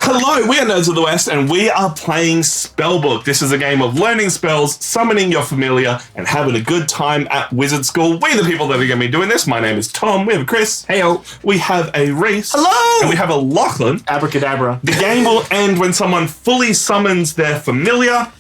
Hello, we are Nerds of the West, and we are playing Spellbook. This is a game of learning spells, summoning your familiar, and having a good time at wizard school. We're the people that are going to be doing this. My name is Tom. We have a Chris. Heyo. We have a Reese. Hello. And we have a Lachlan. Abracadabra. The game will end when someone fully summons their familiar,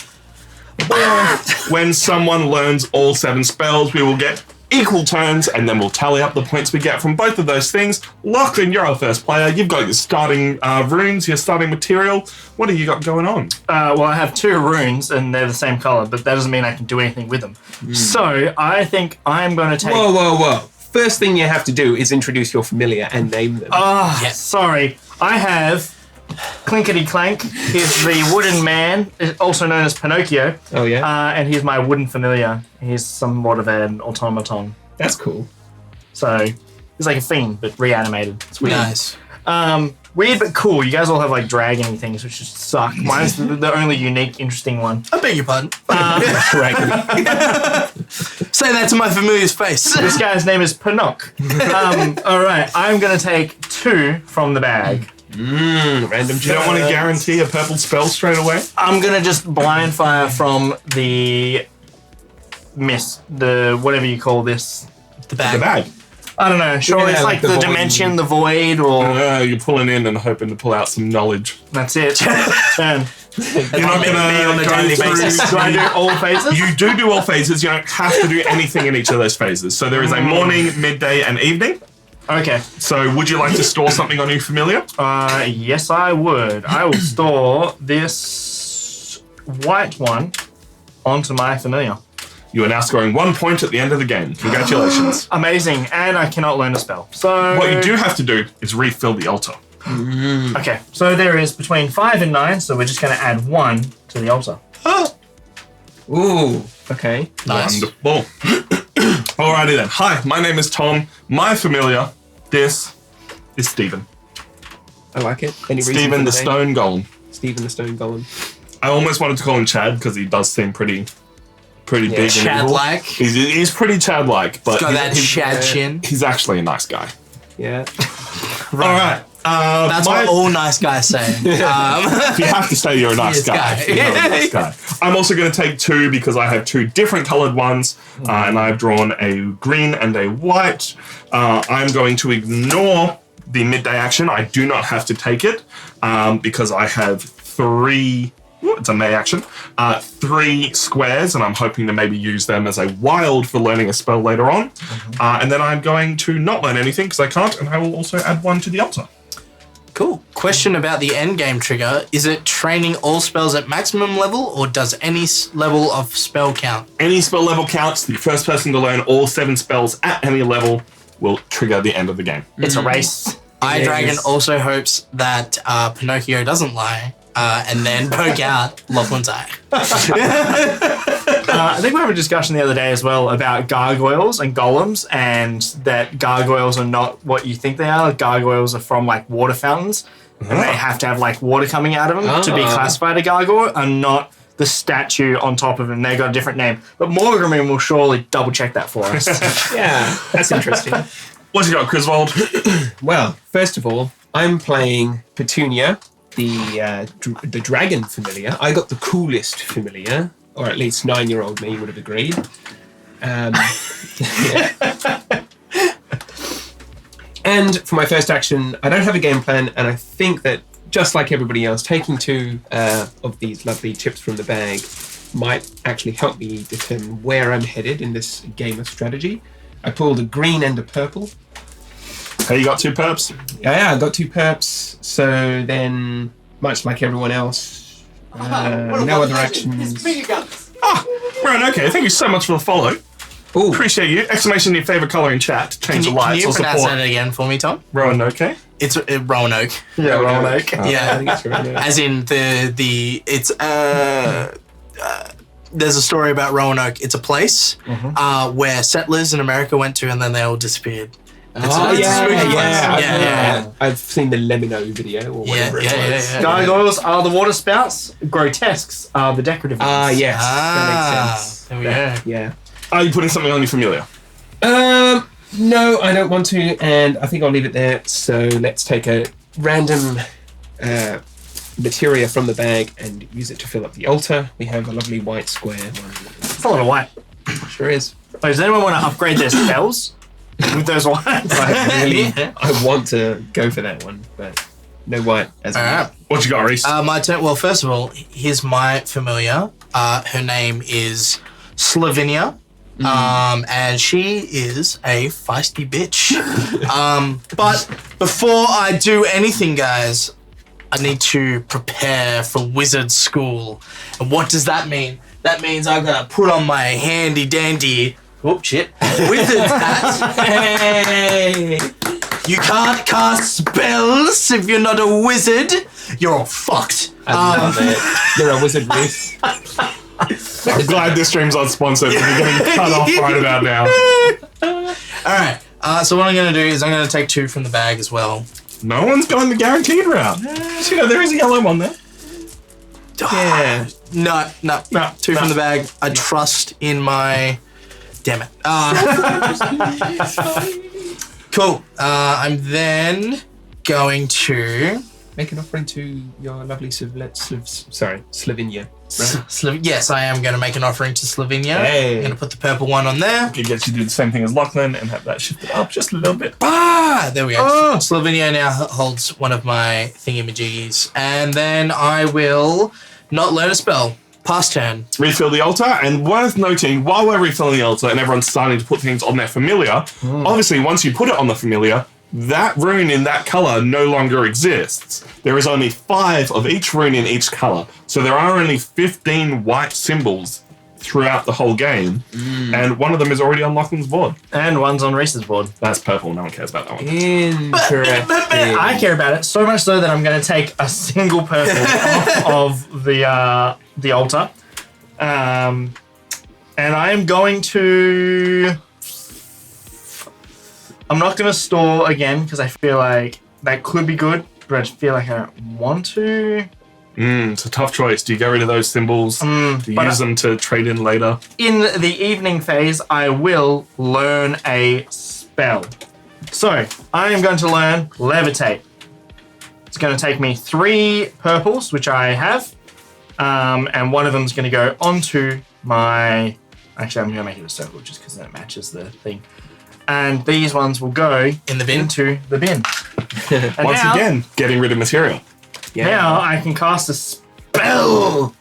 or when someone learns all 7 spells. We will get equal turns, and then we'll tally up the points we get from both of those things. Lachlan, you're our first player. You've got your starting runes, your starting material. What have you got going on? Well, I have 2 runes, and they're the same color, but that doesn't mean I can do anything with them. So I think I'm going to take... Whoa. First thing you have to do is introduce your familiar and name them. Sorry. I have Clinkety Clank. He's the wooden man, also known as Pinocchio. Oh, yeah? And he's my wooden familiar. He's somewhat of an automaton. That's cool. So he's like a fiend, but reanimated. It's weird. Nice. Weird but cool. You guys all have like dragony things, which just suck. Mine's the only unique, interesting one. I beg your pardon. Dragon. Say that to my familiar's face. This guy's name is Pinocchio. All right, I'm going to take 2 from the bag. Random. You don't want to guarantee a purple spell straight away? I'm going to just blind fire from the mist, the whatever you call this. The bag. The bag. I don't know. Surely Yeah, it's like like the the void. dimension, the void, or You're pulling in and hoping to pull out some knowledge. that's it. Turn. You're not going me on a to go daily through... basis. Do I do all phases? You do all phases. You don't have to do anything in each of those phases. So there is a morning, midday, and evening. Okay. So would you like to store something on your familiar? Yes, I would. I will store this white one onto my familiar. You are now scoring 1 point at the end of the game. Congratulations. Amazing, and I cannot learn a spell. So What you do have to do is refill the altar. Okay, so there is between 5 and 9, so we're just going to add 1 to the altar. Ooh, okay. Nice. Wonderful. Alrighty then. Hi, my name is Tom. My familiar, this is Stephen. I like it. Any reason Stephen for the name? Stone Golem. Stephen the Stone Golem. I almost wanted to call him Chad because he does seem pretty big and evil. Chad-like. He's pretty Chad-like, but Got that he's, Chad chin. he's actually a nice guy. Yeah. Alright. That's what all nice guys say. You have to say you're a nice Yes, guy. guy. You're a nice guy. I'm also going to take 2 because I have 2 different coloured ones, and I've drawn a green and a white. I'm going to ignore the midday action. I do not have to take it because I have 3. It's a May action. 3 squares, and I'm hoping to maybe use them as a wild for learning a spell later on. And then I'm going to not learn anything because I can't, and I will also add 1 to the altar. Cool. Question about the end game trigger. Is it training all spells at maximum level, or does any level of spell count? Any spell level counts. The first person to learn all 7 spells at any level will trigger the end of the game. It's a race. iDragon also hopes that Pinocchio doesn't lie and then poke out Lachlan's eye. I think we had a discussion the other day as well about gargoyles and golems, and that gargoyles are not what you think they are. Gargoyles are from like water fountains, and they have to have like water coming out of them to be classified a gargoyle, and not the statue on top of them. They got a different name. But Morgan will surely double check that for us. Yeah, that's interesting. What's you got, Griswold? Well, first of all, I'm playing Petunia, the dragon familiar. I got the coolest familiar, or at least 9-year-old me would have agreed. And for my first action, I don't have a game plan, and I think that just like everybody else, taking 2 of these lovely tips from the bag might actually help me determine where I'm headed in this game of strategy. I pulled a green and a purple. Hey, you got 2 perps? Yeah, I got 2 perps. So then, much like everyone else, no other actions. Right, okay. Thank you so much for the follow. Ooh, Appreciate you. Exclamation in your favourite colour in chat. Change the Can lights you or pronounce support. that again for me, Tom? Roanoke. It's Roanoke. Yeah, Roanoke. I Yeah. think it's right now. As in it's there's a story about Roanoke. It's a place where settlers in America went to, and then they all disappeared. It's a spooky place. Yeah. I've seen the Lemino video or whatever it was. Yeah. Gargoyles are the water spouts. Grotesques are the decorative ones. Ah, yes, that makes sense. There we go. Yeah. Are you putting something on your familiar? No, I don't want to, and I think I'll leave it there. So let's take a random materia from the bag and use it to fill up the altar. We have a lovely white square one. It's a lot of white. Sure is. Wait, does anyone want to upgrade their spells with those whites? I want to go for that one, but no white as All of right. yet. What you got, Reese? My turn. Well, first of all, here's my familiar. Her name is Slavinia. And she is a feisty bitch. But before I do anything, guys, I need to prepare for wizard school. And what does that mean? That means I'm gonna put on my handy dandy wizard hat. Hey! You can't cast spells if you're not a wizard. You're all fucked. I love it. You're a wizard, Reese. I'm glad this stream's unsponsored. We're getting cut off right about now. All right. So what I'm gonna do is I'm gonna take 2 from the bag as well. No one's going the guaranteed route. You know, there is a yellow one there. Yeah. No. 2 from the bag. I trust in my. Damn it. Cool. I'm then going to. Make an offering to your lovely Slavinia. Yes, I am going to make an offering to Slavinia. Hey. I'm going to put the purple one on there. It gets you to do the same thing as Lachlan and have that shifted up just a little bit. There we go. Slavinia now holds one of my thingamajiggies. And then I will not learn a spell. Pass turn. Refill the altar, and worth noting, while we're refilling the altar and everyone's starting to put things on their familiar, obviously once you put it on the familiar, that rune in that color no longer exists. There is only 5 of each rune in each color. So there are only 15 white symbols throughout the whole game. And one of them is already on Lachlan's board. And one's on Reese's board. That's purple. No one cares about that one. Interesting. I care about it so much so that I'm going to take a single purple off of the altar. And I am going to... I'm not going to store again because I feel like that could be good, but I feel like I don't want to. It's a tough choice. Do you get rid of those symbols? Do you use them to trade in later? In the evening phase, I will learn a spell. So, I am going to learn Levitate. It's going to take me 3 purples, which I have, and one of them is going to go onto my... Actually, I'm going to make it a circle just because then it matches the thing. And these ones will go In the bin? into the bin. And Once now, again, getting rid of material. now I can cast a spell.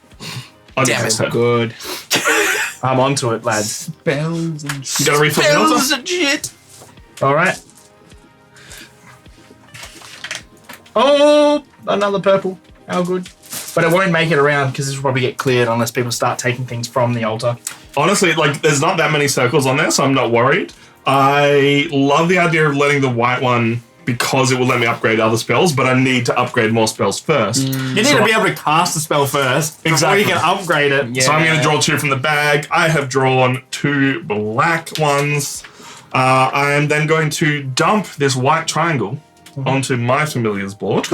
Damn it. Good. I'm onto it, lads. Spells and You gotta refill the altar? Spells and shit. All right. Oh, another purple. How good. But it won't make it around because this will probably get cleared unless people start taking things from the altar. Honestly, like, there's not that many circles on there, so I'm not worried. I love the idea of letting the white one because it will let me upgrade other spells, but I need to upgrade more spells first. You need to be able to cast the spell first before you can upgrade it. So I'm going to draw 2 from the bag. I have drawn 2 black ones. I am then going to dump this white triangle onto my familiar's board.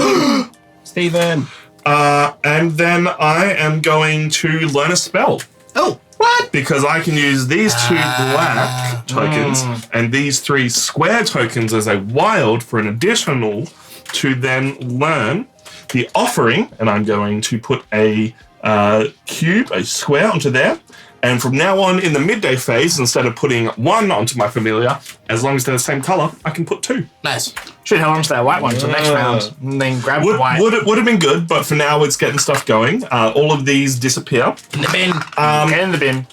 Stephen. And then I am going to learn a spell. Oh. What? Because I can use these 2 black tokens and these 3 square tokens as a wild for an additional to then learn the offering. And I'm going to put a cube, a square onto there. And from now on in the midday phase, instead of putting 1 onto my familiar, as long as they're the same color, I can put 2. Nice. Should hang on to that white one until next round and then grab the white. Would have been good, but for now it's getting stuff going. All of these disappear. In the bin. In the bin.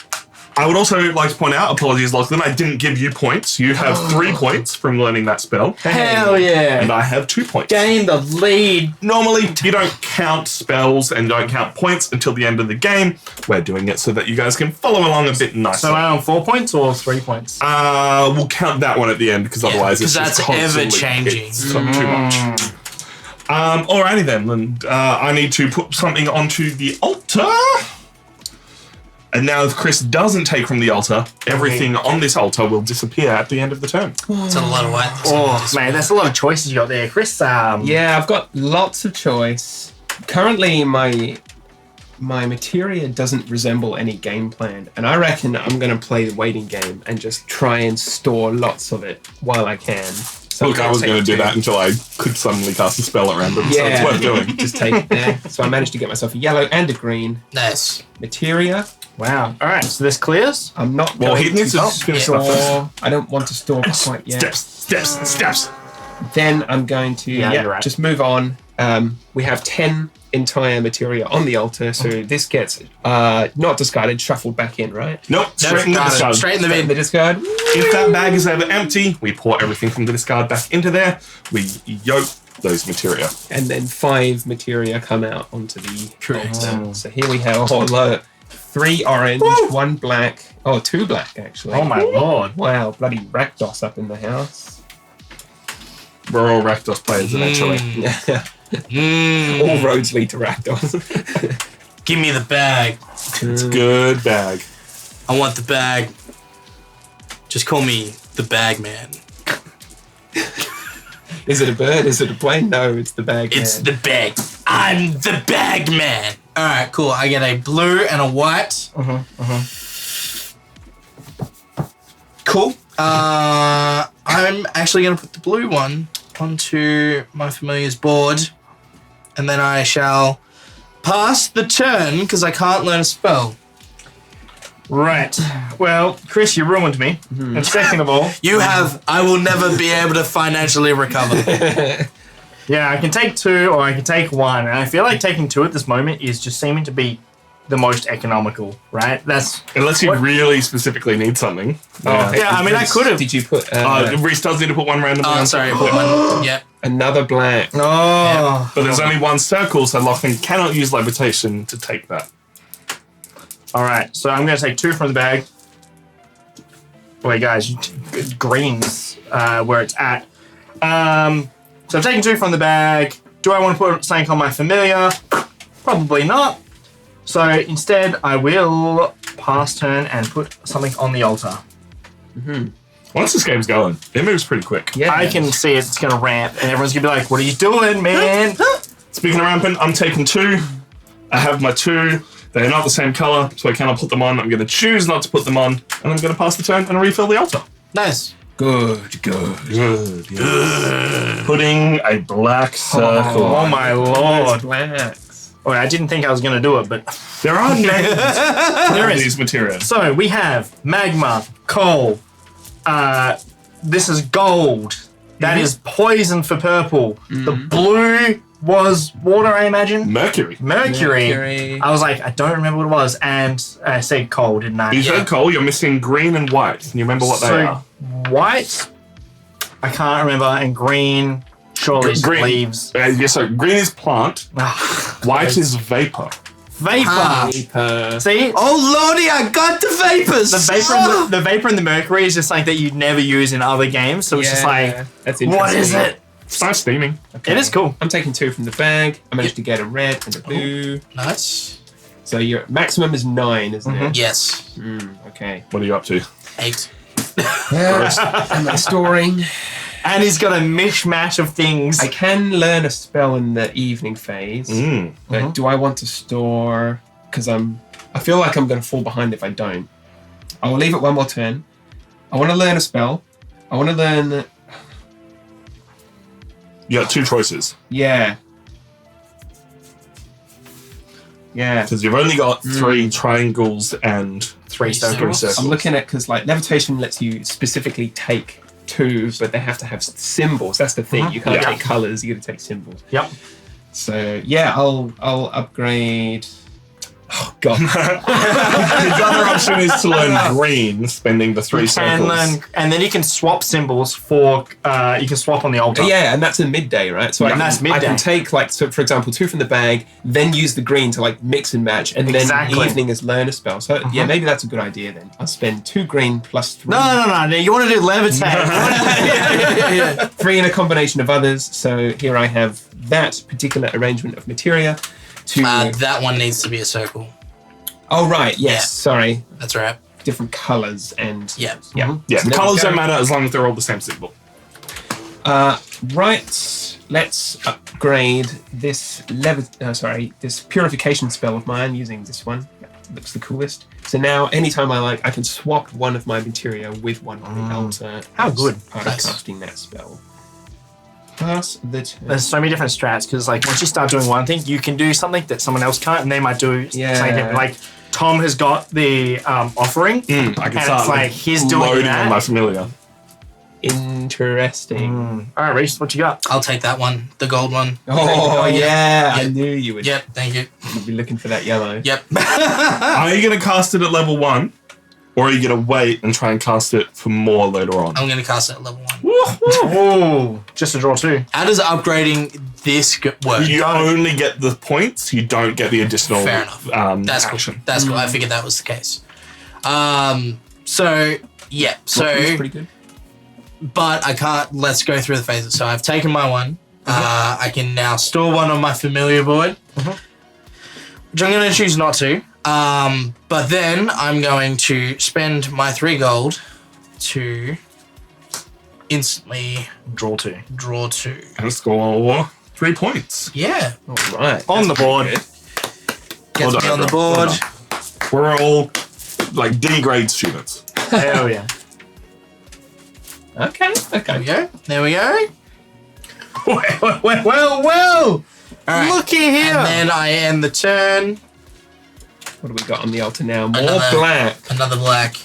I would also like to point out, apologies, Lachlan, I didn't give you points. You have 3 points from learning that spell. Hell yeah. And I have 2 points. Gain the lead. Normally, you don't count spells and don't count points until the end of the game. We're doing it so that you guys can follow along a bit nicer. So I'm on 4 points or 3 points? We'll count that one at the end because otherwise it's just because that's constantly- ever-changing. It's too much. Alrighty then. And, I need to put something onto the altar. And now if Chris doesn't take from the altar, everything on this altar will disappear at the end of the turn. It's a lot of white. Oh, man, there's a lot of choices you got there, Chris. Yeah, I've got lots of choice. Currently, my materia doesn't resemble any game plan, and I reckon I'm going to play the waiting game and just try and store lots of it while I can. So Look, I'm I was take going to do two. that until I could suddenly cast a spell at random, so it's Yeah. worth doing. Just take it there. So I managed to get myself a yellow and a green Nice. materia. Wow. All right. So this clears. I'm not Well, going he needs to finish store. off I don't want to store quite yet. Steps. Then I'm going to you're right. just move on. We have 10 entire materia on the altar, so this gets not discarded, shuffled back in, right? Nope, straight in the discard. Straight in the In bin. the discard. If that bag is ever empty, we pour everything from the discard back into there. We yoke those materia. And then 5 materia come out onto the altar. So here we have 3 orange, 1 black. Oh, 2 black actually. Oh my lord. Wow, bloody Rakdos up in the house. We're all Rakdos players eventually. All roads lead to Rakdos. Give me the bag. It's a good bag. I want the bag. Just call me the bag man. Is it a bird? Is it a plane? No, it's the bag. It's man. the bag. I'm the bag man. All right, cool. I get a blue and a white. Cool. I'm actually going to put the blue one onto my familiar's board, and then I shall pass the turn because I can't learn a spell. Right. Well, Chris, you ruined me. And second of all, You have. I will never be able to financially recover. yeah, I can take 2 or I can take 1, and I feel like taking 2 at this moment is just seeming to be the most economical, right? That's Unless you What? really specifically need something. yeah. I mean, I could have. Did you put Reese does need to put one randomly Oh, on. sorry. Put one. Yep. another black? Oh. But there's only one circle, so Lachlan cannot use levitation to take that. All right. So I'm going to take 2 from the bag. Wait, guys, green's where it's at. So I'm taking 2 from the bag. Do I want to put something on my familiar? Probably not. So instead, I will pass turn and put something on the altar. Once this game's going, it moves pretty quick. Yeah. I can see it's going to ramp, and everyone's going to be like, what are you doing, man? Speaking of ramping, I'm taking 2. I have my 2. They're not the same color, so I cannot put them on. I'm going to choose not to put them on, and I'm going to pass the turn and refill the altar. Nice. Good. Good. Yes. Putting a black circle. Oh my lord. Blacks. Oh, I didn't think I was going to do it, but There are names there for is. these materials. So we have magma, coal. This is gold. That is poison for purple. The blue was water, I imagine. Mercury. Mercury. I was like, I don't remember what it was, and I said coal, didn't I? You said coal, you're missing green and white. Can you remember what they are? White, I can't remember, and green, surely is Green. leaves. Yes, so green is plant, Ah, white is vapor. vapor. Paper. See? Oh lordy, I got the vapors. The vapor and the mercury is just like that you'd never use in other games, so it's just like, That's what interesting. is it? It's nice steaming. It is cool. I'm taking 2 from the bag. I managed to get a red and a blue. Nice. So your maximum is 9, isn't it? Yes. Okay. What are you up to? 8. I'm not storing. And he's got a mishmash of things. I can learn a spell in the evening phase, but do I want to store? Because I feel like I'm going to fall behind if I don't. I will leave it one more turn. I want to learn a spell. I want to learn. You got 2 choices. Yeah. Because you've only got 3 triangles and 3 circles. circles. I'm looking at because like levitation lets you specifically take 2, but they have to have symbols. That's the thing. You can't Yeah. take colors. You got to take symbols. Yep. So yeah, I'll upgrade. Oh god. His other option is to learn green, spending the 3 And circles. then you can swap symbols for, you can swap on the altar. Yeah, and that's a midday, right? So Yeah, that's I midday. can take like, so for example, 2 from the bag, then use the green to like mix and match, and Exactly. then evening is learn a spell. So yeah, maybe that's a good idea then. I'll spend 2 green plus 3. No. You want to do levitate. 3 in a combination of others. So here I have that particular arrangement of materia. To That one needs to be a circle. oh right, yes, Yeah. sorry, That's right. different colors and Yeah. yeah. Yeah, So the there we colours go. don't matter as long as they're all the same symbol. Right, let's upgrade this this purification spell of mine using this one. Looks the coolest. So now, anytime I like, I can swap one of my materia with one on the altar. How as good. Part of Nice. casting that spell. Pass the turn. There's so many different strats because like once you start doing one thing, you can do something that someone else can't, and they might do something different. Like Tom has got the offering, I can and start it's like he's doing loading that. on my familiar. Interesting. All right, Reese, what you got? I'll take that one, the gold one. Oh, yeah. I Yep. knew you would Yep, thank you. be looking for that yellow. Yep. Are you going to cast it at level 1? Or are you going to wait and try and cast it for more later on? I'm going to cast it at level 1. Oh, just a draw 2. How does upgrading this work? You only get the points, you don't get the additional Fair enough. That's action. cool. That's cool. I figured that was the case. So, yeah. So, That's pretty good. but I can't. Let's go through the phases. So I've taken my one. I can now store one on my familiar board, which I'm going to choose not to. But then I'm going to spend my 3 gold to instantly Draw 2. draw 2. And score 3 points. Yeah. All right. On the board. Gets Well me done, on the everyone. board. Well We're all like D grade students. Hell yeah. Okay. There we go. There we go. Well. All right. Looky here. And then I end the turn. What do we got on the altar now? More Another- black. Another black.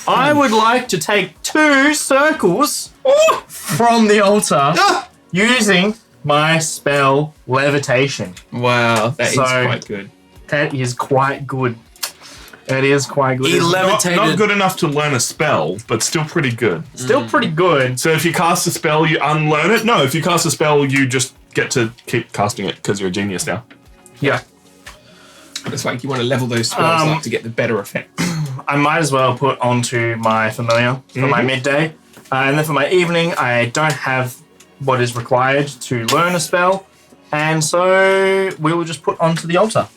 I would like to take 2 circles from the altar using my spell Levitation. Wow, that is So- quite good. That is quite good. It is quite good. He It's levitated. Not good enough to learn a spell, but still pretty good. still pretty good. So if you cast a spell, you unlearn it? No, if you cast a spell, you just get to keep casting it because you're a genius now. Yeah. It's like you want to level those spells Um, up to get the better effect. I might as well put onto my familiar for my midday. And then for my evening, I don't have what is required to learn a spell. And so we will just put onto the altar.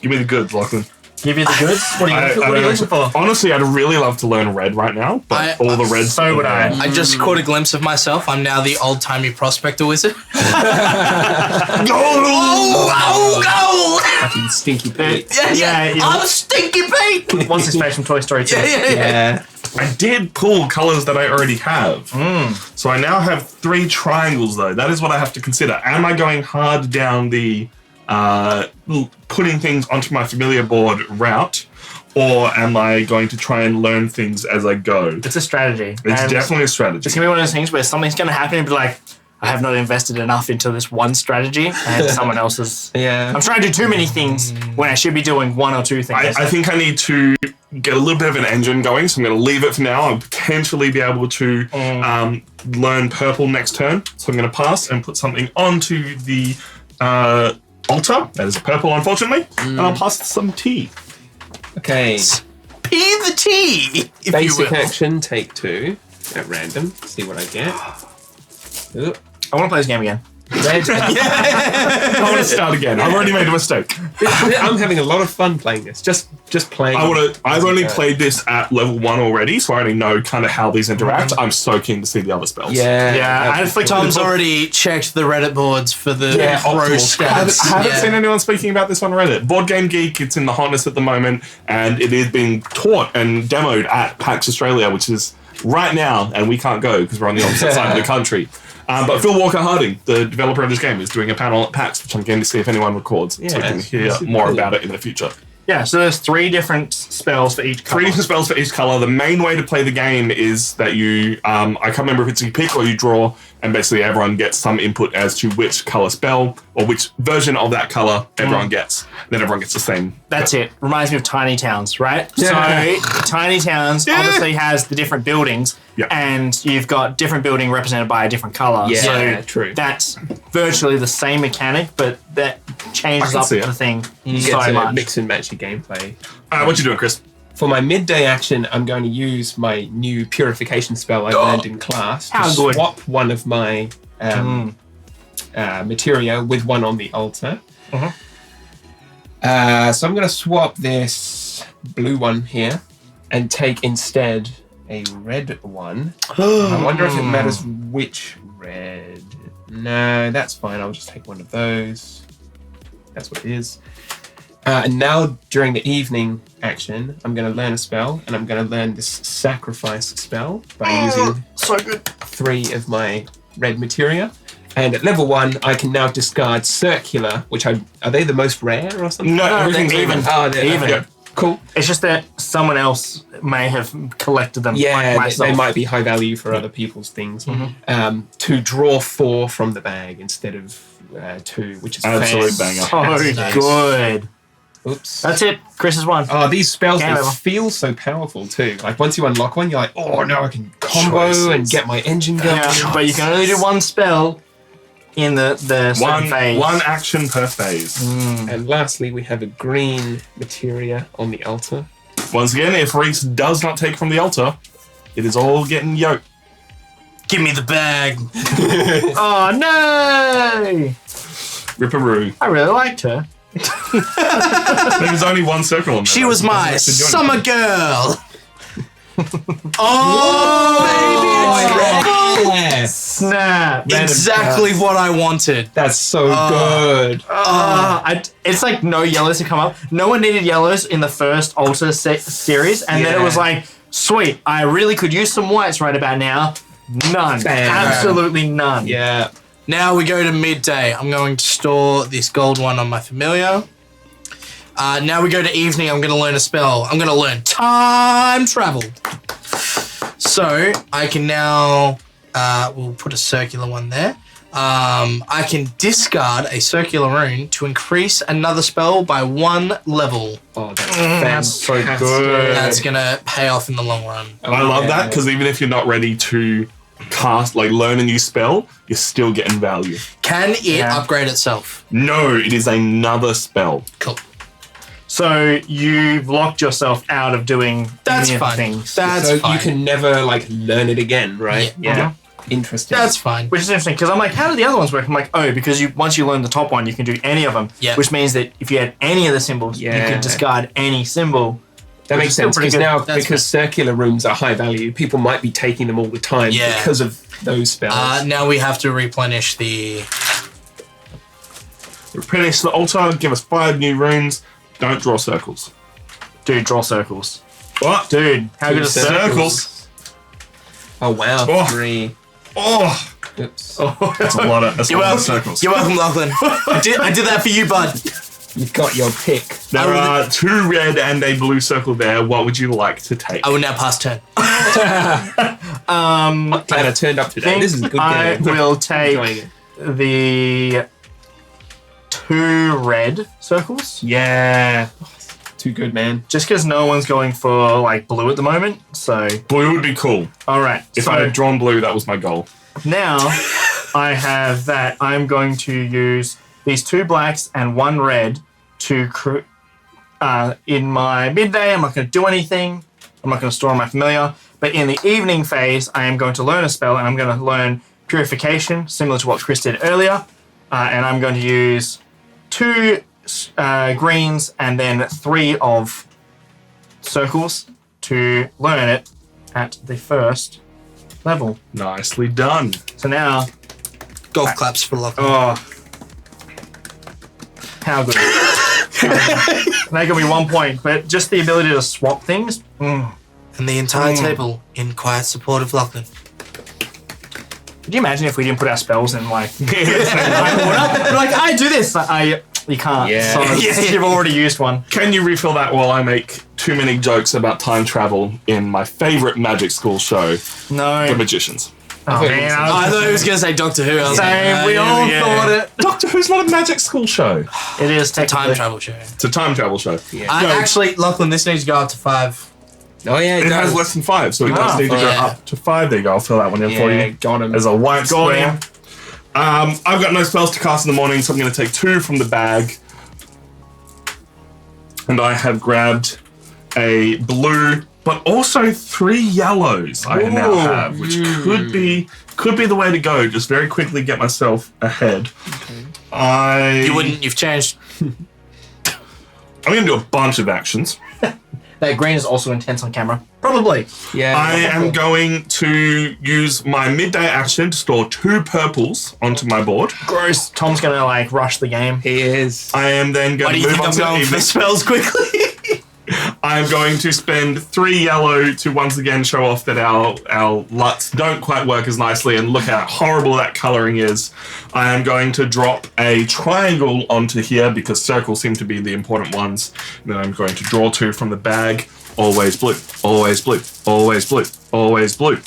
Give me the goods, Lachlan. Give you the goods. What are you looking for? Honestly, I'd really love to learn red right now, but all the reds. So would I. I just caught a glimpse of myself. I'm now the old-timey prospector wizard. Oh, Fucking stinky Pete. Yeah, I'm Stinky Pete. What's his face from Toy Story 2? Yeah. Yeah. I did pull colors that I already have. So I now have 3 triangles, though. That is what I have to consider. Am I going hard down the putting things onto my familiar board route, or am I going to try and learn things as I go? It's a strategy. It's And definitely a strategy. It's going to be one of those things where something's going to happen and be like, I have not invested enough into this one strategy, and someone else is. Yeah. I'm trying to do too many things when I should be doing 1 or 2 things. I think I need to get a little bit of an engine going, so I'm going to leave it for now. I'll potentially be able to learn purple next turn. So I'm going to pass and put something onto the altar. That is a purple, unfortunately. And I'll pass some tea. Okay. P the T, if Basic you will. action, take 2 at random. See what I get. Ooh. I want to play this game again. Red. I want to start again. I've already made a mistake. I'm having a lot of fun playing this. Just playing. I've only played this at level 1 already, so I already know kind of how these interact. I'm so keen to see the other spells. Yeah, I flicked on Tom's already checked the Reddit boards for the pro optimal. I stats. haven't seen anyone speaking about this on Reddit. Board Game Geek, it's in the hotness at the moment, and it is being taught and demoed at PAX Australia, which is right now, and we can't go because we're on the opposite side of the country. But Phil Walker Harding, the developer of this game, is doing a panel at PAX, which I'm going to see if anyone records, so we can hear more about it in the future. Yeah, so there's 3 different spells for each color. 3 different spells for each color. The main way to play the game is that you, I can't remember if it's you pick or you draw, and basically everyone gets some input as to which color spell or which version of that color everyone gets. Then everyone gets the same. That's it. Reminds me of Tiny Towns, right? Yeah. So Tiny Towns obviously has the different buildings, Yeah. and you've got different building represented by a different color. Yeah, so true. That's virtually the same mechanic, but that changes I can up see the it. thing You so get to much. mix and match your gameplay. What you doing, Chris? For my midday action, I'm going to use my new purification spell I learned in class to How good. swap one of my materia with one on the altar. So I'm going to swap this blue one here and take instead a red one. I wonder if it matters which red. No, that's fine. I'll just take one of those. That's what it is. And now, during the evening action, I'm going to learn a spell, and I'm going to learn this sacrifice spell by using So good. 3 of my red materia. And at level 1, I can now discard circular, which are they the most rare or something? No, No, everything's they're even. even. Oh, they're Even. okay. Cool. It's just that someone else may have collected them. Yeah, like myself. they might be high value for other people's things. To draw 4 from the bag instead of 2, which is Absolute banger. Oh, Nice. good. Oops. That's it. Chris has won. Oh, these spells, Game they over. feel so powerful too. Like once you unlock one, you're like, oh, now I can combo Choices. and get my engine going. Yeah, but you can only do one spell in the certain phase. One action per phase. And lastly, we have a green materia on the altar. Once again, if Reese does not take from the altar, it is all getting yoked. Give me the bag. Oh no! Ripperoo. I really liked her. There was only one circle on there. She was Doesn't my have to do summer anything. girl. Oh, Yeah. Snap! exactly what I wanted. That's so good. It's like no yellows to come up. No one needed yellows in the first Alter series, and then it was Yeah. like, sweet, I really could use some whites right about now. None. Bam. Absolutely none. Yeah. Now we go to midday. I'm going to store this gold one on my familiar. Now we go to evening. I'm going to learn a spell. I'm going to learn time travel. So I can now, we'll put a circular one there. I can discard a circular rune to increase another spell by 1 level. Oh, that's That's so fantastic. good. That's going to pay off in the long run. I love that because even if you're not ready to cast, like learn a new spell, you're still getting value. Can it Yeah. upgrade itself? No, it is another spell. Cool. So you've locked yourself out of doing That's any of the fine. things. That's So fine. you can never like learn it again, right? Yeah. Interesting. That's fine. Which is interesting because I'm like, how do the other ones work? I'm like, oh, because once you learn the top one, you can do any of them. Yeah. Which means that if you had any of the symbols, you Yeah. could discard any symbol. That which makes is still sense pretty because good. now That's because circular rooms are high value, people might be taking them all the time Yeah. because of those spells. Now we have to replenish the. Replenish the altar, give us 5 new runes, don't draw circles. Dude, draw circles. What? Dude, how good is circles? Circles. Oh wow, Oh. 3. Oh, Oops. that's a lot of circles. You're welcome, Lachlan. I did that for you, bud. You've got your pick. There are 2 red and a blue circle there. What would you like to take? I will now pass turn. Glad I turned up today. This is a good I game. will Enjoying take it. the 2 red circles. Yeah. Too good, man. Just because no one's going for like blue at the moment. So, Blue would be cool. all right. If so I had drawn blue, that was my goal. now I have that. I'm going to use these 2 blacks and 1 red to in my midday. I'm not going to do anything. I'm not going to store my familiar. But in the evening phase, I am going to learn a spell, and I'm going to learn Purification, similar to what Chris did earlier. And I'm going to use 2 greens and then 3 of circles to learn it at the first level. Nicely done. So now, Golf claps for Lachlan. oh, how good. That could be 1 point, but just the ability to swap things. And the entire table in quiet support of Lachlan. Could you imagine if we didn't put our spells in like I do this. You can't. Yeah. So you've already used one. Can you refill that while I make too many jokes about time travel in my favorite magic school show, No. The Magicians? Oh, man, I thought he was going to say Doctor Who. I was Same. like, We all yeah. thought it. Doctor Who's not a magic school show. It is technically. Time travel show. It's a time travel show. Yeah. No, Actually, Lachlan, this needs to go up to 5. Oh yeah, it has less than 5, so it does need to go yeah. up to 5. There you go. I'll fill that one in for Yeah, you. got him. There's a white Got square. him. I've got no spells to cast in the morning, so I'm going to take 2 from the bag. And I have grabbed a blue, but also 3 yellows I now have, which could be the way to go. Just very quickly get myself ahead. You wouldn't, you've changed. I'm going to do a bunch of actions. That green is also intense on camera. Probably. Yeah. I am going to use my midday action to store 2 purples onto my board. Gross. Tom's gonna like rush the game. He is. I am then Why going do to you move think on I'm to going for evening. spells quickly? I'm going to spend 3 yellow to once again show off that our LUTs don't quite work as nicely, and look how horrible that colouring is. I am going to drop a triangle onto here because circles seem to be the important ones. And then I'm going to draw 2 from the bag. Always blue, always blue, always blue, always blue.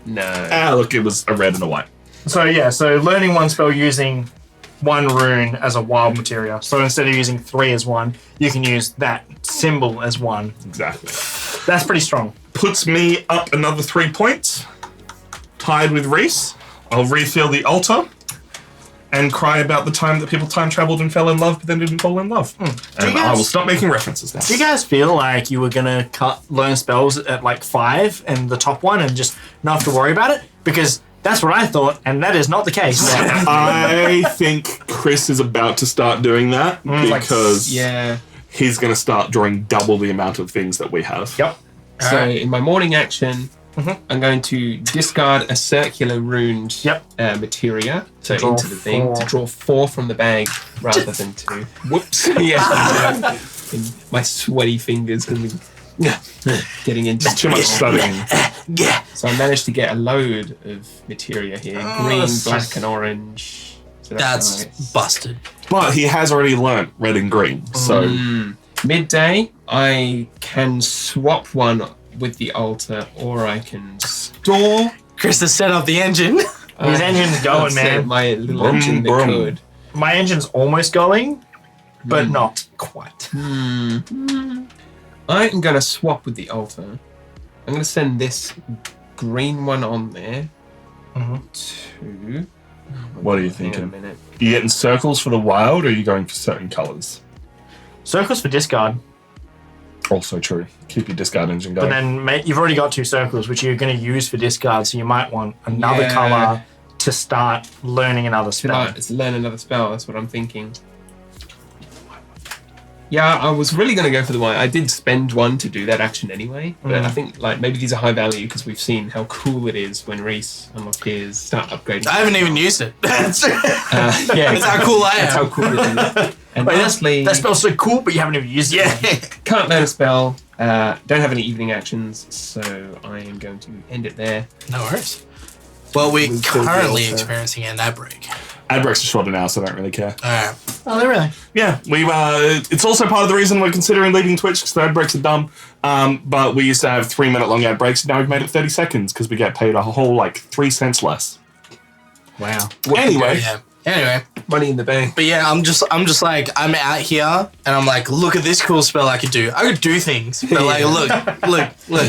No. Look, it was a red and a white. So yeah, so learning one spell using 1 rune as a wild materia. So instead of using 3 as 1, you can use that symbol as 1. Exactly. That's pretty strong. Puts me up another 3 points. Tied with Reese. I'll refill the altar and cry about the time that people time traveled and fell in love, but then didn't fall in love. And I will stop making references now. Do you guys feel like you were gonna learn spells at like 5 and the top one and just not have to worry about it? Because that's what I thought, and that is not the case. I think Chris is about to start doing that because he's going to start drawing double the amount of things that we have. Yep. So in my morning action, I'm going to discard a circular runed materia into the thing to draw 4 from the bag rather than 2. Whoops. Yeah. My sweaty fingers going to be getting into Too much studying. So I managed to get a load of materia here. Green, black and orange. So That's nice. busted. But he has already learnt red and green, so... Midday, I can swap one with the altar, or I can store. Chris has set up the engine. His engine's going, man. My little Brum, engine that brum. could. My engine's almost going, but not quite. I am going to swap with the altar. I'm going to send this green one on there. To... What are you Hang on a thinking? minute. Are you getting circles for the wild, or are you going for certain colours? Circles for discard, Also true. Keep your discard engine but going. then you've already got 2 circles, which you're going to use for discard, so you might want another color to start learning another spell. Let's learn another spell. That's what I'm thinking. Yeah, I was really going to go for the white. I did spend 1 to do that action anyway, but I think like maybe these are high value because we've seen how cool it is when Reese unlocks his start upgrading. I haven't even used it. That's That's how cool I am. That's how cool it is. And lastly, That spell's so cool, but you haven't even used it. can't learn a spell. Don't have any evening actions, so I am going to end it there. No worries. Well, we're We'll still be currently also- experiencing an ad break. Ad breaks are shorter now, so I don't really care. Alright. Oh, they really? Yeah, it's also part of the reason we're considering leaving Twitch, because the ad breaks are dumb. But we used to have 3-minute long ad breaks, now we've made it 30 seconds, because we get paid a whole, 3 cents less. Wow. Anyway, Yeah. Anyway, Money in the bank. but yeah, I'm just like, I'm out here and I'm like, look at this cool spell I could do. I could do things, but like, look.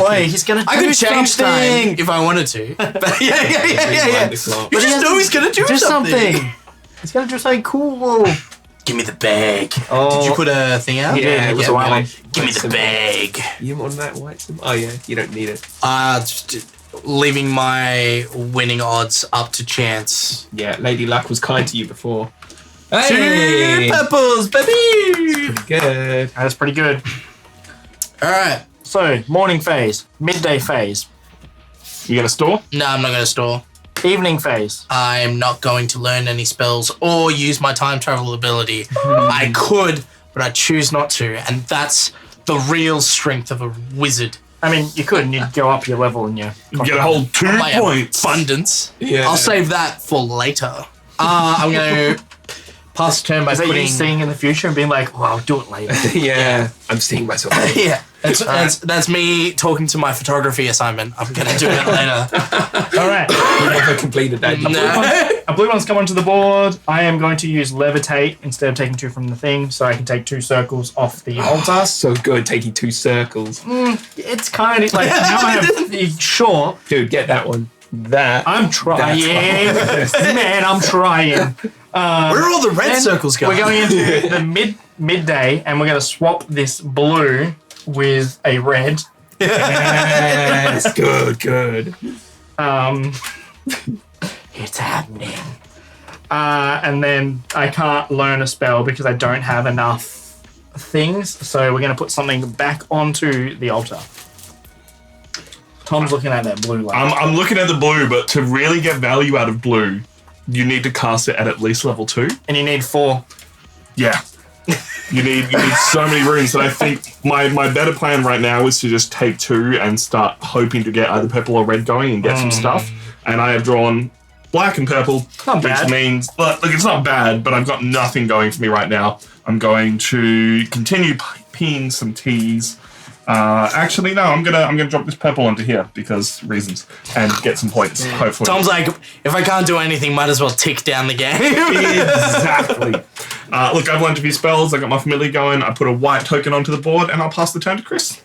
Wait, he's gonna I could change something. time if I wanted to. But yeah. Rewind the clock. You just know he's gonna do something. He's gonna do something cool. Give me the bag. Oh. Did you put a thing out? Yeah, it was a while white- ago. Give me white the symbol. bag. You want that white symbol? Oh yeah, you don't need it. Just leaving my winning odds up to chance. Yeah, Lady Luck was kind to you before. Two Hey, purples, baby. pretty good. That's pretty good. All right. So, morning phase, midday phase, you gonna store? No, I'm not gonna store. evening phase. I'm not going to learn any spells or use my time travel ability. I could, but I choose not to, and that's the real strength of a wizard. I mean, you could, and you'd go up your level and you Get a whole 2 My points. abundance. Yeah. I'll save that for later. I'm going to pass the turn by Is that putting... you seeing in the future and being like, well, I'll do it later? Yeah, I'm seeing myself. Yeah, that's me talking to my photography assignment. I'm going to do it later. All right. You never completed that. No. A blue one's come onto the board. I am going to use levitate instead of taking 2 from the thing, so I can take 2 circles off the altar. So good, taking 2 circles. It's kind of like, now I have, sure, Dude, get that one. That. I'm trying. That's Man, I'm trying. Where are all the red Then circles going? We're going into the midday, and we're going to swap this blue with a red. Yes, good. It's happening. And then I can't learn a spell because I don't have enough things, so we're going to put something back onto the altar. Tom's looking at that blue light. I'm looking at the blue, but to really get value out of blue, you need to cast it at least level 2. And you need 4. Yeah. You need so many runes that I think my better plan right now is to just take 2 and start hoping to get either purple or red going and get some stuff. And I have drawn black and purple, Not bad. which means look, it's not bad, but I've got nothing going for me right now. I'm going to continue peeing some teas. Actually, no, I'm gonna drop this purple onto here because reasons and get some points. Hopefully, Tom's like, if I can't do anything, might as well tick down the game. exactly. Look, I've learned a few spells. I got my familiar going. I put a white token onto the board, and I'll pass the turn to Chris.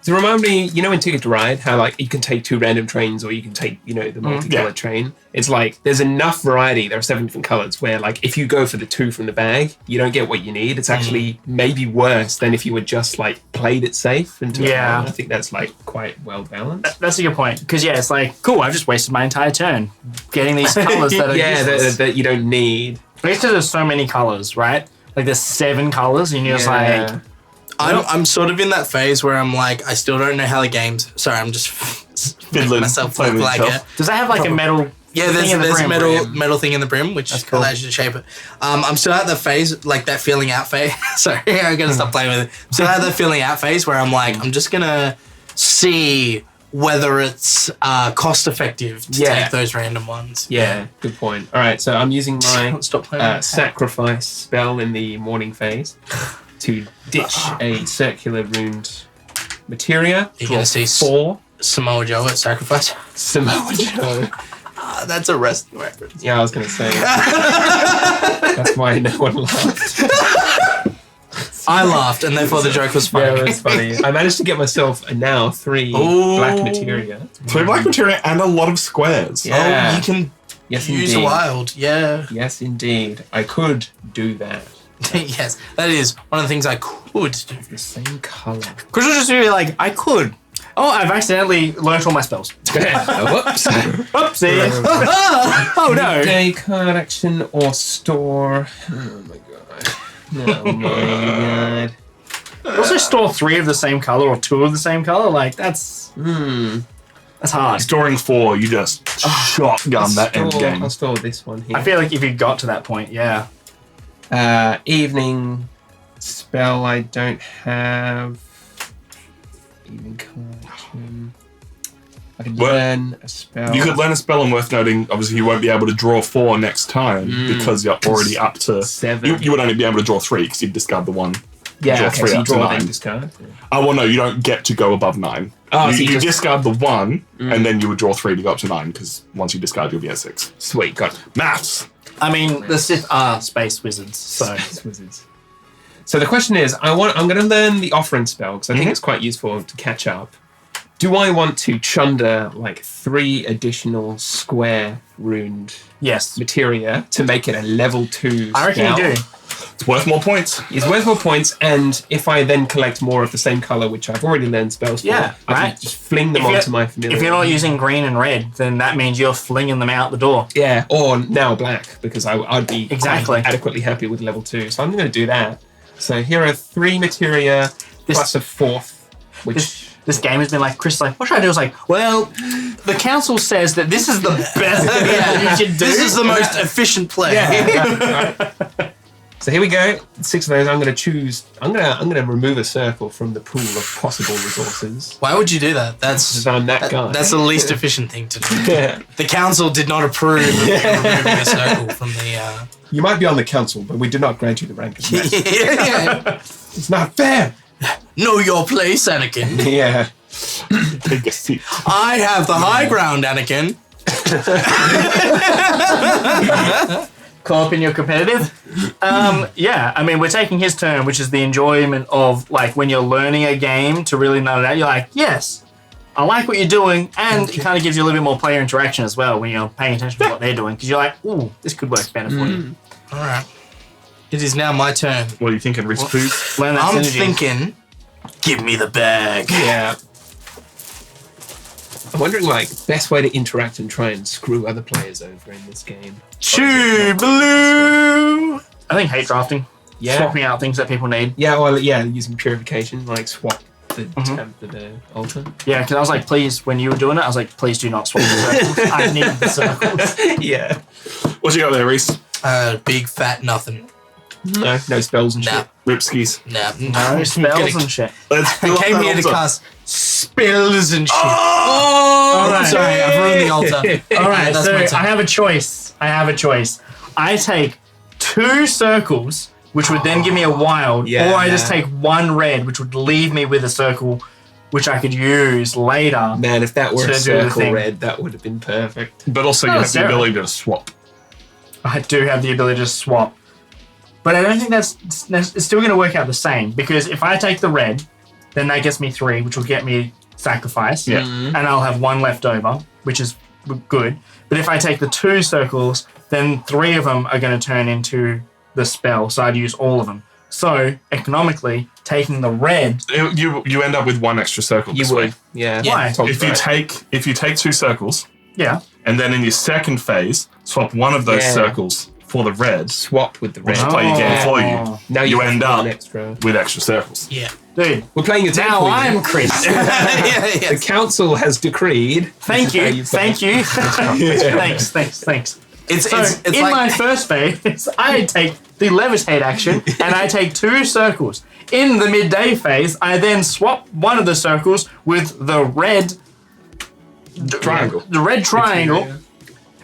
So remind me, in Ticket to Ride, how like you can take 2 random trains or you can take, the multicolored train. It's like there's enough variety. There are 7 different colors where like if you go for the 2 from the bag, you don't get what you need. It's actually maybe worse than if you would just like played it safe. And I think that's like quite well balanced. That's a good point. Because it's like, cool, I've just wasted my entire turn getting these colors that are useless. that you don't need. At least there's so many colors, right? Like there's 7 colors and you're just like... I'm sort of in that phase where I'm like, I still don't know how the game's... Sorry, I'm just Fiddling, myself playing look with like yourself. it. Does that have like a metal... Yeah, there's thing in the a brim, metal thing in the brim, which cool. allows you to shape it. I'm still at the phase, like that feeling out phase. Sorry, I'm going to stop playing with it. I'm still at that feeling out phase where I'm like, I'm just going to see whether it's cost effective to take those random ones. Yeah, good point. All right, so I'm using my Stop playing. sacrifice spell in the morning phase to ditch a circular runed materia. You're going to see 4 Samoa Joe at Sacrifice. Samoa Joe. That's a wrestling reference. Yeah, I was going to say. That's why no one laughed. I laughed, and therefore the joke was funny. Yeah, it was funny. I managed to get myself now 3 black materia. 3 black materia and a lot of squares. Yeah. Oh, you can Yes, use indeed. wild. Yeah. Yes, indeed. I could do that. Yes, that is one of the things I could do. The same colour. Chris will just be like, I could. Oh, I've accidentally learnt all my spells. Whoops. Oopsie. Oh no. Day card action or store. Oh my god. Oh my god. Also store 3 of the same color or 2 of the same color. Like that's hard. Storing 4, you just shotgun that end game. I'll store this one here. I feel like if you got to that point, yeah. Evening spell I don't have. Evening card action. I can learn a spell. You could learn a spell, and worth noting, obviously you won't be able to draw 4 next time because you're already up to 7. You would only be able to draw 3 because you'd discard the 1. Yeah, draw okay, 3 so you up to draw 9. then discard. Oh, well, no, you don't get to go above 9. Oh, so you you just- discard the 1, and then you would draw 3 to go up to 9, because once you discard, you'll be at 6. Sweet, got it. Maths! I mean, the Sith are space wizards, so Space wizards. So the question is, I'm going to learn the offering spell because I think it's quite useful to catch up. Do I want to chunder like 3 additional square runed yes. materia to make it a level 2 I reckon spell? you do. It's worth more points. It's worth more points, and if I then collect more of the same color, which I've already learned spells for, Yeah, I can right. just fling them onto my familiar. If you're not using green and red, then that means you're flinging them out the door. Yeah, or now black, because I'd be Exactly. quite adequately happy with level 2. So I'm going to do that. So here are 3 materia plus a 4th, which... This game has been like, Chris is like, what should I do? I was like, well, the council says that this is the best thing you should do. This is the most efficient play. Right. So here we go. 6 of those. I'm going to choose. I'm going to remove a circle from the pool of possible resources. Why would you do that? Because I'm that guy. That's the least efficient thing to do. Yeah. The council did not approve of you removing a circle from the... You might be on the council, but we did not grant you the rank of master. Yeah. It's not fair. Know your place, Anakin. Yeah. Take a seat. I have the high ground, Anakin. Call up in your competitive. Yeah, I mean, we're taking his turn, which is the enjoyment of like when you're learning a game to really nut it out. You're like, yes, I like what you're doing, and it kind of gives you a little bit more player interaction as well when you're paying attention to what they're doing, because you're like, ooh, this could work better for you. All right. It is now my turn. What are you thinking, Risk Food? Learn that I'm synergy. thinking, give me the bag. Yeah. I'm wondering, like, best way to interact and try and screw other players over in this game. Choo blue. I think hate drafting. Yeah. Swapping out things that people need. Yeah, well, yeah, using purification, like swap the tab to the altar. Yeah, because I was like, please, when you were doing it, I was like, please do not swap the circles. I need the circles. Yeah. What you got there, Reese? Big fat nothing. No spells and Nah. shit. Ripskis. Nah. No spells and shit. Let's I fill up came that here to altar. cast spells and shit. All right. Sorry, I've ruined the altar. All right, That's so my turn. I have a choice. I take 2 circles, which would then give me a wild, Yeah. or I just take 1 red, which would leave me with a circle, which I could use later. Man, if that were To a do the circle thing. red, that would have been perfect. But also, you Not have the necessarily. ability to swap. I do have the ability to swap. But I don't think it's still going to work out the same, because if I take the red, then that gets me 3, which will get me sacrifice. Yeah. And I'll have 1 left over, which is good. But if I take the 2 circles, then 3 of them are going to turn into the spell, so I'd use all of them. So, economically, taking the red... You end up with 1 extra circle. You this would. way. Yeah. Why? Tom's If you right. take 2 circles, Yeah. and then in your second phase, swap 1 of those Yeah. circles for the red, Swap with the red. just play your game for you. Now You have end one up extra. with extra circles. Yeah. Dude, We're playing a now table. I'm Chris. yeah. The council has decreed. Thank This is how you. you Thank play. you. Thanks. It's So, it's in like my first phase, I take the levitate action and I take 2 circles. In the midday phase, I then swap 1 of the circles with the red Triangle. The red triangle. Yeah.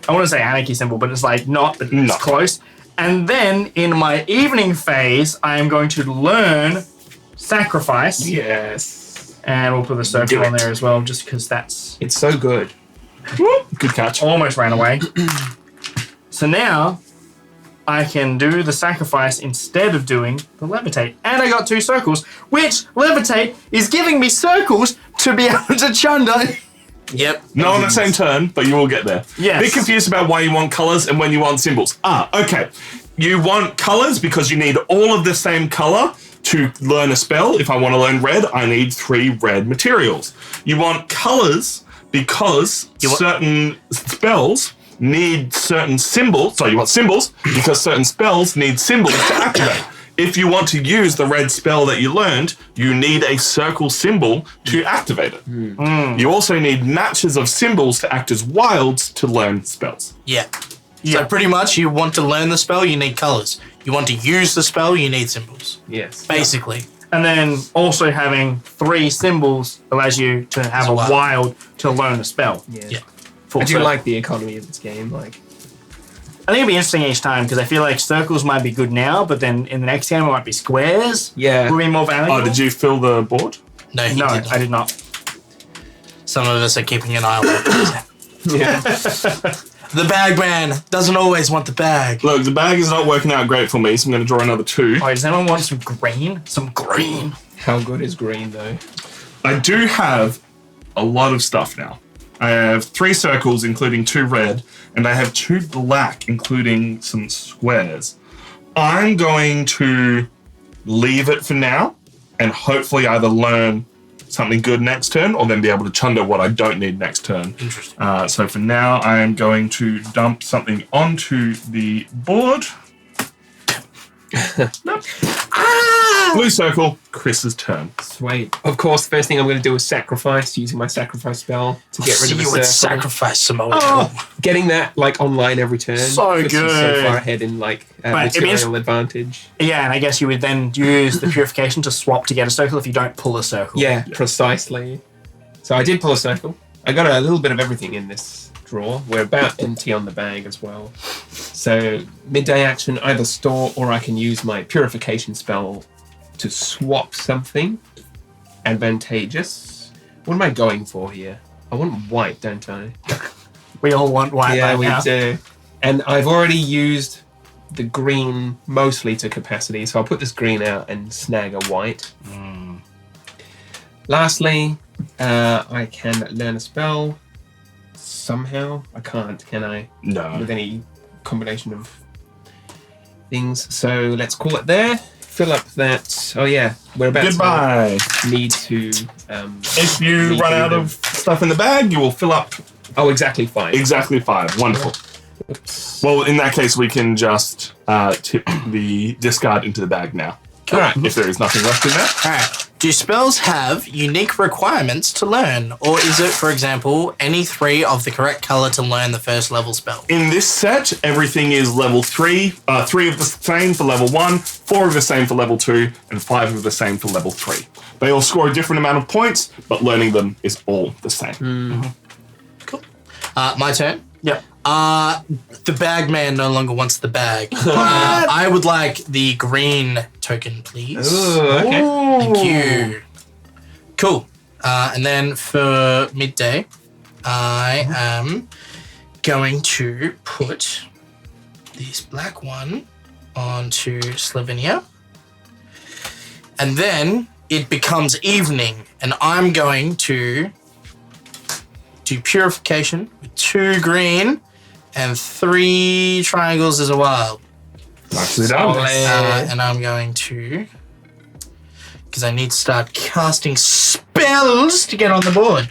I want to say anarchy symbol, but it's like not, but No. it's close. And then in my evening phase, I am going to learn sacrifice. Yes. And we'll put a circle Do on it. there as well, just because that's It's so good. Good catch. almost ran away. So now I can do the sacrifice instead of doing the levitate. And I got 2 circles, which levitate is giving me circles to be able to chunder. yep. Not on the same turn, but you will get there. Yes. Bit confused about why you want colors and when you want symbols. Okay. You want colors because you need all of the same color to learn a spell. If I want to learn red, I need 3 red materials. You want colors because certain spells need certain symbols. So you want symbols because certain spells need symbols to activate. If you want to use the red spell that you learned, you need a circle symbol to activate it. You also need matches of symbols to act as wilds to learn spells. Yeah. So pretty much, you want to learn the spell, you need colors. You want to use the spell, you need symbols. Yes. Basically. And then also having 3 symbols allows you to have a wild. wild to learn a spell. Yeah. Full I do circle. like the economy of this game. Like, I think it'll be interesting each time because I feel like circles might be good now, but then in the next game it might be squares. yeah. Will be more valuable. Oh, did you fill the board? No, he No, did not. I did not. Some of us are keeping an eye on it. yeah. The bag man doesn't always want the bag. Look, the bag is not working out great for me, so I'm going to draw another 2. Oh, does anyone want some green? Some green. How good is green though? I do have a lot of stuff now. I have 3 circles, including 2 red, and I have 2 black, including some squares. I'm going to leave it for now, and hopefully either learn something good next turn, or then be able to chunder what I don't need next turn. Interesting. So for now, I am going to dump something onto the board. Nope. Blue circle, Chris's turn. Sweet. Of course, the first thing I'm going to do is sacrifice, using my sacrifice spell to get rid See of a you would circle. sacrifice Samoa Joe. Oh, getting that like online every turn. So puts you good. So far ahead in like But it'd be material advantage. Yeah, and I guess you would then use the purification to swap to get a circle if you don't pull a circle. Yeah, precisely. So I did pull a circle. I got a little bit of everything in this drawer. We're about empty on the bag as well. So midday action, either store or I can use my purification spell to swap something advantageous. What am I going for here? I want white, don't I? We all want white Yeah, right we now. do. And I've already used the green mostly to capacity, so I'll put this green out and snag a white. Lastly, I can learn a spell somehow. I can't, can I? No. With any combination of things. So let's call it there. Fill up that. Oh yeah, we're about Goodbye. to need to. If you need run to out do of stuff in the bag, you will fill up Oh, exactly 5. exactly 5. Wonderful. Well, in that case, we can just tip the discard into the bag now. All right. If there is nothing left in there. All right. Do spells have unique requirements to learn, or is it, for example, any 3 of the correct color to learn the first level spell? In this set, everything is level 3. 3 of the same for level 1, 4 of the same for level 2, and 5 of the same for level 3. They all score a different amount of points, but learning them is all the same. Cool. My turn. Yep. The bag man no longer wants the bag. I would like the green token, please. Ooh, okay. Thank you. Cool. And then for midday, I am going to put this black one onto Slovenia. And then it becomes evening, and I'm going to do purification with 2 green and 3 triangles as a wild. Nicely done. And I'm going to, because I need to start casting spells to get on the board.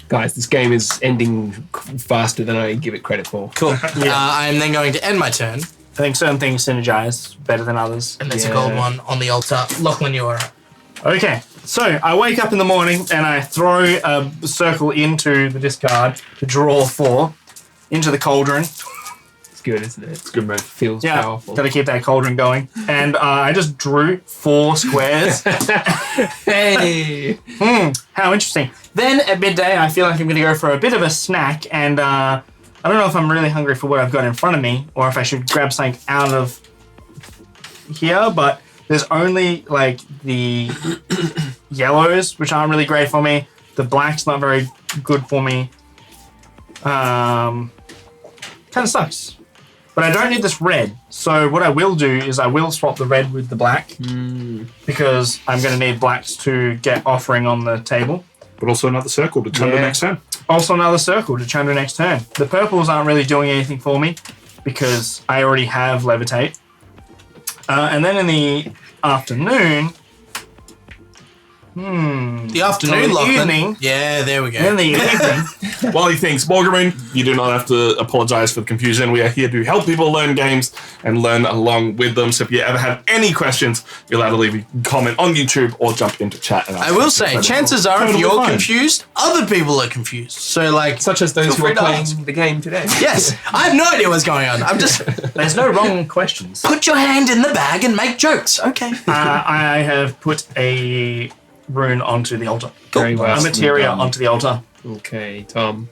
Guys, this game is ending faster than I give it credit for. Cool. I'm then going to end my turn. I think certain things synergize better than others. And there's a gold one on the altar. Lachlan, you are up. Okay, so I wake up in the morning and I throw a circle into the discard to draw 4 into the cauldron. It's good, isn't it? It's good, man. Feels Yeah, powerful. gotta keep that cauldron going. And I just drew 4 squares. Hey! How interesting. Then at midday, I feel like I'm gonna go for a bit of a snack, and I don't know if I'm really hungry for what I've got in front of me, or if I should grab something out of here, but there's only like the yellows, which aren't really great for me. The black's not very good for me. Kind of sucks. But I don't need this red. So what I will do is I will swap the red with the black. Because I'm going to need blacks to get offering on the table. But also another circle to turn the next turn. Also another circle to Chandra next turn. The purples aren't really doing anything for me because I already have Levitate. And then in the afternoon... The afternoon, in the Lachlan. evening. Yeah, there we go. In the evening... While he thinks, Boardgames, you do not have to apologize for the confusion. We are here to help people learn games and learn along with them. So if you ever have any questions, you're allowed to leave a comment on YouTube or jump into chat. And I will say, chances are, if you're confused, other people are confused. So, like, Such as those feel who free are to playing ask. the game today. Yes, I have no idea what's going on. I'm just There's no wrong questions. put your hand in the bag and make jokes. Okay. I have put a rune onto the altar. Very well. A materia onto the altar. Okay, Tom.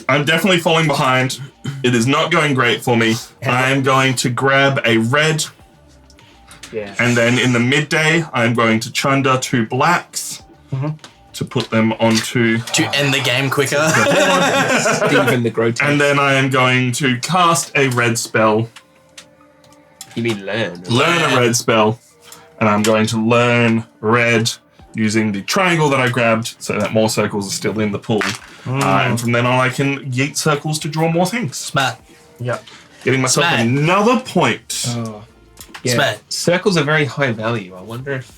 I'm definitely falling behind. It is not going great for me. I am going to grab a red, Yeah. and then in the midday, I'm going to chunder 2 blacks to put them onto... To end the game quicker. Stephen the Grotesque. And then I am going to cast a red spell. You mean learn? Learn a red spell. And I'm going to learn red using the triangle that I grabbed so that more circles are still in the pool. And from then on, I can yeet circles to draw more things. Smart. Yep. Getting myself Smack. another point. Oh. Yeah. Smart. Circles are very high value. I wonder if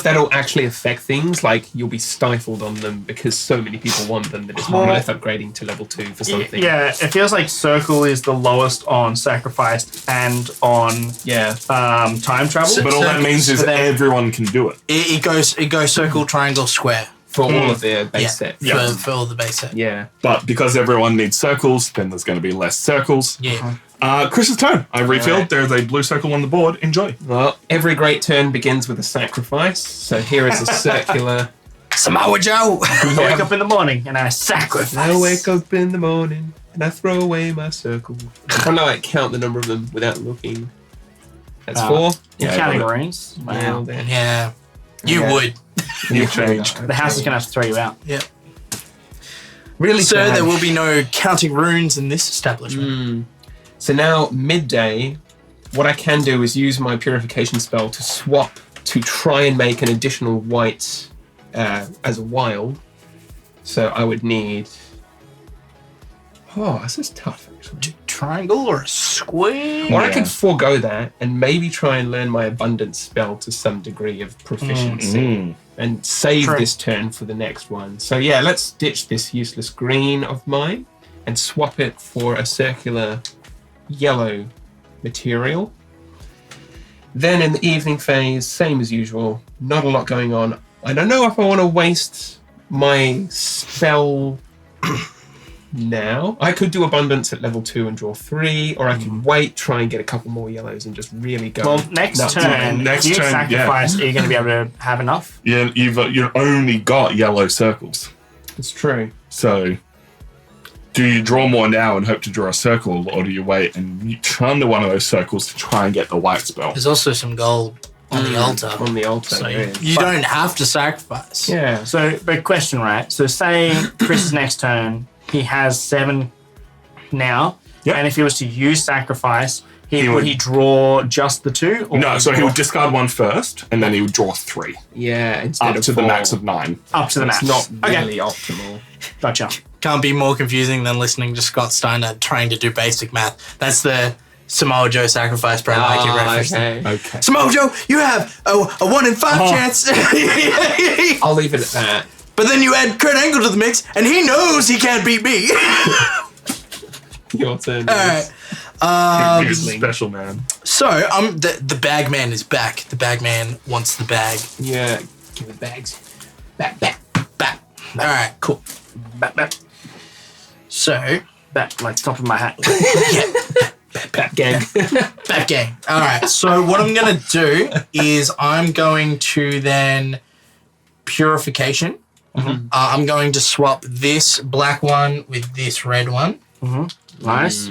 that'll actually affect things. Like you'll be stifled on them because so many people want them that it's not worth upgrading to level 2 for something. Yeah, it feels like circle is the lowest on sacrifice and on time travel. But all that means is So then- everyone can do it. It goes circle, triangle, square. For all of their base sets. For all the base set. Yeah. But because everyone needs circles, then there's going to be less circles. Yeah. Chris's turn. I've refilled. Right. There's a blue circle on the board. Enjoy. Well, every great turn begins with a sacrifice. So here is a circular. Samoa Joe. I wake up in the morning and I sacrifice. I wake up in the morning and I throw away my circle. I'm trying to like count the number of them without looking. That's 4. You're Yeah, counting I got runes. Well, Wow. then. Yeah. You Yeah. would. You've changed. The house is going to have to throw you out. Yeah. Really So bad. there will be no counting runes in this establishment. So now, midday, what I can do is use my purification spell to swap to try and make an additional white as a wild. So I would need... Oh, this is tough, actually. Triangle or a square? Or I could forego that and maybe try and learn my abundance spell to some degree of proficiency and save True. this turn for the next one. So yeah, let's ditch this useless green of mine and swap it for a circular yellow material. Then in the evening phase, same as usual, not a lot going on. I don't know if I want to waste my spell now. I could do Abundance at level 2 and draw 3, or I could wait, try and get a couple more yellows and just really go. Well, next turn, Next you turn, sacrifice, are you going to be able to have enough? Yeah, you've only got yellow circles. It's true. So, do you draw more now and hope to draw a circle, or do you wait and you turn to one of those circles to try and get the white spell? There's also some gold on the altar. On the altar. So yeah. you don't have to sacrifice. Yeah. So, but question, right? So, say Chris's next turn, he has 7 now, Yep. and if he was to use sacrifice, He would would- he draw just the 2? Or No, so he would discard 1 first, and then he would draw 3 Yeah, instead up of to the 4. max of 9. up to the max. It's not Okay, really optimal. gotcha. Can't be more confusing than listening to Scott Steiner trying to do basic math. That's the Samoa Joe sacrifice prayer Mikey referenced. Okay. Samoa Joe, you have a 1 in 5 Oh. chance. I'll leave it at that. But then you add Kurt Angle to the mix, and he knows he can't beat me. Your turn. All right. You're a special man. So the bag man is back. The bag man wants the bag. Yeah. Give it bags. Back. Back. All right. Cool. Back. So That, like, top of my hat. Back gang. back game. All right. So what I'm gonna do is I'm going to then purification. I'm going to swap this black one with this red one. Nice.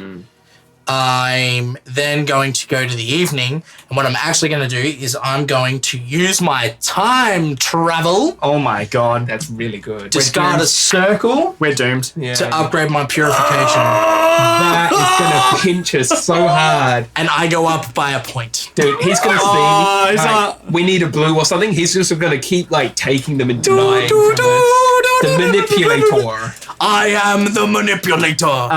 I'm then going to go to the evening, and what I'm actually going to do is I'm going to use my time travel, Oh my god. That's really good. discard a circle We're doomed. Yeah. to upgrade my purification, That is gonna pinch us so hard. and I go up by a point. Dude, he's gonna see. Oh, he's like, not- we need a blue or something. He's just gonna keep like taking them and denying from us. The manipulator. I am the manipulator.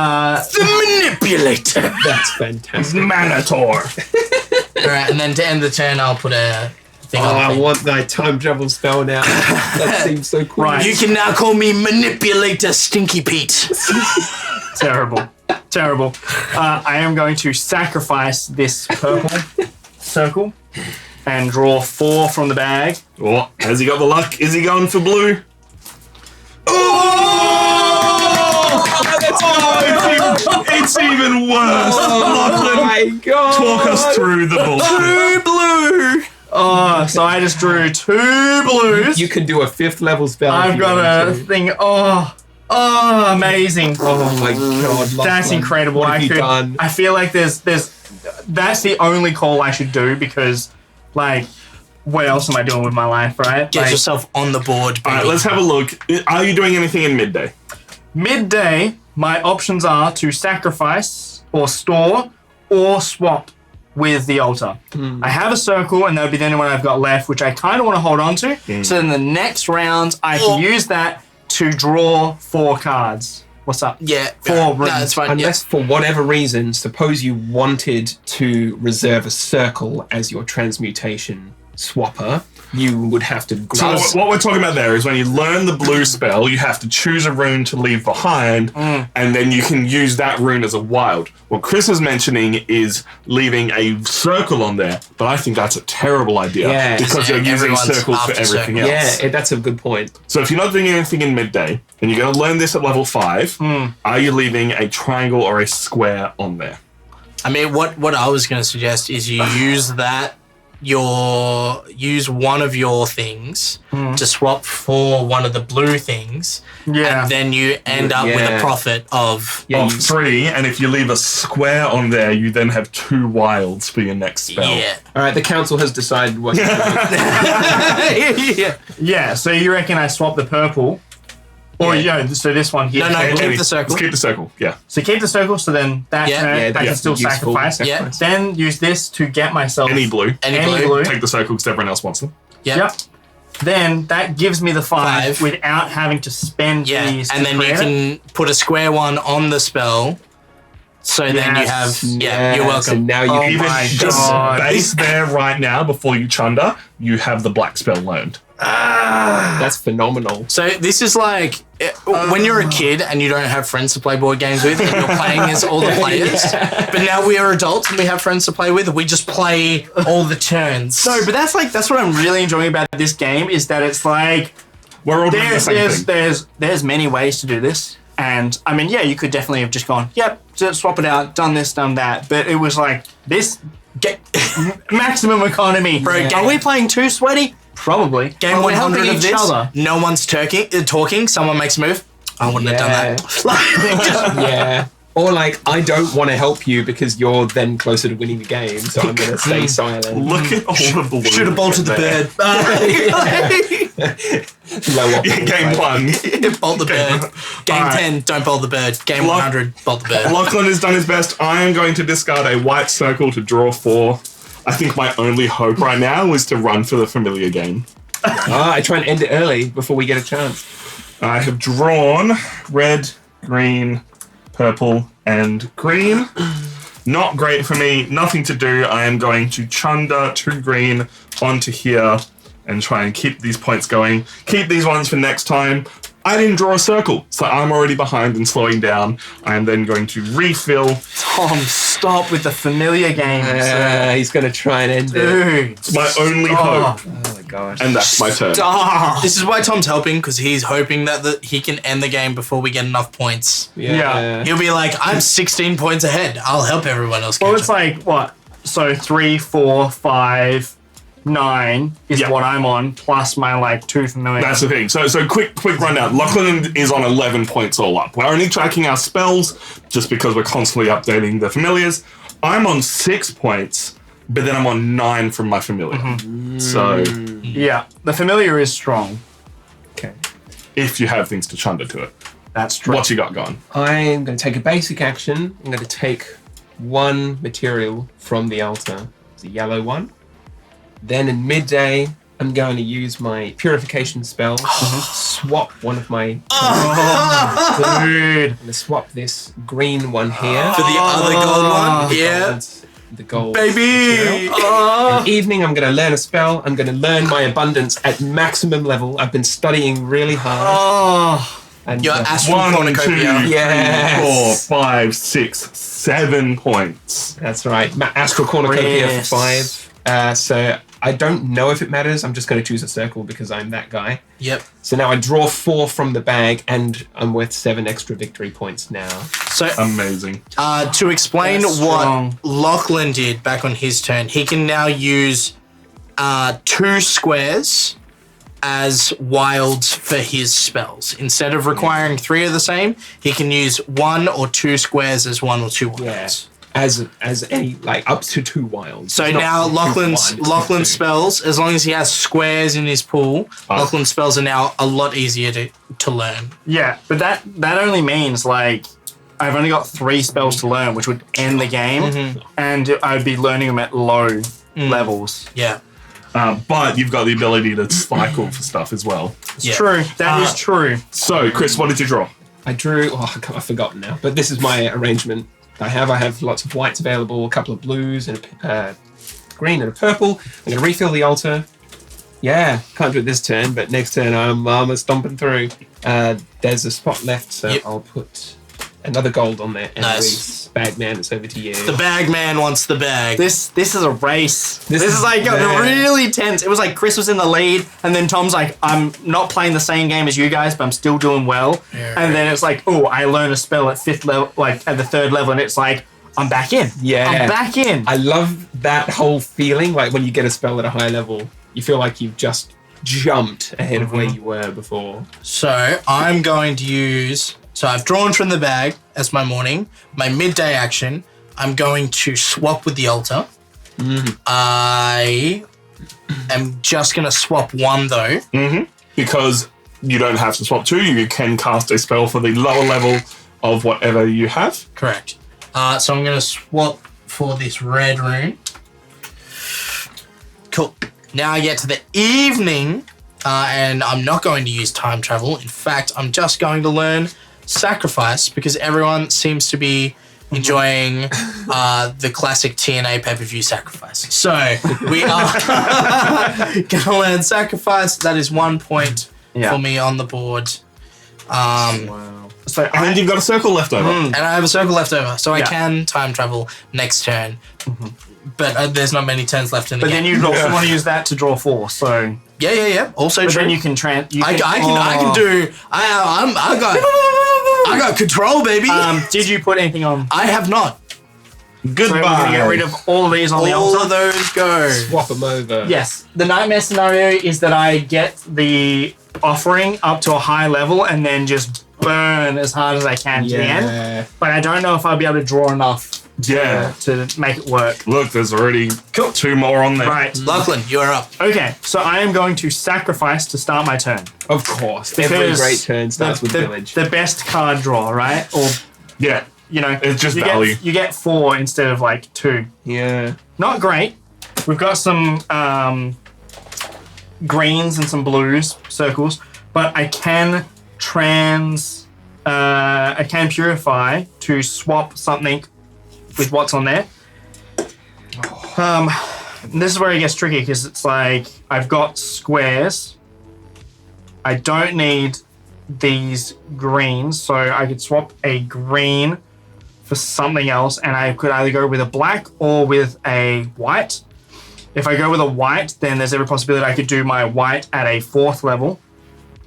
The manipulator. That's fantastic. Manator. All right, and then to end the turn, I'll put a thing Oh, on. I the want that time travel spell now. That seems so cool. Right. You can now call me Manipulator Stinky Pete. Terrible. Terrible. I am going to sacrifice this purple circle and draw 4 from the bag. Oh, has he got the luck? Is he going for blue? It's even worse. Oh Lachlan, my god. talk us through the bullshit. Blue! Oh, so I just drew 2 blues. You can do a 5th level spell. if I've you got want a to. thing. Oh, amazing. Oh my god. That's Lachlan. incredible. What have you done? I feel like there's that's the only call I should do because, like, what else am I doing with my life, right? Get Like, yourself on the board, All right, baby. let's have a look. Are you doing anything in midday? midday, my options are to sacrifice or store or swap with the altar. I have a circle, and that would be the only one I've got left, which I kind of want to hold on to. So in the next round, I can use that to draw 4 cards. What's up? Yeah. 4 No, rooms. that's fine. Unless for whatever reason, suppose you wanted to reserve a circle as your transmutation swapper, you would have to So grab. what we're talking about there is when you learn the blue spell, you have to choose a rune to leave behind, and then you can use that rune as a wild. What Chris is mentioning is leaving a circle on there, but I think that's a terrible idea Yeah. because you're using Everyone's circles for after everything circles. else. Yeah, that's a good point. So if you're not doing anything in midday, and you're going to learn this at level 5, are you leaving a triangle or a square on there? I mean, what I was going to suggest is you use that use one of your things to swap for one of the blue things, Yeah. and then you end up with Yeah. a profit of Of 3, and if you leave a square on there, you then have 2 wilds for your next spell. yeah. All right, the council has decided what. You're doing. yeah. Yeah, so you reckon I swap the purple? Or, Yeah. so this one here. No, Okay, keep the circle. Let's keep the circle, yeah. So keep the circle, so then that Yeah. turn, Yeah, I can that's still useful. sacrifice. Yeah. Then use this to get myself Any blue. Any Any blue. blue. Take the circle because everyone else wants them. Yeah. Yep. Then that gives me the 5 5. without having to spend Yeah. these. And to then you create it. can put a square one on the spell. So then you have Yes. you're So welcome. now you Oh can Even my just God. base there right now before you chunder, you have the black spell learned. That's phenomenal. So this is like when you're a kid and you don't have friends to play board games with, and you're playing as all the players. But now we are adults and we have friends to play with. We just play all the turns. No, but that's what I'm really enjoying about this game is that it's like We're all doing the same thing. there's many ways to do this. And I mean, yeah, you could definitely have just gone, yep, just swap it out, done this, done that. But it was like this maximum economy. Bro, Are we playing too sweaty? Probably. Game Are we 100 helping of each this, other? no one's talking, someone makes a move. I wouldn't have done that. Yeah. Or like, I don't want to help you because you're then closer to winning the game, so I'm going to stay silent. Look at all the balloons. Should have bolted the bird. Low up. Game 1. Bolt the bird. Game Alright. 10, don't bolt the bird. Game 100, bolt the bird. Lachlan has done his best. I am going to discard a white circle to draw 4. I think my only hope right now is to run for the familiar game. I try and end it early before we get a chance. I have drawn red, green, purple, and green. Not great for me. Nothing to do. I am going to chunder 2 green onto here and try and keep these points going. Keep these ones for next time. I didn't draw a circle, so I'm already behind and slowing down. I am then going to refill. Tom, stop with the familiar games. He's going to try and end it. Dude. It's my only hope. Oh my gosh. And that's my turn. Stop. This is why Tom's helping, because he's hoping that he can end the game before we get enough points. Yeah. He'll be like, I'm 16 points ahead. I'll help everyone else. Well, catch it's up." like, what? So 3, 4, 5, 9 is Yeah. what I'm on, plus my, like, 2 familiar. That's the thing. So quick rundown. Lachlan is on 11 points all up. We're only tracking our spells just because we're constantly updating the familiars. I'm on 6 points, but then I'm on 9 from my familiar. So Yeah, the familiar is strong. Okay. if you have things to chunder to it. That's true. What you got going? I'm going to take a basic action. I'm going to take 1 material from the altar, the yellow one. Then in midday, I'm going to use my purification spell. Swap one of my. Dude. I'm going to swap this green one here For the other gold one? Yeah. The gold. Baby! material. In evening, I'm going to learn a spell. I'm going to learn my abundance at maximum level. I've been studying really hard. Oh. And Your astral 1, 2, cornucopia. 3, Yes. 4, 5, 6, 7 points. That's right. Astral cornucopia for 5. So I don't know if it matters. I'm just going to choose a circle because I'm that guy. Yep. So now I draw 4 from the bag, and I'm worth 7 extra victory points now. So Amazing. to explain That's what strong. Lachlan did back on his turn, he can now use 2 squares as wilds for his spells. Instead of requiring 3 of the same, he can use 1 or 2 squares as 1 or 2 wilds. Yeah. As any, like, up to 2 wilds. So It's not now 2 Lachlan's for 1, it's Lachlan's 2. spells, as long as he has squares in his pool, Lachlan's spells are now a lot easier to learn. Yeah, but that only means, like, I've only got 3 spells to learn, which would end the game, and I'd be learning them at low levels. Yeah. But you've got the ability to cycle for stuff as well. Yeah. True. That is true. So, Chris, what did you draw? I drew, I've forgotten now, but this is my arrangement. I have lots of whites available, a couple of blues, and a green and a purple. I'm going to refill the altar. Yeah, can't do it this turn, but next turn I'm stomping through. There's a spot left, so Yep. I'll put another gold on there. And Nice. release Bagman, it's over to you. The bag man wants the bag. This is a race. This This is like yeah. really tense. It was like Chris was in the lead, and then Tom's like, I'm not playing the same game as you guys, but I'm still doing well. Yeah. And then it's like, oh, I learn a spell at 5th level, like at the 3rd level, and it's like, I'm back in. Yeah. I'm back in. I love that whole feeling, like when you get a spell at a high level, you feel like you've just jumped ahead of where you were before. So I'm going to use. So I've drawn from the bag as my morning. My midday action, I'm going to swap with the altar. I am just going to swap 1 though. Because you don't have to swap 2, you can cast a spell for the lower level of whatever you have. Correct. So I'm going to swap for this red rune. Cool. Now I get to the evening, and I'm not going to use time travel. In fact, I'm just going to learn sacrifice because everyone seems to be enjoying the classic TNA pay-per-view Sacrifice. So we are gonna learn Sacrifice. That is 1 point for me on the board. Wow. So And you've got a circle left over. And I have a circle left over, so I can time travel next turn. But there's not many turns left in the But game. then you'd also want to use that to draw 4. So, Yeah. Also but true. then you can I can do. I got control, baby. Did you put anything on? I have not. Goodbye. So we're gonna get rid of all of these on the All altar. of those go. Swap them over. Yes. The nightmare scenario is that I get the offering up to a high level and then just burn as hard as I can to the end. But I don't know if I'll be able to draw enough Yeah. to make it work. Look, there's already 2 more on there. Right. Lachlan, you are up. Okay, so I am going to sacrifice to start my turn. Of course. Every Because great turn starts with the, village. the best card draw, right? Or, Yeah. you know, It's just you value. you get 4 instead of like 2. Yeah. Not great. We've got some greens and some blues circles, but I can I can purify to swap something with what's on there. This is where it gets tricky because it's like I've got squares. I don't need these greens, so I could swap a green for something else, and I could either go with a black or with a white. If I go with a white, then there's every possibility I could do my white at a 4th level.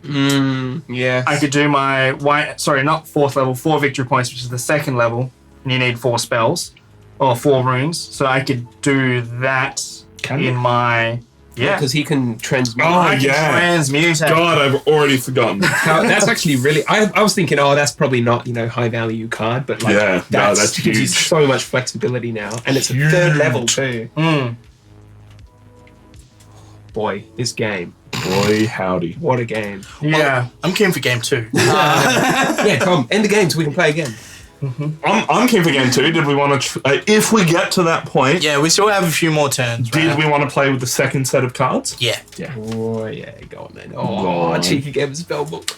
Yeah. I could do my white, sorry, not 4th level, 4 victory points, which is the 2nd level, and you need 4 spells, or 4 runes. So I could do that in my, Because he can transmute. Oh, I can yeah. transmute. God, I've already forgotten. That's actually really. I was thinking, that's probably not high value card, but like Yeah, no, that's gives you huge. so much flexibility now, and it's a Huge. 3rd level too. Mm. Boy, this game, Boy, howdy. what a game! Yeah. I'm keen for game 2. Yeah, Tom, end the game so we can play again. I'm keen for game 2. Did we want to, if we get to that point, Yeah, we still have a few more turns. did Right? we want to play with the second set of cards? Yeah. Oh yeah, go on then. Go Oh, on. cheeky game of Spellbook.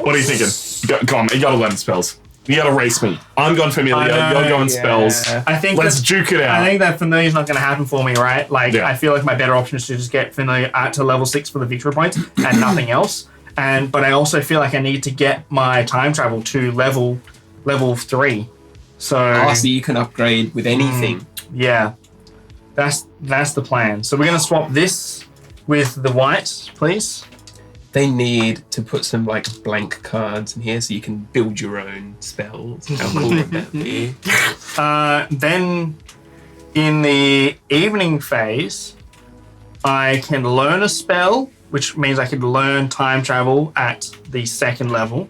What are you thinking? Go on, you gotta learn spells. You gotta race me. I'm going familiar, you're going spells. I think Let's that- juke it out. I think that familiar's not going to happen for me, right? Like, Yeah. I feel like my better option is to just get familiar to level 6 for the victory points and nothing else. But I also feel like I need to get my time travel to level 3. So So you can upgrade with anything. yeah, that's the plan. So we're going to swap this with the white, please. They need to put some like blank cards in here so you can build your own spells. How cool would that be? Then in the evening phase, I can learn a spell, which means I could learn time travel at the 2nd level.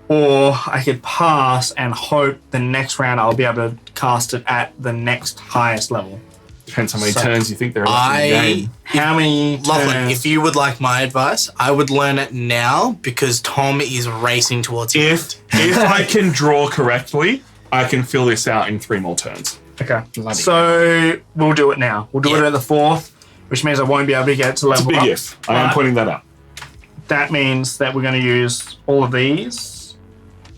Or I could pass and hope the next round I'll be able to cast it at the next highest level. Depends how many So, turns you think there are left in the game. How many Lachlan, turns? if you would like my advice, I would learn it now because Tom is racing towards you. If I can draw correctly, I can fill this out in 3 more turns. Okay. Bloody So we'll do it now. We'll do it Yeah. at the 4th, which means I won't be able to get it to It's a level big up. if. I am But pointing that out. that means that we're going to use all of these.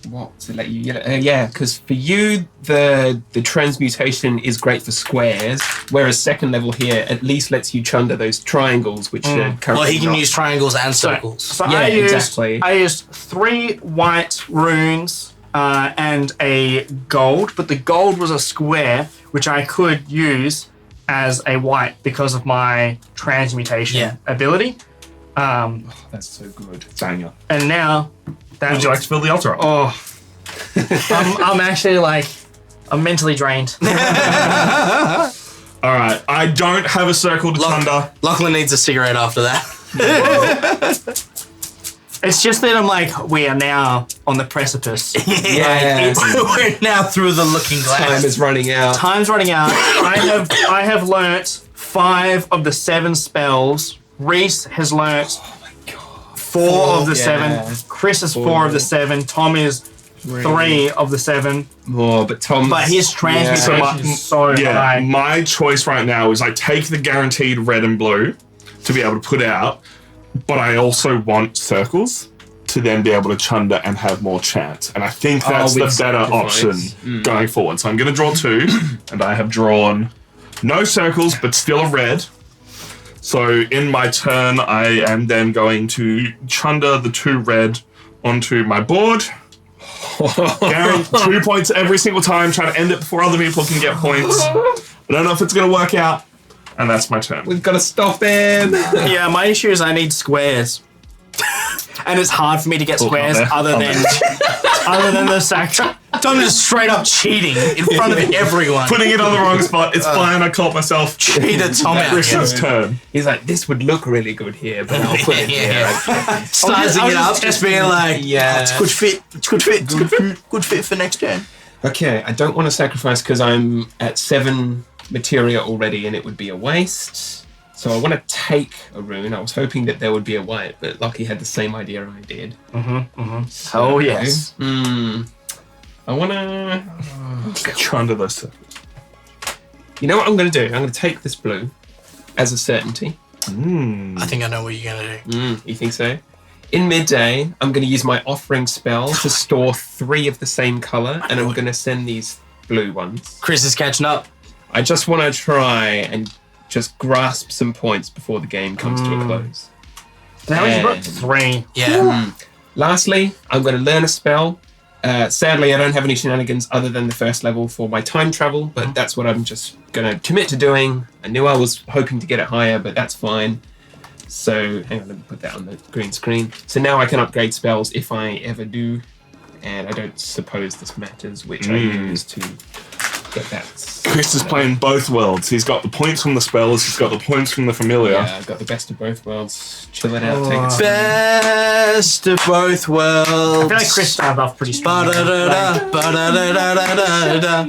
What to let you get it? Yeah, because for you the transmutation is great for squares, whereas 2nd level here at least lets you chunder those triangles, which are currently Well, he can not. use triangles and circles. So Yeah, I used, exactly. I used 3 white runes and a gold, but the gold was a square, which I could use as a white because of my transmutation ability. That's so good. Banger. And now that Would you like to fill the altar up? Oh, I'm actually like, I'm mentally drained. All right. I don't have a circle to chunder. Lachlan needs a cigarette after that. It's just that I'm like, we are now on the precipice. Yeah, We're now through the looking glass. time is running out. Time's running out. I have learnt 5 of the 7 spells. Reese has learnt 4 of the 7. Chris is 4 of the 7. Tom is 3 of the 7. More, but Tom. But his transmutation Yeah. is so high. My choice right now is I take the guaranteed red and blue to be able to put out, but I also want circles. to then be able to chunder and have more chance. And I think that's the with better sacrifice. option going forward. So I'm going to draw 2, and I have drawn no circles, but still a red. So in my turn, I am then going to chunder the 2 red onto my board. Guaranteed 2 points every single time, trying to end it before other people can get points. I don't know if it's going to work out, and that's my turn. We've got to stop him. Yeah, my issue is I need squares. And it's hard for me to get squares other than the sack. Tom is straight up cheating in front of everyone. Putting it on the wrong spot. It's fine. I caught myself. Cheated Tom out. Chris's turn. He's like, this would look really good here, but I'll put it here. Sizing it up, just being like, Yeah. it's good fit, it's good fit, it's good fit, good fit for next turn. Okay, I don't want to sacrifice because I'm at 7 materia already and it would be a waste. So I want to take a rune. I was hoping that there would be a white, but Lockie had the same idea I did. Oh, yes. I want to... Chunder those circles. You know what I'm going to do? I'm going to take this blue as a certainty. I think I know what you're going to do. You think so? In midday, I'm going to use my offering spell to store 3 of the same color, and I'm going to send these blue ones. Chris is catching up. I just want to try and just grasp some points before the game comes to a close. Now you've got And 3. Yeah. lastly, I'm going to learn a spell. Sadly, I don't have any shenanigans other than the first level for my time travel, but that's what I'm just going to commit to doing. I knew I was hoping to get it higher, but that's fine. So, hang on, let me put that on the green screen. So now I can upgrade spells if I ever do, and I don't suppose this matters which I use to get that. Chris is playing both worlds. He's got the points from the spells, he's got the points from the familiar. Yeah, I've got the best of both worlds. Chill it out, take it slow. Best of both worlds. I feel like Chris started off pretty strong. Ba-da-da-da, ba-da-da-da-da-da.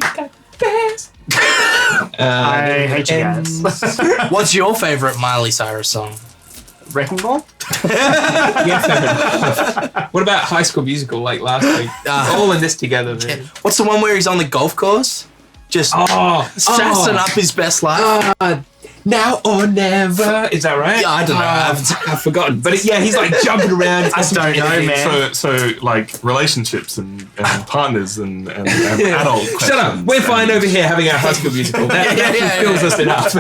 I hate you guys. What's your favorite Miley Cyrus song? Wrecking Ball? What about High School Musical like last week? All in this together, man. What's the one where he's on the golf course? Just sassing up his best life. Now or never. Is that right? Yeah, I don't know. I've forgotten. But yeah, he's like jumping around. I don't know, man. So like relationships and partners and adult questions. Shut up. We're fine over here having our High School Musical. That fulfills us enough.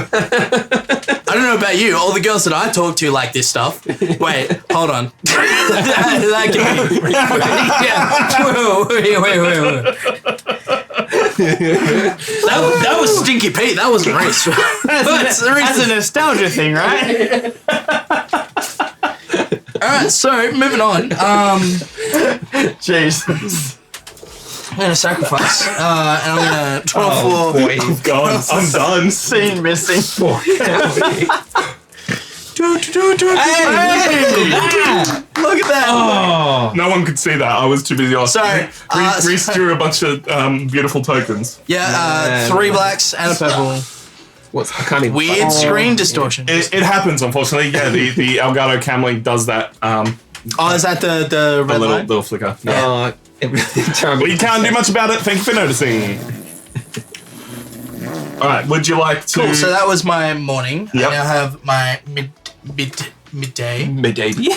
I don't know about you. All the girls that I talk to like this stuff. Wait, hold on. That was Stinky Pete. That wasn't Reese. That's a nostalgia thing, right? Alright, so moving on. Jesus. I'm gonna sacrifice. And I'm gonna draw for. I'm gone. I'm done. Scene missing. Look at that. Oh. No one could see that. I was too busy. Sorry. Reese drew a bunch of beautiful tokens. Yeah, 3 blacks and a purple. What's I can't even Weird screen distortion. It happens, unfortunately. Yeah, the Elgato Camlink does that. Oh, is that the red line? Little flicker. Yeah. We We can't do much about it. Thank you for noticing. All right. Would you like to? Cool. So that was my morning. Yep. I now have my midday. Midday. Midday. Do you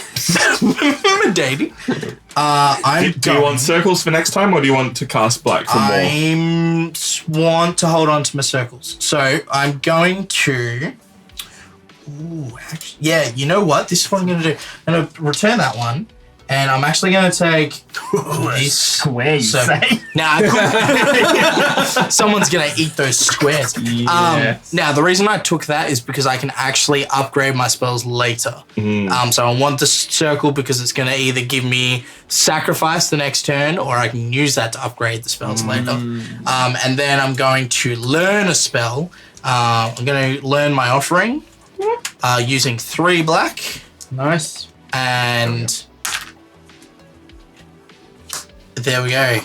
want circles for next time, or do you want to cast black for more? I want to hold on to my circles. So I'm going to. Ooh, actually, yeah. You know what? This is what I'm going to do. I'm going to return that one, and I'm actually going to take this Square, you circle. say? Now, I someone's going to eat those squares. Yes. Now, the reason I took that is because I can actually upgrade my spells later. So I want the circle because it's going to either give me sacrifice the next turn, or I can use that to upgrade the spells later. And then I'm going to learn a spell. I'm going to learn my offering using 3 black. Nice. And there we go.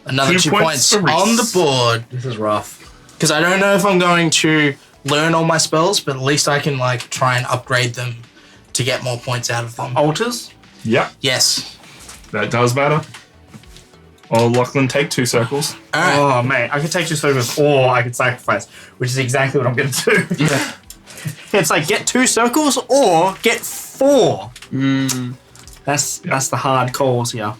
Another 2 2 points points for Reese. on the board. This is rough. Because I don't know if I'm going to learn all my spells, but at least I can like try and upgrade them to get more points out of them. Altars? Yep, Yes. that does matter. Or Lachlan, take 2 circles. All right. Oh, mate. I could take 2 circles or I could sacrifice, which is exactly what I'm going to do. Yeah. It's like get 2 circles or get 4. That's the hard calls here.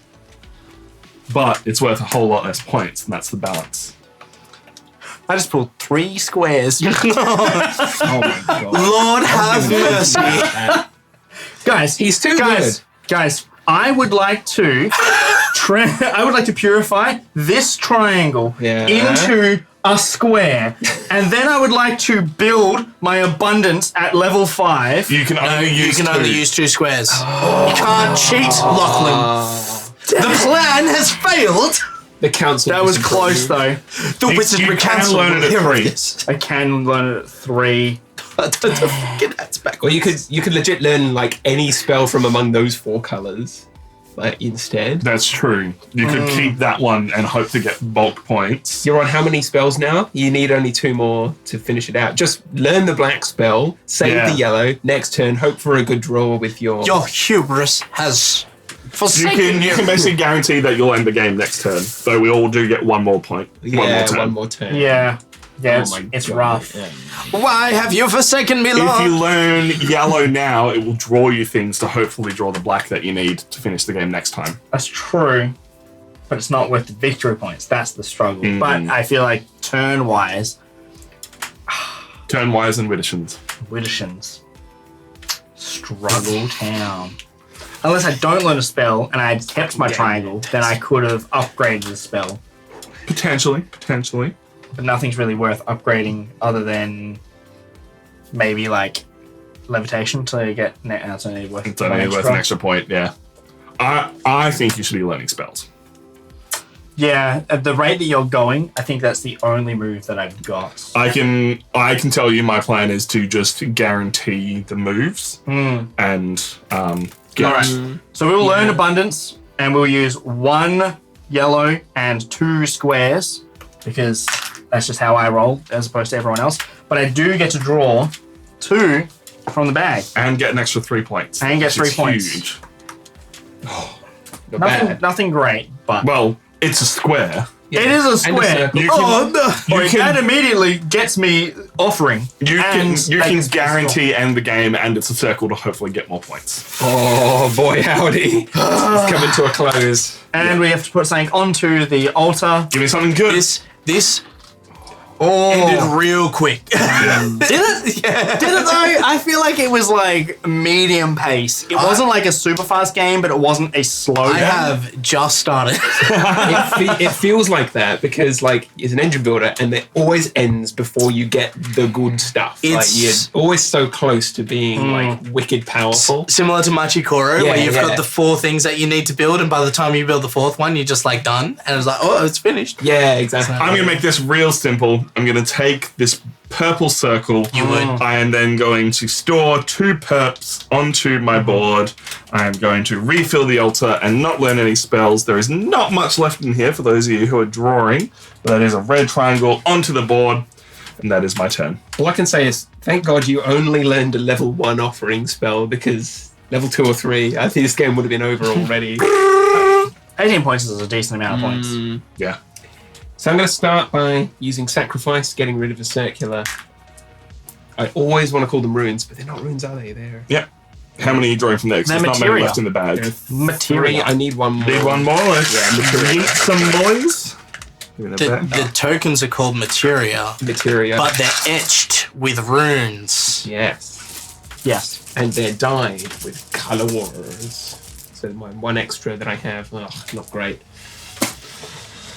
But it's worth a whole lot less points, and that's the balance. I just pulled 3 squares. Oh my god. Lord have mercy. Guys, He's too Guys, I would like to purify this triangle Yeah. into a square, and then I would like to build my abundance at level 5. You can No, only you use can two. only use 2 squares. You can't cheat, Lachlan. The plan has failed. The council. That was close though. The Wizardry you can Council learn it will at hear 3. this. I can learn it at 3. Get that back. Or you could legit learn like any spell from among those 4 colors, like instead. That's true. You could keep that one and hope to get bulk points. You're on how many spells now? You need only 2 more to finish it out. Just learn the black spell, save Yeah. the yellow. Next turn, hope for a good draw with your. Your hubris has You forsaken can basically guarantee that you'll end the game next turn. Though we all do get one more point. one more turn. Yeah, Oh my it's God, rough. yeah. Why have you forsaken me, Lord? If you learn yellow now, it will draw you things to hopefully draw the black that you need to finish the game next time. That's true, but it's not worth the victory points. That's the struggle. But I feel like turn-wise, Turn-wise and Widdershins. Widdershins, struggle town. Unless I don't learn a spell and I had kept my triangle, then I could have upgraded the spell. Potentially. But nothing's really worth upgrading other than maybe like levitation to get it's only worth It's only worth an extra point, yeah. I think you should be learning spells. Yeah, at the rate that you're going, I think that's the only move that I've got. I can tell you my plan is to just guarantee the moves and get Alright. So we'll learn abundance and we'll use 1 yellow and 2 squares because that's just how I roll as opposed to everyone else. But I do get to draw 2 from the bag. and get an extra 3 points. And get which 3 is points. Huge. Not bad. Nothing great, but Well, it's a square. Yeah. it is a And square. circle. You can- Boy, can- that immediately gets me offering. You can And makes me guarantee end the game, and it's a circle to hopefully get more points. Oh boy, howdy! It's coming to a close. And we have to put something onto the altar. Give me something good. This ended real quick. Did it? Did it though? I feel like it was like medium pace. It wasn't like a super fast game, but it wasn't a slow I game. have just started. It feels like that because like it's an engine builder and it always ends before you get the good stuff. Like It's- you're always so close to being like wicked powerful. Similar to Machikoro, Yeah, where you've yeah. got the 4 things that you need to build, and by the time you build the 4th one, you're just like done. And it's like, oh, it's finished. Yeah, exactly. I'm going to make this real simple. I'm going to take this purple circle. You would. I am then going to store 2 perps onto my board. I am going to refill the altar and not learn any spells. There is not much left in here for those of you who are drawing, but that is a red triangle onto the board, and that is my turn. All I can say is thank God you only learned a level 1 offering spell because level 2 or 3, I think this game would have been over already. 18 points is a decent amount of points. Yeah. So I'm going to start by using Sacrifice, getting rid of a circular. I always want to call them runes, but they're not runes, are they? They're Yep. How many are you drawing from there? 'Cause They're there's not many material. left in the bag. 3. Material. I need one more. Need one more? Let's material. yeet some boys. Give it a The, bit. the tokens are called materia, Materia. but they're etched with runes. Yes. Yes. And they're dyed with colour wars. So my 1 extra that I have, not great.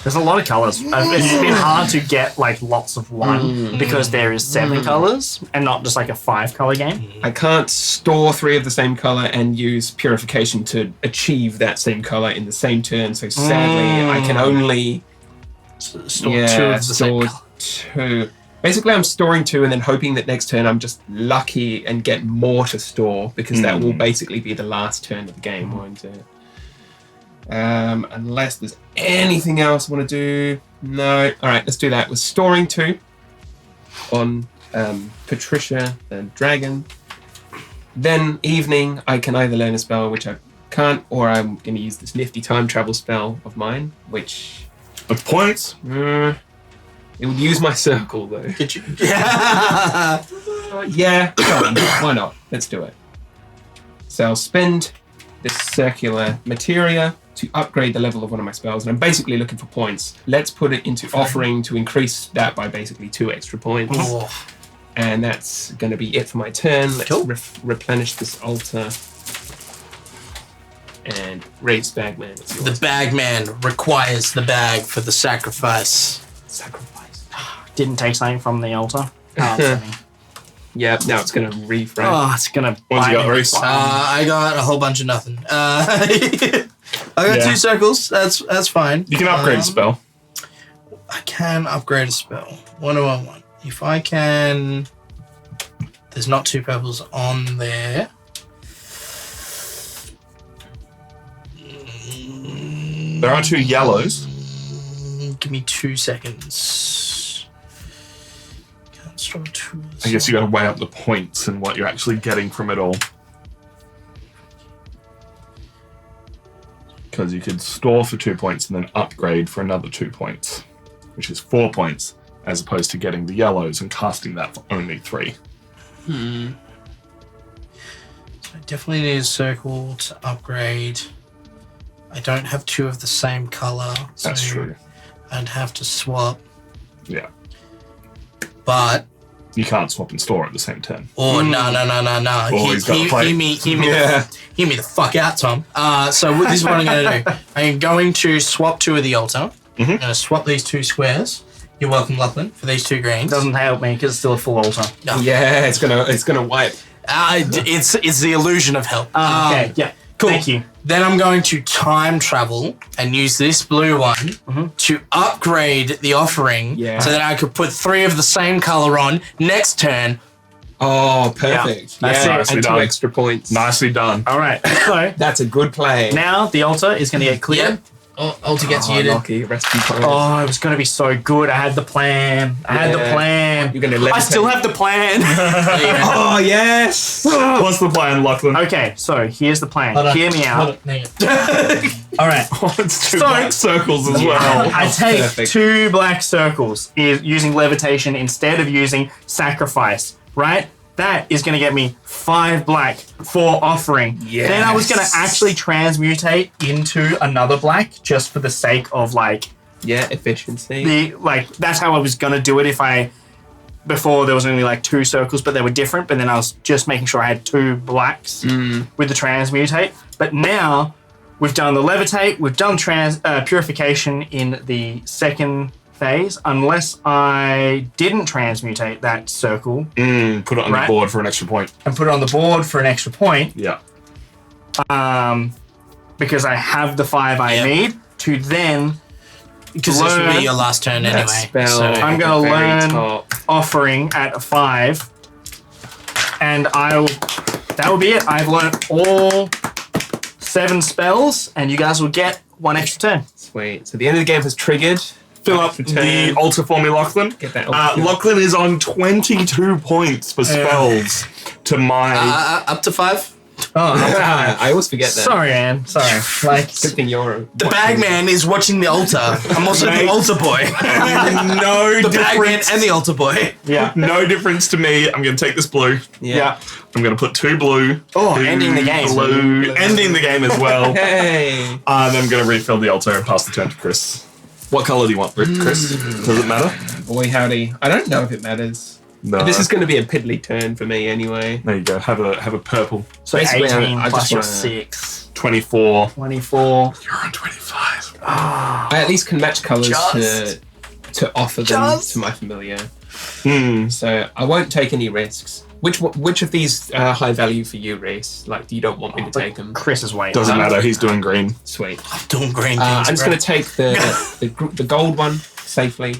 There's a lot of colours. It's been hard to get like lots of one because there is 7 colours and not just like a 5-colour game. I can't store 3 of the same colour and use purification to achieve that same colour in the same turn. So sadly, I can only Store 2 of the same store colour. 2. Basically, I'm storing 2 and then hoping that next turn I'm just lucky and get more to store because that will basically be the last turn of the game, won't it? Unless there's anything else I want to do. No. All right, let's do that. We're storing 2 on Patricia, the dragon. Then evening, I can either learn a spell, which I can't, or I'm going to use this nifty time travel spell of mine, which Of points? it would use my circle though. Could you? Yeah. Yeah, fine. Why not? Let's do it. So I'll spend this circular materia to upgrade the level of one of my spells, and I'm basically looking for points. Let's put it into offering to increase that by basically 2 extra points. Oh. And that's going to be it for my turn. Let's Cool. replenish this altar. And raise Bagman. It's yours. The bagman requires the bag for the sacrifice. Sacrifice. Didn't take something from the altar. Oh, funny. Yeah, now it's going to reframe. Oh, it's gonna. What's you bite got, me. Reese? I got a whole bunch of nothing. I got Yeah. 2 circles. That's fine. You can upgrade a spell. I can upgrade a spell. What do I want? If I can... There's not 2 purples on there. There are 2 yellows. Give me 2 seconds. Can't store 2. I guess you got to weigh up the points and what you're actually getting from it all. Because you could store for 2 points and then upgrade for another 2 points, which is 4 points, as opposed to getting the yellows and casting that for only 3. So I definitely need a circle to upgrade. I don't have 2 of the same color. So That's true. I'd have to swap. Yeah. But You can't swap and store at the same turn. no. Oh, he's got a plate. Hear me Yeah. hear me the fuck out, Tom. So this is what I'm going to do. I'm going to swap 2 of the altar. I'm going to swap these 2 squares. You're welcome, Lachlan, for these 2 greens. Doesn't help me because it's still a full altar. Yeah, it's gonna wipe. It's the illusion of help. Okay, yeah. Cool. Thank you. Then I'm going to time travel and use this blue one to upgrade the offering Yeah. so that I could put 3 of the same color on next turn. Oh, perfect. That's Yeah, nicely and 2 done. extra points. Nicely done. All right. So That's a good play. now the altar is going to get cleared. Yep. Alter gets yeeted. Lucky, rescue point. Oh, it was going to be so good. I had the plan. You're gonna levitate. I still have the plan. Oh, yes! What's the plan, Lachlan? Okay, so here's the plan. Hold on. Hear me Hold out. on, there you go. All right. It's 2 So- black circles as well. I take Perfect. 2 black circles using levitation instead of using sacrifice, right? That is going to get me 5 black for offering. Yes. Then I was going to actually transmutate into another black just for the sake of Yeah, efficiency. that's how I was going to do it if before there was only 2 circles, but they were different. But then I was just making sure I had 2 blacks with the transmutate. But now we've done the levitate, we've done purification in the second phase, unless I didn't transmutate that circle Put it on Right. the board for an extra point. and put it on the board for an extra point, Yeah. because I have the 5 I Yep. need to then Because this will learn be your last turn That anyway. spell. So I'm at gonna the very learn- top. offering at a 5, and that will be it. I've learned all 7 spells, and you guys will get 1 extra turn. Sweet. So the end of the game has triggered. Fill up For the turn. altar for me, Lachlan. Get that altar. Lachlan is on 22 points for spells to my... up to 5. Oh, I always forget that. sorry, Anne. Sorry. Good thing you're The bagman is watching the altar. I'm also the Mate. altar boy. no The bagman difference. and the altar boy. yeah. No difference to me. I'm going to take this blue. Yeah. I'm going to put 2 blue. Oh, 2 ending the game. Blue. Ending the game as well. Hey! And I'm going to refill the altar and pass the turn to Chris. What colour do you want, Chris? Does it matter? Boy, howdy. I don't know if it matters. No. This is going to be a piddly turn for me anyway. There you go. Have a purple. So Basically, 18 I plus just your wanna- 6. 24. 24. You're on 25. I at least can match colours Just- to offer them to my familiar. So I won't take any risks. Which of these are high value for you, Reese? Like, you don't want me to take them? Chris is waiting. Doesn't matter. He's doing green. Sweet. I'm doing green things. I'm just bro. going to take the gold one safely.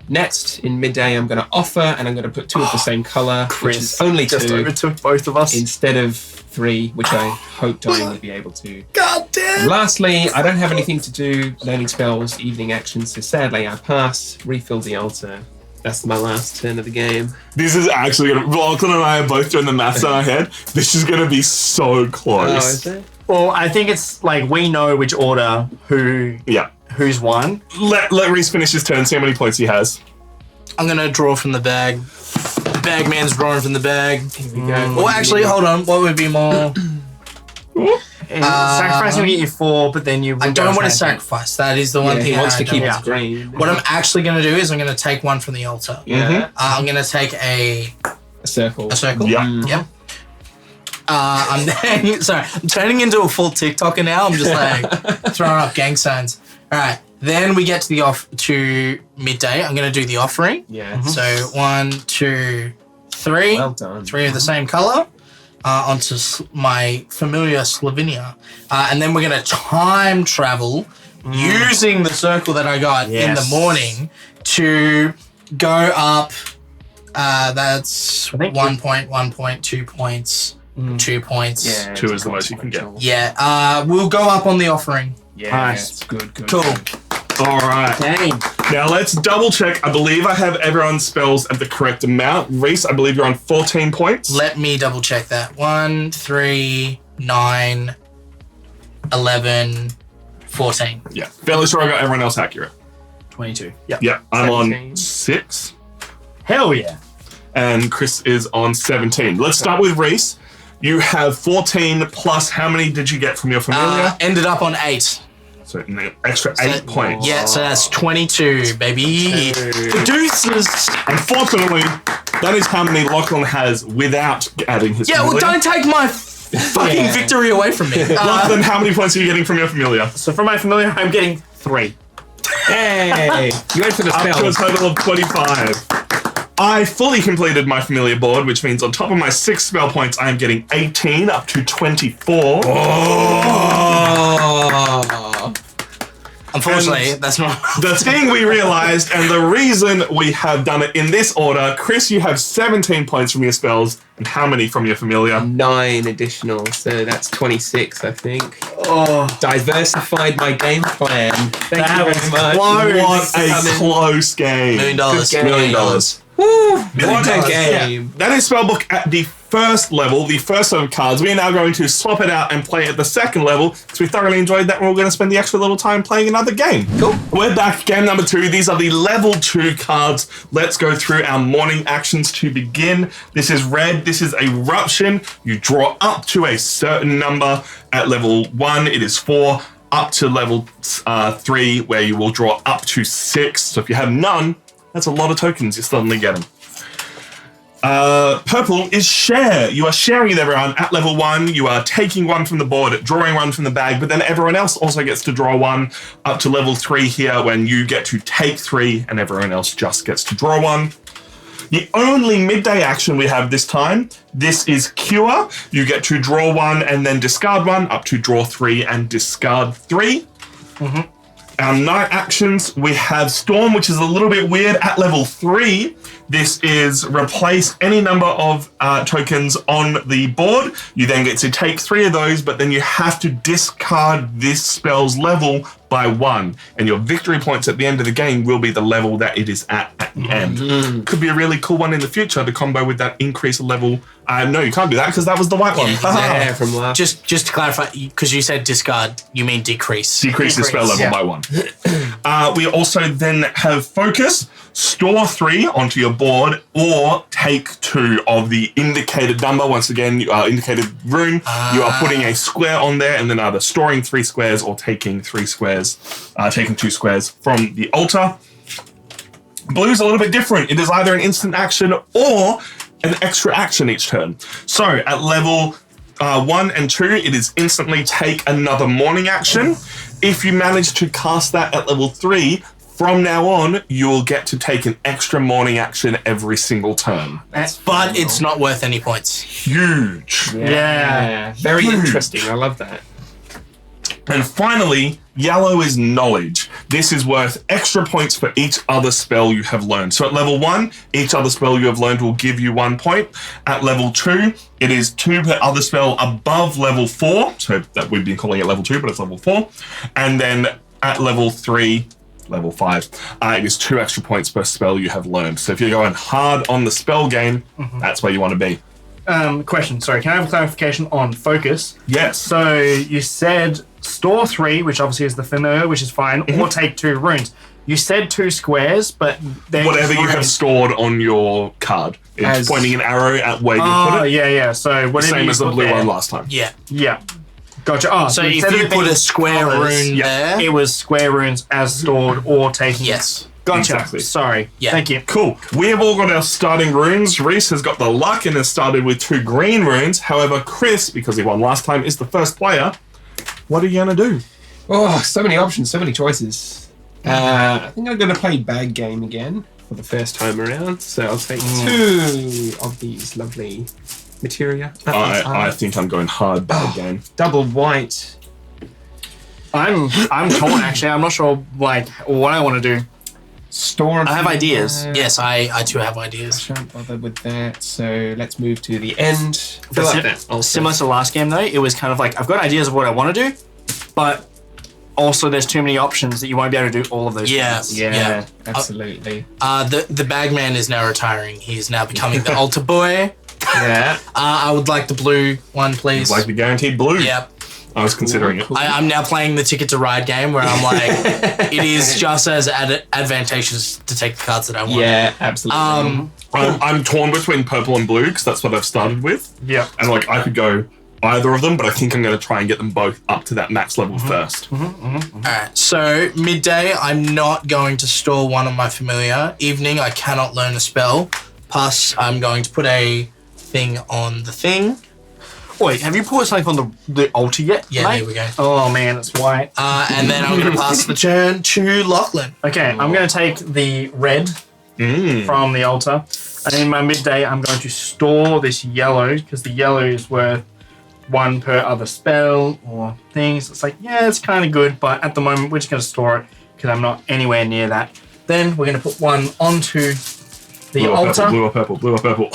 Next, in midday, I'm going to offer, and I'm going to put 2 of the same colour, which is only just 2, overtook both of us. instead of 3, which I hoped I would be able to. God damn. And lastly, I don't have anything to do, learning spells, evening actions, so sadly I pass, refill the altar. That's my last turn of the game. This is actually going to... Lachlan and I are both doing the maths in our head. This is going to be so close. it? Well, I think it's we know which order Yeah. who's won. Let Reese finish his turn, see how many points he has. I'm gonna draw from the bag. The bagman's drawing from the bag. Here we go. Well, actually, hold on. What would be more? Sacrificing to get you 4, but then you. I don't want to sacrifice. That is the one thing He wants I to don't keep want his to do. green. What I'm actually going to do is I'm going to take one from the altar. Yeah. I'm going to take a circle. circle. Yeah. Yep. I'm turning into a full TikToker now. I'm just like throwing up gang signs. All right. Then we get to midday. I'm going to do the offering. Yeah. So 1, 2, 3. Well done. 3 of the same color. Onto my familiar Slovenia. And then we're going to time travel using the circle that I got in the morning to go up. That's 1 point, 1 point, 2 points, 2 points. Yeah, 2 is the most you can get. Yeah. We'll go up on the offering. Yeah. Nice. Good. Cool. All right. Dang. Now let's double check. I believe I have everyone's spells at the correct amount. Reese, I believe you're on 14 points. Let me double check that. 1, 3, 9, 11, 14. Yeah. Fairly sure I got everyone else accurate. 22. Yeah. I'm 17. on 6. Hell yeah. And Chris is on 17. Let's start with Reese. You have 14 plus how many did you get from your familiar? Ended up on 8. So an extra 8 points. Yeah, so that's 22, baby. The deuces. Unfortunately, that is how many Lachlan has without adding his Yeah, well, familiar. don't take my fucking victory away from me. Lachlan, how many points are you getting from your familiar? So from my familiar, I'm getting 3. Hey. You went for the Up to a spell. total of 25. I fully completed my familiar board, which means on top of my 6 spell points, I am getting 18 up to 24. Oh. Unfortunately, that's not. The thing we realized, and the reason we have done it in this order, Chris, you have 17 points from your spells, and how many from your familiar? 9 additional, so that's 26, I think. Oh, Diversified my game plan. Thank That you was very much. close. What a close game. $1 million. Good game. $1 million. Woo! What dollars. a game. That is Spellbook at the first level, the first set of cards. We are now going to swap it out and play at the second level because we thoroughly enjoyed that and we're going to spend the extra little time playing another game. Cool. We're back, game number 2. These are the level 2 cards. Let's go through our morning actions to begin. This is red. This is Eruption. You draw up to a certain number. At level 1, it is 4. Up to level 3, where you will draw up to 6. So if you have none, that's a lot of tokens you're suddenly getting. Purple is share. You are sharing with everyone. At level 1, you are taking one from the board, drawing one from the bag, but then everyone else also gets to draw one. Up to level 3 here, when you get to take 3 and everyone else just gets to draw one. The only midday action we have this time, this is Cure. You get to draw one and then discard one, up to draw 3 and discard 3. Our night actions, we have Storm, which is a little bit weird. At level 3, this is replace any number of tokens on the board. You then get to take 3 of those, but then you have to discard this spell's level by 1. And your victory points at the end of the game will be the level that it is at the end. Could be a really cool one in the future to combo with that increase level. No, you can't do that because that was the white one. Yeah, from last. Just to clarify, because you said discard, you mean decrease. Decrease the spell level by 1. We also then have Focus. Store 3 onto your board or take 2 of the indicated number. Once again, indicated rune. You are putting a square on there and then either storing 3 squares or taking 3 squares, taking 2 squares from the altar. Blue's a little bit different. It is either an instant action or an extra action each turn. So at level 1 and 2, it is instantly take another morning action. If you manage to cast that at level 3, from now on, you'll get to take an extra morning action every single turn. But it's not worth any points. Huge. Yeah. Very interesting. I love that. And finally, yellow is knowledge. This is worth extra points for each other spell you have learned. So at level 1, each other spell you have learned will give you 1 point. At level 2, it is 2 per other spell above level 4. So that we've been calling it level 2, but it's level 4. And then at level 3, level 5, it is 2 extra points per spell you have learned. So if you're going hard on the spell game, that's where you want to be. Question, sorry, can I have a clarification on focus? Yes. So you said store 3, which obviously is the familiar, which is fine, or take 2 runes. You said 2 squares, but they're Whatever you have runes. stored on your card. It's pointing an arrow at where you put Oh, it. yeah. So whatever Same you as the put blue there. one last time. Yeah. Yeah. Gotcha. Oh, So if instead of you it put being a square colours, rune there, it was square runes as stored or taken. yes. Gotcha. Exactly. Sorry. Yeah. Thank you. Cool. We have all got our starting runes. Reese has got the luck and has started with 2 green runes. However, Chris, because he won last time, is the first player. What are you going to do? Oh, so many options, so many choices. I think I'm going to play Bag Game again for the first time around. So I'll take 2 of these lovely materia. I think I'm going hard bad game. Double white. I'm torn actually. I'm not sure like what I want to do. Storm. I have ideas. Yes, I too have I ideas. shan't bother with that. So let's move to the end. Fill up that. Also. Similar to the last game though, it was kind of like I've got ideas of what I want to do, but also there's too many options that you won't be able to do all of those Yeah. things. Yeah, absolutely. The bagman is now retiring. He's now becoming the altar boy. Yeah. I would like the blue one, please. Like the guaranteed blue. Yep. I was considering it. Cool. I'm now playing the Ticket to Ride game where I'm like, it is just as advantageous to take the cards that I want. Yeah, absolutely. I'm torn between purple and blue because that's what I've started with. Yeah. And like I could go either of them, but I think I'm going to try and get them both up to that max level first. Alright, so midday, I'm not going to store one on my familiar. Evening, I cannot learn a spell. Plus, I'm going to put a thing on the thing. Wait, have you put something on the altar yet? Yeah, mate? there we go. Oh man, it's white. And then I'm going to pass the turn to Lachlan. Okay, I'm going to take the red from the altar, and in my midday, I'm going to store this yellow because the yellow is worth 1 per other spell or things. It's like, yeah, it's kind of good, but at the moment, we're just going to store it because I'm not anywhere near that. Then we're going to put one onto the Blue or altar. purple, blue or purple, blue or purple.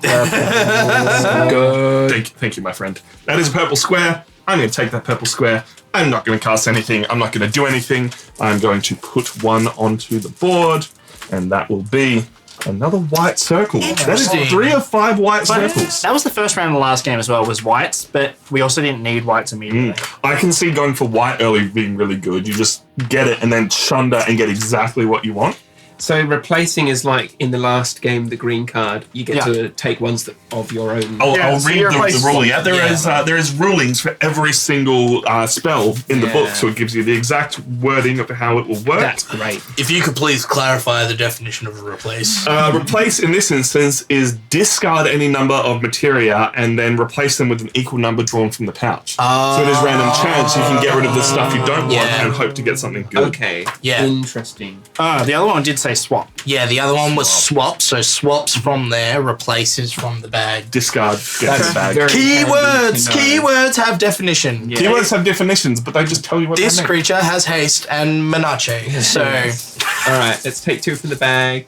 Oh, Good. thank you, my friend. That is a purple square. I'm going to take that purple square. I'm not going to cast anything. I'm not going to do anything. I'm going to put one onto the board, and that will be another white circle. That is Interesting. 3 of 5 white But circles. that was the first round of the last game as well, was whites, but we also didn't need whites immediately. I can see going for white early being really good. You just get it and then chunder and get exactly what you want. So replacing is like in the last game, the green card. You get Yeah. to take ones that of your own. I'll so read you the replace- rule. Yeah, Yeah. there is rulings for every single spell in the Yeah. book, so it gives you the exact wording of how it will work. That's great. If you could please clarify the definition of replace. Replace in this instance is discard any number of materia and then replace them with an equal number drawn from the pouch. So it is random chance. You can get rid of the stuff you don't want Yeah. and hope to get something good. Okay. Yeah. Interesting. The other one did say swap. Yeah, the other one was swap. So swaps from there, replaces from the bag. Discard, get That's the bag. very Keywords! handy to know. Keywords have definition. Yeah. Keywords have definitions, but they just tell you what This they mean. creature has haste and menace. So, All right, let's take 2 from the bag.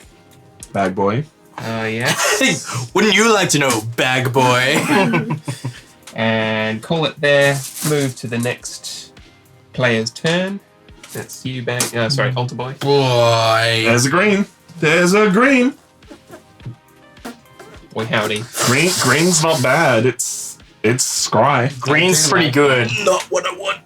Bag boy. Yeah. wouldn't you like to know, bag boy? And call it there. Move to the next player's turn. That's you, bag. Sorry, altar boy. Boy. There's a green. There's a green. Boy, howdy. Green's not bad. It's scry. Green's do pretty like good. Not what I want.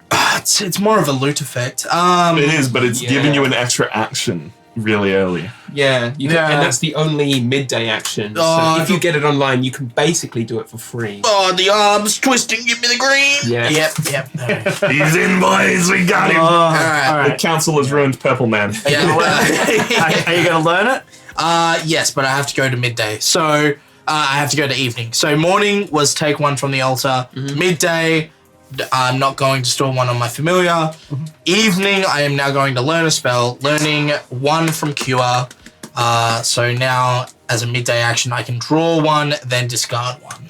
It's more of a loot effect. It is, but it's Yeah. giving you an extra action really early. Yeah, you can, Yeah. and that's the only midday action. Oh, So if you get it online, you can basically do it for free. Oh, the arms twisting. Give me the green. Yeah. Yep. No. He's in, boys. We got him. Alright. The council has ruined Purple Man. Yeah. Are you going to learn it? Yes, but I have to go to midday. So I have to go to evening. So morning was take one from the altar. Midday, I'm not going to store one on my familiar. Evening, I am now going to learn a spell. Learning 1 from cure. So now, as a midday action, I can draw 1, then discard 1.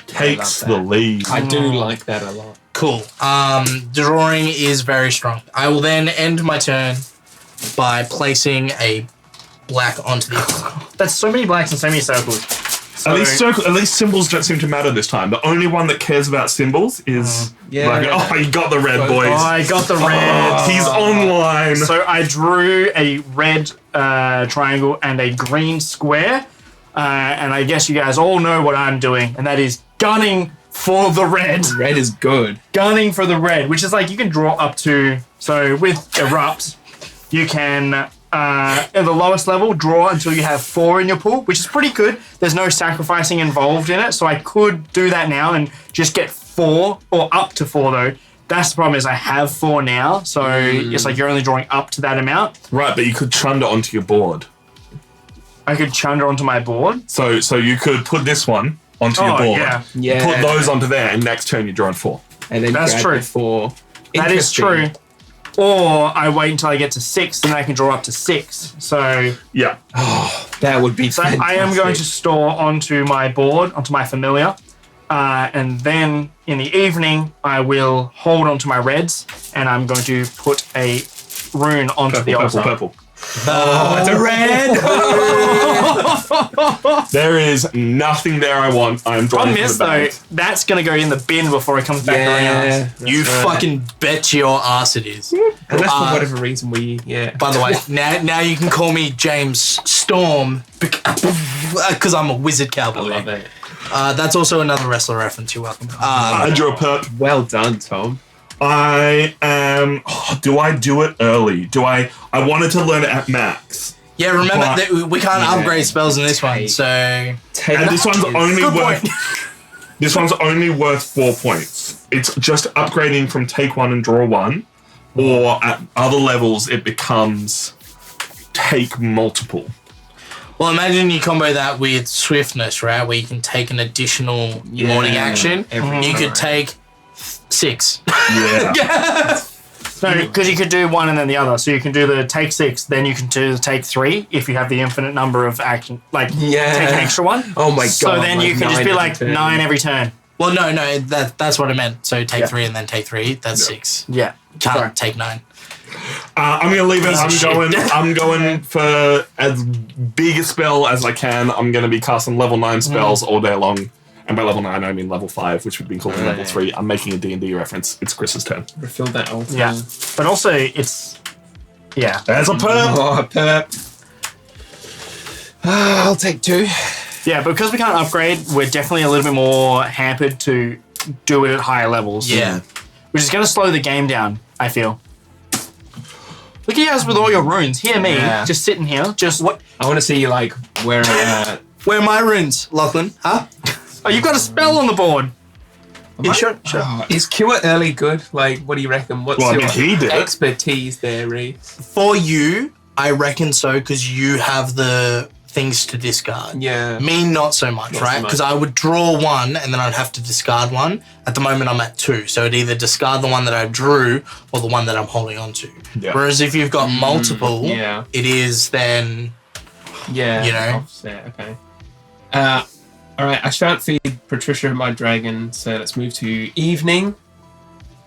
Takes I the love that. lead. I do like that a lot. Cool. Drawing is very strong. I will then end my turn by placing a black onto the altar. That's so many blacks and so many circles. So, At least symbols don't seem to matter this time. The only one that cares about symbols is Yeah. black. Oh, you got the red, boys. I got the red. He's online. So I drew a red triangle and a green square. And I guess you guys all know what I'm doing, and that is gunning for the red. Red is good. Gunning for the red, which is like you can draw up to. So with erupts, you can at the lowest level draw until you have 4 in your pool, which is pretty good. There's no sacrificing involved in it, so I could do that now and just get 4 or up to 4 though. That's the problem is I have 4 now, so it's like you're only drawing up to that amount. Right, but you could chunder onto your board. I could chunder onto my board. So you could put this one onto your board. Yeah. Put those onto there, and next turn you're drawing 4. And then That's grab true. the 4. That is true. Or I wait until I get to 6, and then I can draw up to 6. So Yeah. That would be I fantastic. am going to store onto my board, onto my familiar. And then in the evening, I will hold onto my reds, and I'm going to put a rune onto the altar. Purple. It's a red! There is nothing there I want. I'm drawing Problem from is, the though, bag. that's going to go in the bin before it comes back around. You fucking bet your ass it is. Unless for whatever reason By the way, now you can call me James Storm because I'm a wizard cowboy. I love it. That's also another wrestler reference. You're welcome. I drew a perp. Well done, Tom. I am. Do I do it early? I wanted to learn it at max. Yeah, remember But- that we can't upgrade spells in this one, so And this one's only Good worth. point. This one's only worth 4 points. It's just upgrading from take 1 and draw 1, or at other levels it becomes take multiple. well, imagine you combo that with swiftness, right? Where you can take an additional morning action. Every You could time. take 6. Yeah. No, because you could do one and then the other. So you can do the take 6, then you can do the take 3 if you have the infinite number of action. Like, take an extra one. Oh my god. So then you can just be like 9 every turn. Well, no, that's what I meant. So take 3 and then take 3. That's 6. Yeah. Can't take 9. I'm gonna leave it. Piece of shit. I'm going for as big a spell as I can. I'm gonna be casting level 9 spells all day long. And by level 9, I mean level 5, which would be called level 3. I'm making a D&D reference. It's Chris's turn. Refill that altar. Yeah. But also, it's. Yeah. There's a perp. Oh, a perp. I'll take 2. Yeah, because we can't upgrade, we're definitely a little bit more hampered to do it at higher levels. Yeah. Which is going to slow the game down, I feel. Look at you guys with all your runes. Hear me, just sitting here. Just what? I want to see you like where Where are my runes, Lachlan? Huh? Oh, you've got a spell on the board. Yeah, sure. is cure early good? Like, what do you reckon? What's Well, I your mean, he did it. expertise there, Reese? For you, I reckon so because you have the things to discard. Yeah. Me, not so much, Not so right? much. Because I would draw 1 and then I'd have to discard 1. At the moment, I'm at 2. So it'd either discard the one that I drew or the one that I'm holding on to. Yeah. Whereas if you've got multiple, yeah. it is then... Yeah. You know? Offset, okay. All right, I shan't feed Patricia my dragon, so let's move to evening.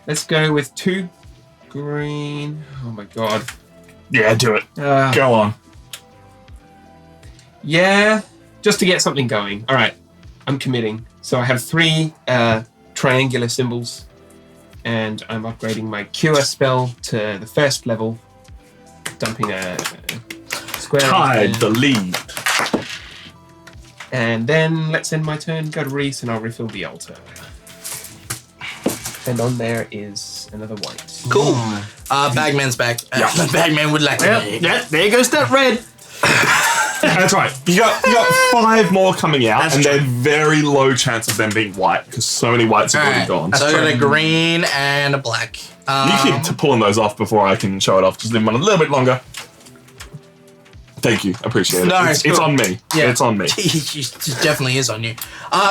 Let's go with 2 green. Oh my god. Yeah, do it. Uh, Go on. Yeah, just to get something going. All right, I'm committing. So I have 3 triangular symbols, and I'm upgrading my cure spell to the 1st level, dumping a square. Tied the lead. And then let's end my turn, go to Reese, and I'll refill the altar. And on there is another white. Cool. Bagman's back. Bagman would like to. Yeah, there goes that red. That's right. You got 5 more coming out, That's and true. they're very low chance of them being white because so many whites have already gone. So I got a green and a black. You keep pulling those off before I can show it off. Just leave them on a little bit longer. Thank you. Appreciate it. No, it's it's cool. on me. Yeah. It's on me. It definitely is on you.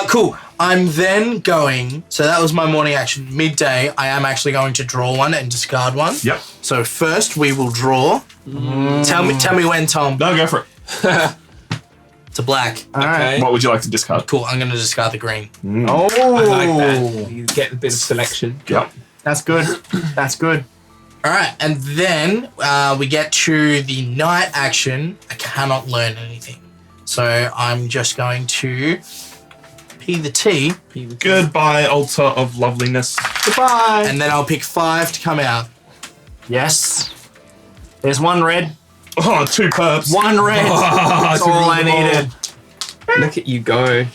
Cool. I'm then going. So that was my morning action. Midday, I am actually going to draw 1 and discard 1. Yep. So first we will draw. Tell me when, Tom. No, go for it. It's a black. All right. What would you like to discard? Cool. I'm going to discard the green. Oh, I like that. You get a bit of selection. Yep. That's good. That's good. All right, and then we get to the night action. I cannot learn anything, so I'm just going to P the T, Goodbye, altar of loveliness. Goodbye. and then I'll pick 5 to come out. Yes. There's 1 red. Oh, 2 perps. 1 red. That's all I needed. Look at you go.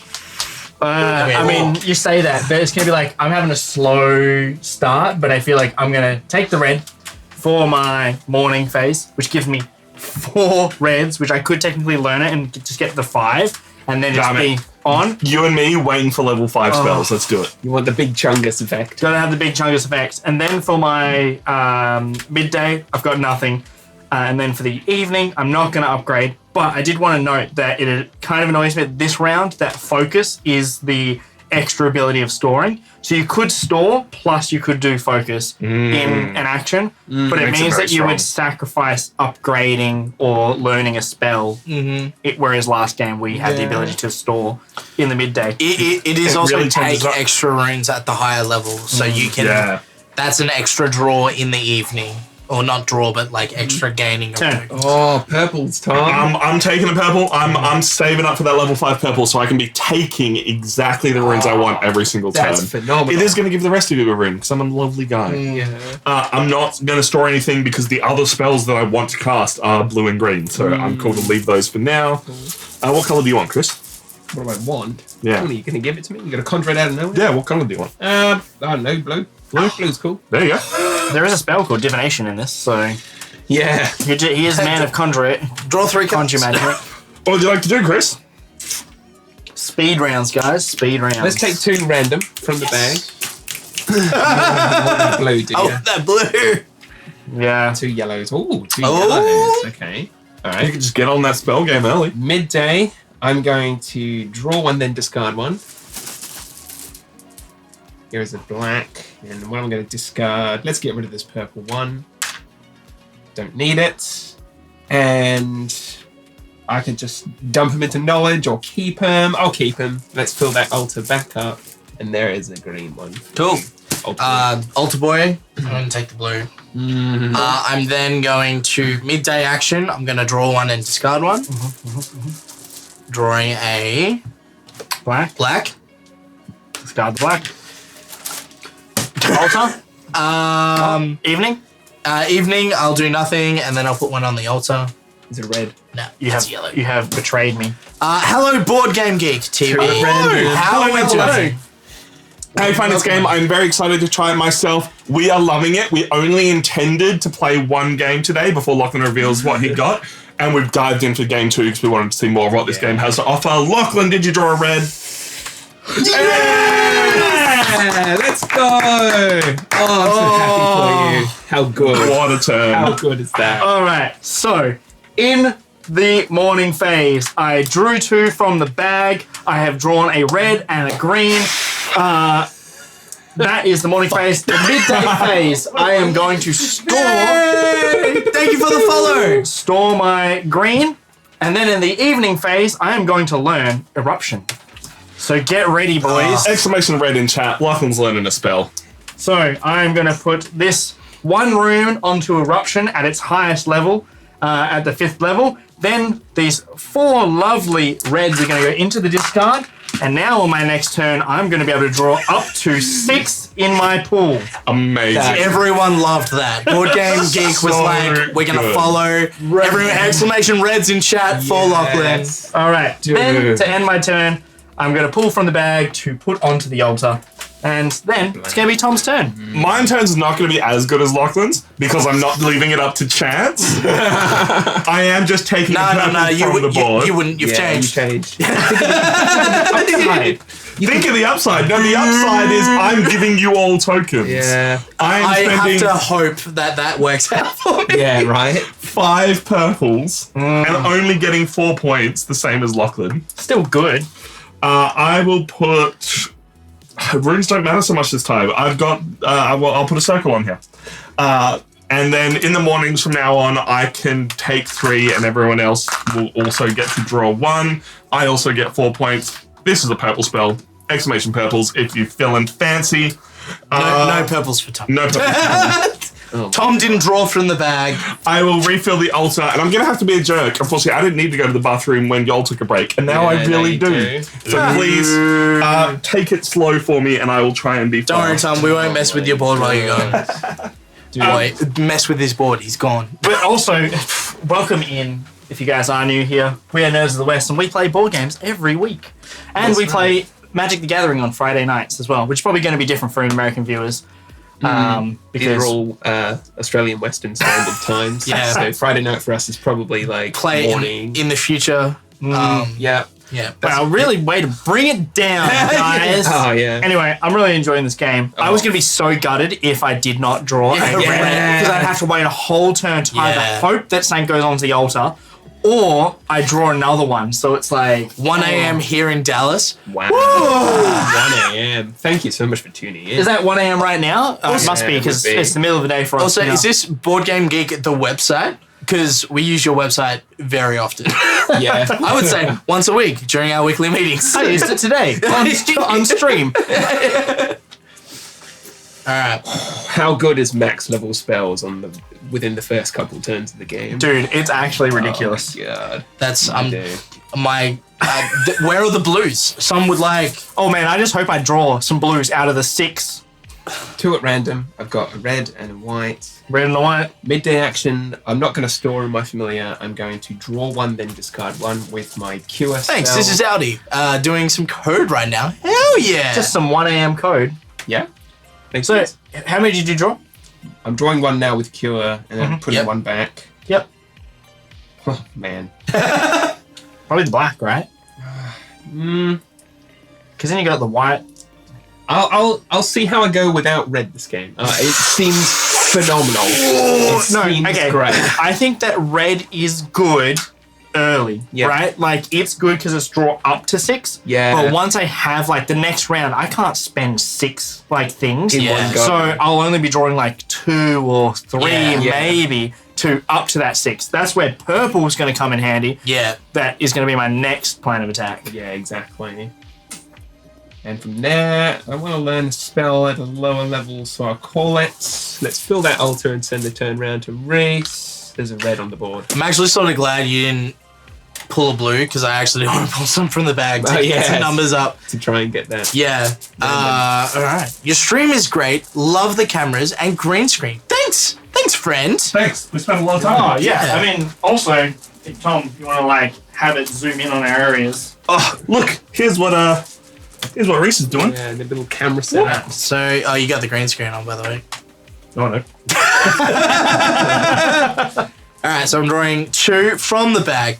I mean, you say that, but it's gonna be like I'm having a slow start, but I feel like I'm gonna take the red for my morning phase, which gives me 4 reds, which I could technically learn it and just get the 5, and then just Damn be it. on. You and me waiting for level 5 spells. Let's do it. You want the big chungus effect. Gotta have the big chungus effects. And then for my midday, I've got nothing. And then for the evening, I'm not going to upgrade. But I did want to note that it kind of annoys me that this round, that focus is the extra ability of storing. So you could store, plus you could do focus in an action. But it Makes it means very that you strong. would sacrifice upgrading or learning a spell. Whereas last game, we had the ability to store in the midday. It is It also really take changes up. extra runes at the higher level, so you can. Yeah. That's an extra draw in the evening, or not draw, but like extra gaining of Turn. tokens. Oh, purple's time. I'm taking a purple. I'm saving up for that level 5 purple so I can be taking exactly the runes I want every single turn. That's phenomenal. It is going to give the rest of you a rune because I'm a lovely guy. Yeah. I'm not going to store anything because the other spells that I want to cast are blue and green, so I'm cool to leave those for now. What color do you want, Chris? What do I want? Yeah. Oh, you going to give it to me? You going to conjure it out of nowhere? Yeah, what color do you want? I don't know, blue. Blue's cool. There you go. There is a spell called Divination in this, so Yeah. he is a man of conjure it. Draw 3 Conjure cards. magic. What would you like to do, Chris? Speed rounds, guys. Speed rounds. Let's take 2 random from the bag. You want blue, do you? Oh, that blue. Yeah. 2 yellows. Ooh, 2 Oh. yellows. Okay. All You right. can just get on that spell game early. Midday, I'm going to draw 1, then discard 1. Here's a black, and what I'm going to discard. Let's get rid of this purple 1. Don't need it. And I can just dump him into knowledge or keep him. I'll keep him. Let's fill that altar back up. And there is a green one. Cool. Altar. Altar boy. I'm going to take the blue. I'm then going to midday action. I'm going to draw 1 and discard 1. Drawing a black. Discard the black. Altar. Evening. Evening, I'll do nothing, and then I'll put 1 on the altar. Is it red? No, You it's have yellow. You have betrayed me. Hello, Board Game Geek TV. How are we doing? Hey, Finance Game, I'm very excited to try it myself. We are loving it. We only intended to play 1 game today before Lachlan reveals what he got. And we've dived into game 2 because we wanted to see more of what this game has to offer. Lachlan, did you draw a red? Yeah, let's go! Oh, I'm so happy for you. How good. What a turn. How good is that? All right. So, in the morning phase, I drew 2 from the bag. I have drawn a red and a green. That is the morning phase. The midday phase, I am going to store. Thank you for the follow. Store my green. And then in the evening phase, I am going to learn Eruption. So get ready, boys. Exclamation red in chat. Lachlan's learning a spell. So I'm going to put this 1 rune onto Eruption at its highest level, at the 5th level. Then these 4 lovely reds are going to go into the discard. And now on my next turn, I'm going to be able to draw up to 6 in my pool. Amazing. Everyone loved that. Board Game Geek was So like, we're going to good. follow. Everyone, exclamation reds in chat for Lachlan. Yes. All right. Dude. Then to end my turn, I'm going to pull from the bag to put onto the altar. And then it's going to be Tom's turn. Mine turn's not going to be as good as Lachlan's because I'm not leaving it up to chance. I am just taking No, a purple from the board. you wouldn't. You've changed. You changed. Upside. Think of the upside. No, the upside is I'm giving you all tokens. Yeah. I am I spending have to hope that works out for me. Yeah, right? 5 purples and only getting 4 points, the same as Lachlan. Still good. I will put... Runes don't matter so much this time. I've got... I'll put a circle on here. And then in the mornings from now on, I can take 3 and everyone else will also get to draw 1. I also get 4 points. This is a purple spell. Exclamation purples if you feeling fancy. No purples for Tom. No purples. Tom didn't draw from the bag. I will refill the altar, and I'm going to have to be a jerk. Unfortunately, I didn't need to go to the bathroom when y'all took a break, and now Yeah, I now really you do. do. So please take it slow for me, and I will try and be Don't worry, fast. Tom. We won't mess with your board while you're gone. Wait, mess with his board. He's gone. But also, welcome in, if you guys are new here. We are Nerds of the West, and we play board games every week. And we play Magic the Gathering on Friday nights as well, which is probably going to be different for American viewers. These Because are all Australian Western Standard Times. Yeah. So Friday night for us is probably like Play morning. in the future. Yeah. Yeah. Wow, really way to bring it down, guys. Oh, yeah. Anyway, I'm really enjoying this game. I was going to be so gutted if I did not draw a red, because I'd have to wait a whole turn to either hope that Saint goes onto the altar, or I draw another one. So it's like 1 a.m. here in Dallas. Wow. 1 a.m. Thank you so much for tuning in. Is that 1 a.m. right now? It must be, because it's the middle of the day for us. Also, is this Board Game Geek the website? Because we use your website very often. Yeah. I would say once a week during our weekly meetings. I used it today on stream. All right. How good is max level spells within the first couple turns of the game? Dude, it's actually ridiculous. Oh my God. That's Dude. my. Where are the blues? Some would like. Oh man, I just hope I draw some blues out of the 6. 2 at random. I've got a red and a white. Red and the white. Midday action. I'm not going to store in my familiar. I'm going to draw 1, then discard 1 with my cure Thanks. spell. This is Audi doing some code right now. Hell yeah! Just some 1 a.m. code. Yeah. Makes So, sense. how many did you draw? I'm drawing 1 now with cure, and then putting Yep. 1 back. Yep. Oh, man. Probably the black, right? Because then you got the white. I'll see how I go without red this game. It seems phenomenal. It seems great. I think that red is good early, Yeah. right? Like, it's good because it's draw up to 6. Yeah. But once I have, like, the next round, I can't spend 6, like, things. In Yeah. one go. So I'll only be drawing, like, 2 or 3, Yeah. maybe, to up to that 6. That's where purple is going to come in handy. Yeah. That is going to be my next plan of attack. Yeah, exactly. And from there, I want to learn a spell at a lower level, so I'll call it. Let's fill that altar and send the turn round to Reese. There's a red on the board. I'm actually sort of glad you didn't pull a blue because I actually want to pull some from the bag to get some numbers up. To try and get that. Yeah. All right. Your stream is great. Love the cameras and green screen. Thanks. Thanks, friend. Thanks. We spent a lot of time. Oh, yeah. Yeah. I mean, also, Tom, you want to, like, have it zoom in on our areas. Oh, look. Here's what Reese is doing. Yeah, the little camera setup. So, you got the green screen on, by the way. Oh no. All right. So I'm drawing 2 from the bag.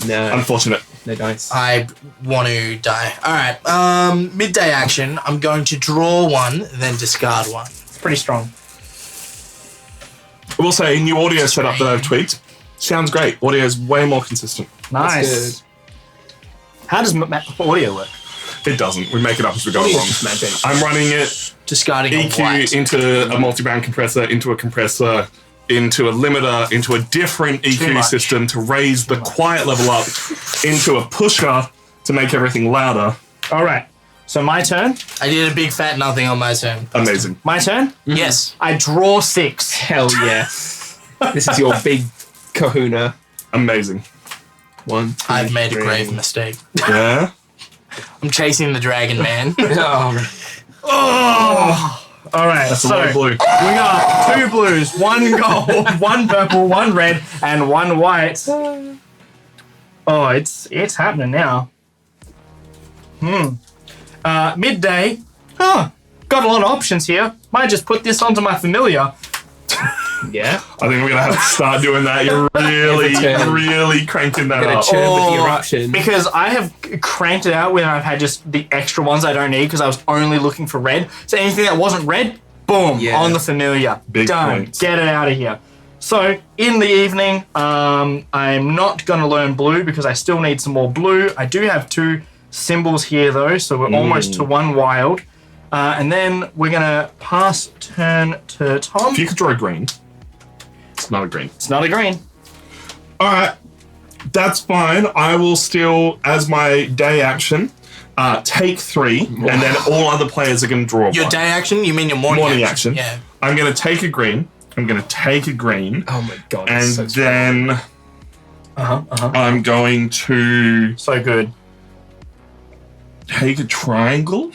No, Unfortunate. no dice. I want to die. All right. Midday action. I'm going to draw 1, then discard 1. It's pretty strong. I will say, new audio setup that I've tweaked. Sounds great. Audio is way more consistent. Nice. How does audio work? It doesn't. We make it up as we go Audio along. is magic. I'm running it Discarding a EQ white. into a multi-band compressor, into a compressor, into a limiter, into a different EQ much. system to raise the quiet level up, into a pusher to make everything louder. All right. So my turn. I did a big fat nothing on my turn. Amazing. My turn. Yes. I draw 6. Hell yeah. This is your big kahuna. Amazing. 1, 2, I've made a 3. grave mistake. Yeah? I'm chasing the dragon, man. Oh, All right. That's a so lot of blue. we got 2 blues, 1 gold, 1 purple, 1 red, and 1 white. Oh, it's happening now. Midday. Got a lot of options here. Might just put this onto my familiar. yeah. I think we're going to have to start doing that. You're really cranking that Gonna up. churn with the eruption. Because I have cranked it out when I've had just the extra ones I don't need because I was only looking for red. So anything that wasn't red, boom, Yeah. on the familiar. Big Done. points. Get it out of here. So in the evening, I'm not going to learn blue because I still need some more blue. I do have 2 symbols here though, so we're almost to 1 wild. And then we're going to pass turn to Tom. If you could draw a green. It's not a green. It's not a green. All right. That's fine. I will still, as my day action, take 3, and then all other players are going to draw Your 1. day action? You mean your morning action. Yeah. I'm going to take a green. I'm going to take a green. Oh my god. And it's so strong. then I'm going to So good. take a triangle.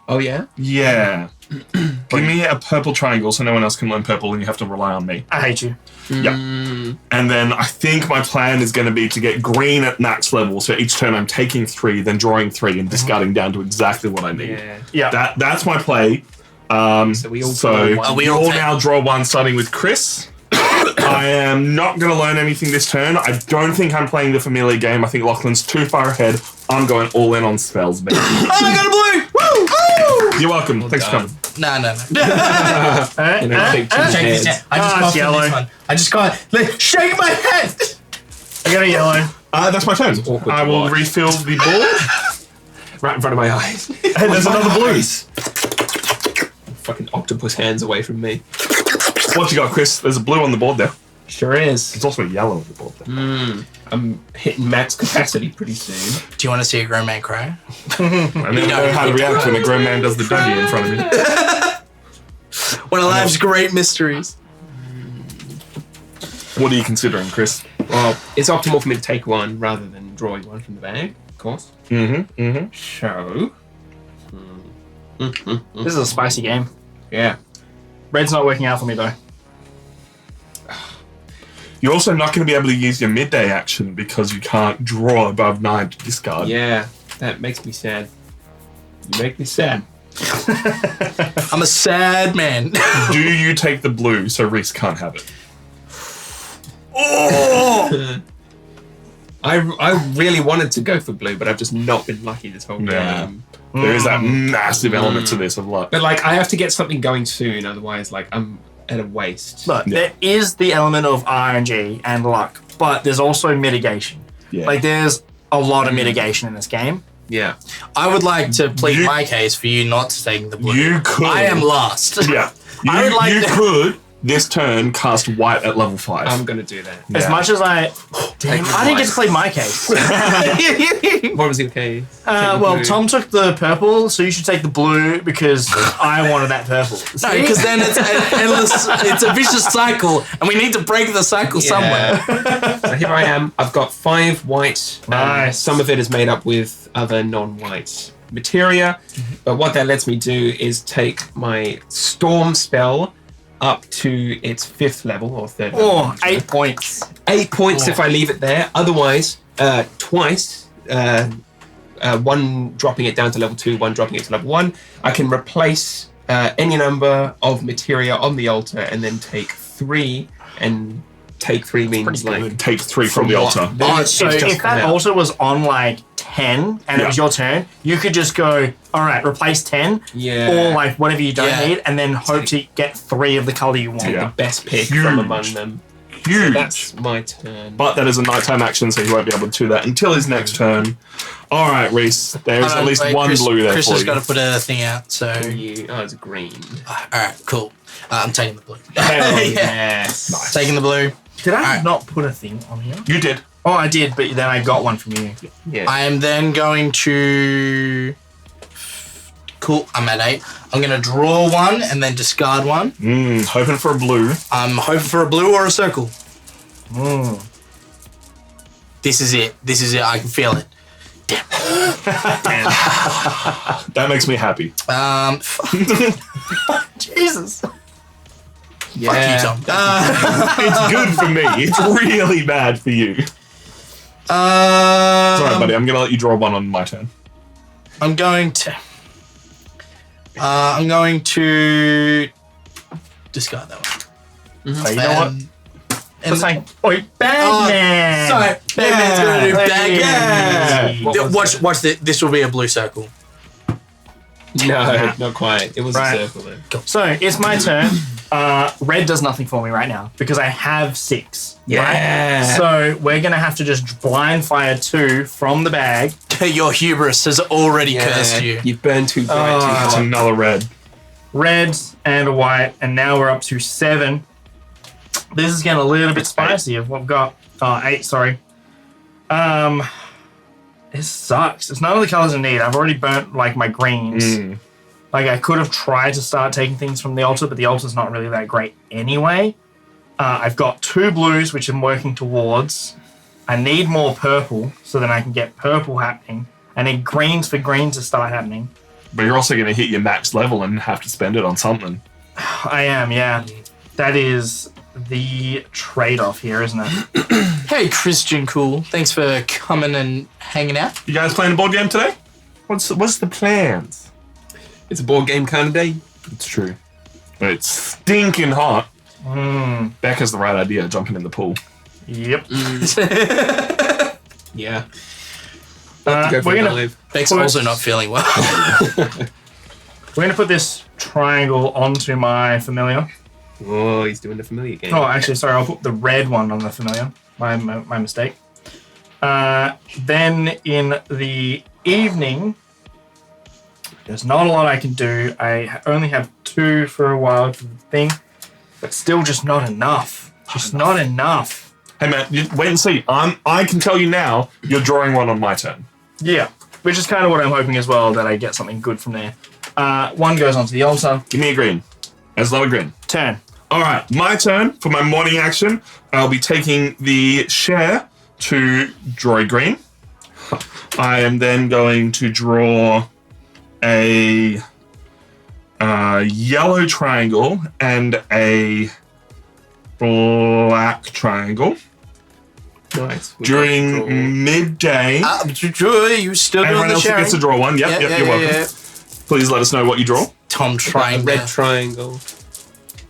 Oh yeah? Yeah. Give me a purple triangle so no one else can learn purple and you have to rely on me. I hate you. Yeah. And then I think my plan is going to be to get green at max level. So each turn I'm taking 3, then drawing 3 and discarding down to exactly what I need. Yeah. Yeah. That's my play. So we all So draw one. We you all all take- now draw 1 starting with Chris. I am not going to learn anything this turn. I don't think I'm playing the familiar game. I think Lachlan's too far ahead. I'm going all in on spells, baby. Oh, I got a blue! Woo! You're welcome. Thanks for coming. No. You know, take two Shake this hands. hand. I just it's got yellow. this one. I just got shake my head. I got a yellow. That's my turn. awkward I to will watch. refill the board. Right in front of my eyes. Hey, there's another blue. Fucking octopus hands away from me. What you got, Chris? There's a blue on the board there. Sure is. There's also a yellow on the board there. I'm hitting max capacity pretty soon. Do you want to see a grown man cry? I never know how to react when a grown man does the Dougie in front of me. One of life's great mysteries. What are you considering, Chris? Well, it's optimal for me to take one rather than drawing one from the bag, of course. So, This is a spicy game. yeah. Red's not working out for me though. You're also not going to be able to use your midday action because you can't draw above 9 to discard. Yeah, that makes me sad. You make me sad. I'm a sad man. Do you take the blue so Reese can't have it? I really wanted to go for blue, but I've just not been lucky this whole Yeah. game. There is that massive element to this of luck. But like, I have to get something going soon, otherwise, like, I'm at a waste. Look, Yeah. there is the element of RNG and luck, but there's also mitigation. Yeah. Like there's a lot of mitigation in this game. Yeah. I would like to plead You- my case for you not to take the blue. You could. I am lost. Yeah. I would like you to- could, this turn, cast white at level 5. I'm gonna do that. As Yeah. much as I Damn, I didn't get to play my case. What was your case? Well, Blue. Tom took the purple, so you should take the blue because I wanted that purple. No, because then it's an endless, it's a vicious cycle, and we need to break the cycle somewhere. So here I am. I've got 5 white. Nice. Some of it is made up with other non-white materia. But what that lets me do is take my storm spell up to its 5th level or 3rd level. Oh, 8 points. 8 points if I leave it there. Otherwise, twice, one dropping it down to level 2, one dropping it to level 1, I can replace any number of materia on the altar and then take 3. And take 3 means pretty like Take 3 from the what- altar. Oh, It's so just if come that out. altar was on like 10 and it was Yeah. your turn, you could just go, all right, replace 10 Yeah. or like whatever you don't Yeah. need and then hope to get 3 of the color you want. take Yeah. the best pick Huge. from among them. Huge. That's my turn. But that is a nighttime action, so he won't be able to do that until his next turn. All right, Reese. There's Hold at on, least wait, one Chris, blue there Chris for has you. got to put a thing out, so... Oh, it's green. Alright, cool. I'm taking the blue. Hell Yeah. yes. Taking the blue. Did I Alright. not put a thing on here? You did. Oh, I did, but then I got one from you. Yeah. I am then going to... Cool, I'm at 8. I'm going to draw 1 and then discard 1. Hoping for a blue. I'm hoping for a blue or a circle. This is it. This is it. I can feel it. That makes me happy. Jesus. yeah. Fuck you, Tom. It's good for me. It's really bad for you. Sorry, buddy. I'm going to let you draw 1 on my turn. I'm going to discard that one. So you know what? And It's like, oi, Bagman! sorry, Bagman's gonna do bag. Hey. What was Watch this. This will be a blue circle. No, not quite. It was Right. a circle then. So it's my turn. Red does nothing for me right now because I have 6. Yeah. Right? So we're gonna have to just blind fire 2 from the bag. Your hubris has already cursed you. You've burned too bright, too That's hot. another red. Red and a white, and now we're up to 7. This is getting a little bit spicy of what we've got. 8, sorry. This sucks. It's none of the colors I need. I've already burnt like my greens. Like I could have tried to start taking things from the altar, but the altar's not really that great anyway. I've got 2 blues, which I'm working towards. I need more purple, so then I can get purple happening. I need greens for green to start happening. But you're also going to hit your max level and have to spend it on something. I am, yeah. That is the trade-off here, isn't it? Hey, Christian Cool. Thanks for coming and hanging out. You guys playing a board game today? What's the plans? It's a board game kind of day. It's true. But it's stinking hot. Beck has the right idea, jumping in the pool. Yep. Yeah. We're gonna Beck's also not feeling well. put this triangle onto my familiar. Oh, he's doing the familiar game. Oh, actually, sorry. I'll put the red one on the familiar. My mistake. Then in the evening, there's not a lot I can do. I only have 2 for a while for the thing, but still just not enough. Just not enough. Hey man, wait and see. I can tell you now, you're drawing one on my turn. Yeah, which is kind of what I'm hoping as well, that I get something good from there. 1 goes onto the altar. Give me a green. There's a lot of green. Turn. All right, my turn. For my morning action, I'll be taking the share to draw a green. I am then going to draw a yellow triangle and a black triangle. Nice. During midday. You still doing Everyone the else sharing? gets to draw one. Yep, you're welcome. Yeah. Please let us know what you draw. Tom trying Red to triangle.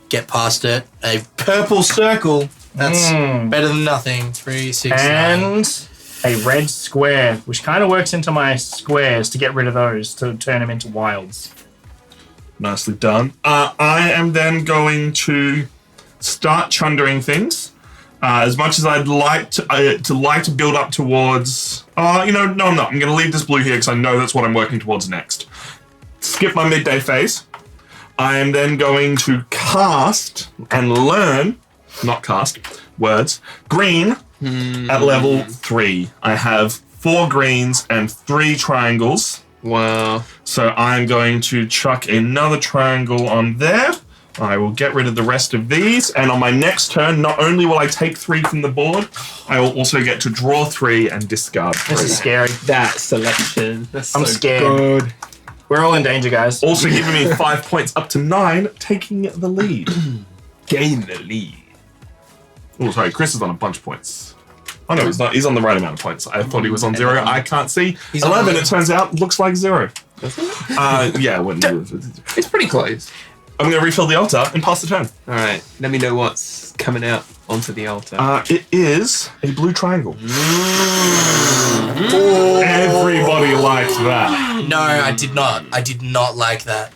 get past it. A purple circle. That's better than nothing. 3, 6, 9. And a red square, which kind of works into my squares to get rid of those, to turn them into wilds. Nicely done. I am then going to start chundering things. As much as I'd like to build up towards... no, I'm not. I'm going to leave this blue here because I know that's what I'm working towards next. Skip my midday phase. I am then going to cast and learn... Not cast. Words. Green at level 3. I have 4 greens and 3 triangles. Wow. So I'm going to chuck another triangle on there. I will get rid of the rest of these. And on my next turn, not only will I take 3 from the board, I will also get to draw 3 and discard 3. This is scary. That selection. That's I'm so scared. good. We're all in danger, guys. Also giving me 5 points up to 9, taking the lead. Gain the lead. Oh, sorry, Chris is on a bunch of points. Oh no, he's not. He's on the right amount of points. I thought he was on 0. I can't see. He's on 11, 11. it turns out, looks like 0. Yeah, It's pretty close. I'm going to refill the altar and pass the turn. All right. Let me know what's coming out onto the altar. It is a blue triangle. Everybody liked that. No, I did not. I did not like that.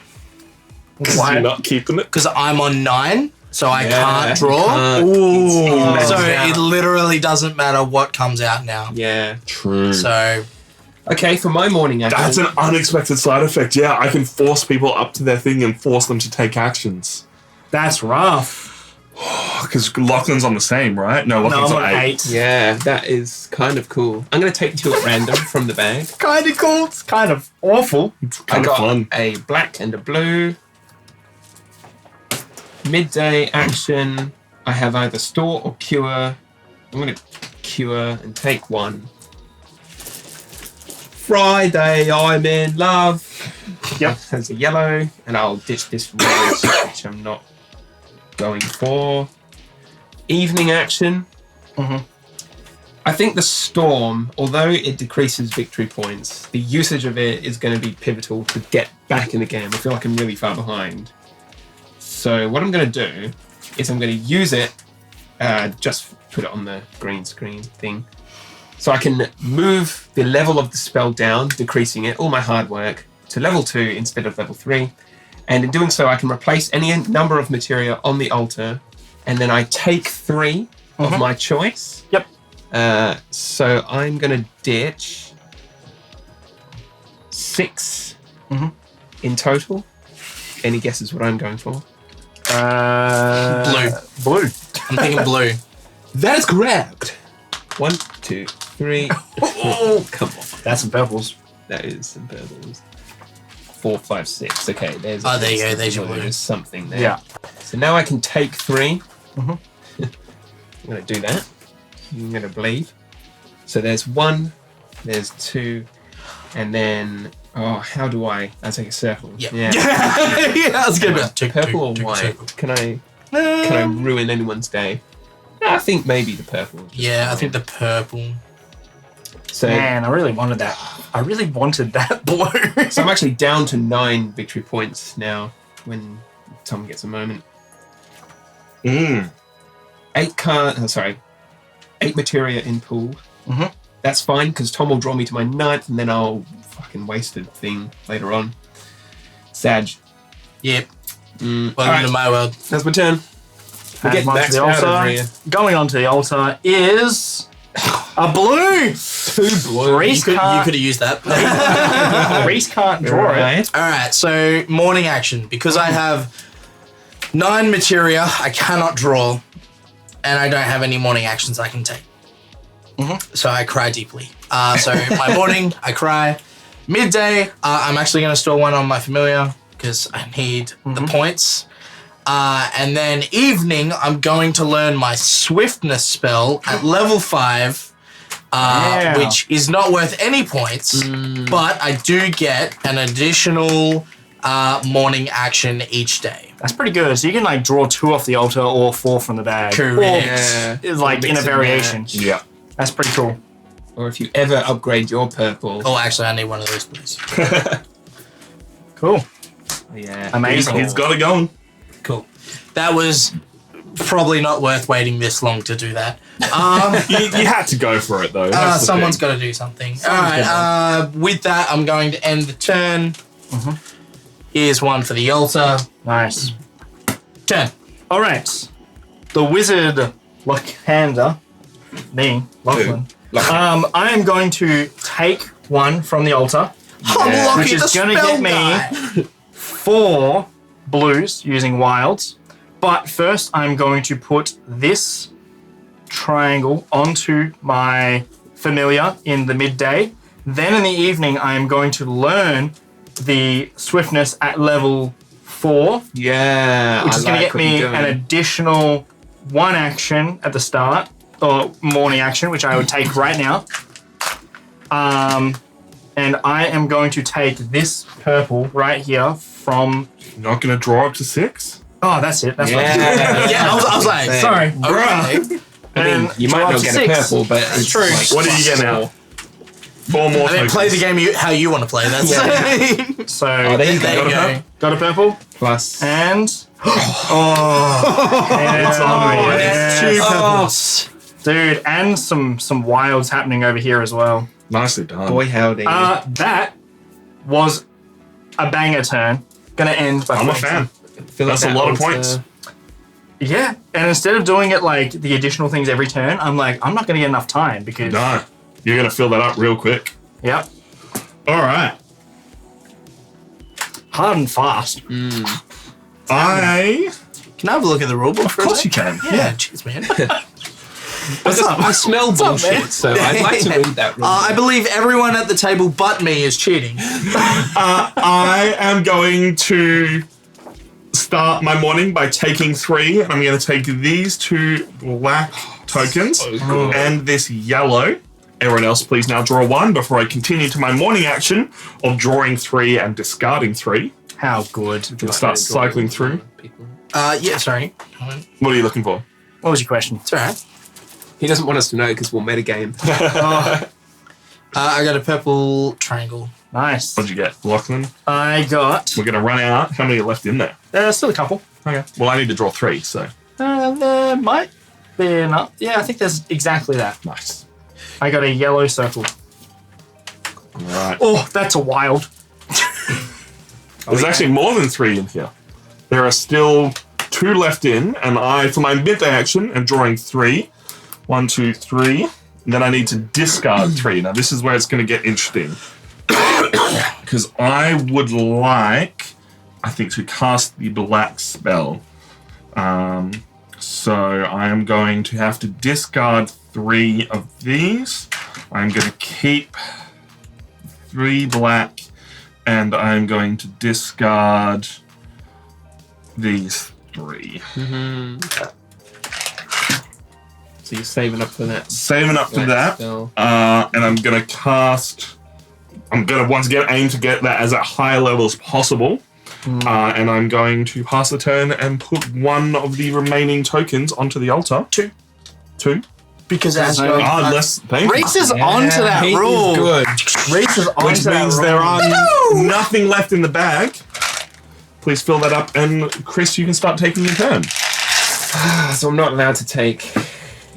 Why? You're not keeping it? Because I'm on 9, so I can't draw. Ooh. So it literally doesn't matter what comes out now. Yeah. True. So Okay, for my morning action. That's an unexpected side effect. Yeah, I can force people up to their thing and force them to take actions. That's rough. Because Lachlan's on the same, right? No, No, Lachlan's I'm on on 8. 8. Yeah, that is kind of cool. I'm going to take 2 at random from the bag. Kind of cool. It's kind of awful. It's kind I of got fun. a black and a blue. Midday action. I have either store or cure. I'm going to cure and take 1. Friday, I'm in love. Yep. There's a yellow, and I'll ditch this rose, which I'm not going for. Evening action. I think the storm, although it decreases victory points, the usage of it is going to be pivotal to get back in the game. I feel like I'm really far behind. So what I'm going to do is I'm going to use it, just put it on the green screen thing. So I can move the level of the spell down, decreasing it, all my hard work, to level 2 instead of level 3. And in doing so, I can replace any number of materia on the altar, and then I take 3 of my choice. Yep. So I'm going to ditch 6 in total. Any guesses what I'm going for? blue. Blue. I'm thinking blue. That is correct. 1, 2, 3. Oh, come on. That's some purples. That is some purples. 4, 5, 6. Okay, there's. Oh, there you go. There's your blue. There's something there. Yeah. So now I can take 3. I'm going to do that. I'm going to bleed. So there's 1, there's 2, and then. Oh, how do I take a circle? Yeah. Yeah. Yeah, that's good. Purple or white? Can I ruin anyone's day? I think maybe the purple. Yeah, I think the purple. So, Man, I really wanted that. I really wanted that blue. so I'm actually down to 9 victory points now when Tom gets a moment. Mm. 8 materia in pool. Mm-hmm. That's fine because Tom will draw me to my 9th, and then I'll fucking waste a thing later on. Sag. Yep. Welcome Alright. to my world. That's my turn. We're getting Add one to maxed the out over altar. here. Going onto the altar is a blue. 2 blue. Reese You can't, could have used that. Reese can't draw it. Right. Alright, so morning action. Because I have 9 materia, I cannot draw, and I don't have any morning actions I can take. So I cry deeply. So my morning, I cry. Midday, I'm actually going to store one on my familiar because I need the points. And then evening, I'm going to learn my swiftness spell at level 5, which is not worth any points, but I do get an additional morning action each day. That's pretty good. So you can like draw 2 off the altar or 4 from the bag. Correct. Or like in a Mix and variation. match. Yeah. That's pretty cool. Or if you ever upgrade your purple. Oh, actually, I need one of those, please. Cool. Yeah. Amazing. He's got it going. Cool. That was probably not worth waiting this long to do that. You had to go for it, though. That's the Someone's thing. got to do something. All right. With that, I'm going to end the turn. Here's one for the altar. Nice. Turn. All right. The wizard Lockander, me, Lachlan. I am going to take one from the altar, Unlucky which is the going to spell get me guy. 4 blues using wilds. But first, I'm going to put this triangle onto my familiar in the midday. Then in the evening, I am going to learn the swiftness at level 4, Yeah. which is going to get me an additional 1 action at the start, or morning action, which I would take right now. And I am going to take this purple right here from... You're not going to draw up to 6? Oh, that's it. That's Yeah, I was like, Same. Sorry. okay. I mean, And you might draw not up get 6. a purple, but it's true. like What do you get now? 4 more I mean, play the tokens. game how you want to play. That's So, Oh, there you there go. you go. got a purple. Plus. And... oh, That's yeah. 2 purples. Dude, and some wilds happening over here as well. Nicely done. Boy, howdy. That was a banger turn. Gonna end by I'm a playing fan. Feel That's a that lot of was, points. Yeah, and instead of doing it like the additional things every turn, I'm like, I'm not gonna get enough time because... No. You're going to fill that up real quick. Yep. All right. Hard and fast. I... Can I have a look at the rulebook for a Of course sec? you can. Yeah, cheers, man. I smell bullshit, man? so I'd like to read that. I believe everyone at the table but me is cheating. I am going to start my morning by taking 3, and I'm going to take these 2 black tokens and this yellow. Everyone else, please now draw 1 before I continue to my morning action of drawing 3 and discarding 3. How good. And start cycling through. Yeah, sorry. What are you looking for? What was your question? It's alright. He doesn't want us to know because we'll metagame. I got a purple triangle. Nice. What'd you get, Lachlan? I got... We're going to run out. How many are left in there? still a couple. Okay. Well, I need to draw 3, so There might be enough. Yeah, I think there's exactly that. nice. I got a yellow circle. All right. Oh, that's a wild. There's actually more than 3 in here. There are still 2 left in, and I, for my midday action, am drawing 3. 1, 2, 3. And then I need to discard 3. Now, this is where it's going to get interesting. Because I would like, I think, to cast the black spell. So I am going to have to discard 3 of these. I'm going to keep 3 black, and I'm going to discard these 3. So you're saving up for that. Saving up for black that. spell. And I'm going to cast... I'm going to once again aim to get that as at high level as possible. And I'm going to pass the turn and put 1 of the remaining tokens onto the altar. 2. 2. Because as no- Less. Thank Reese you. is onto that he is rule. good. Reese is on Which to that means roll. there are nothing left in the bag. Please fill that up, and Chris, you can start taking your turn. So I'm not allowed to take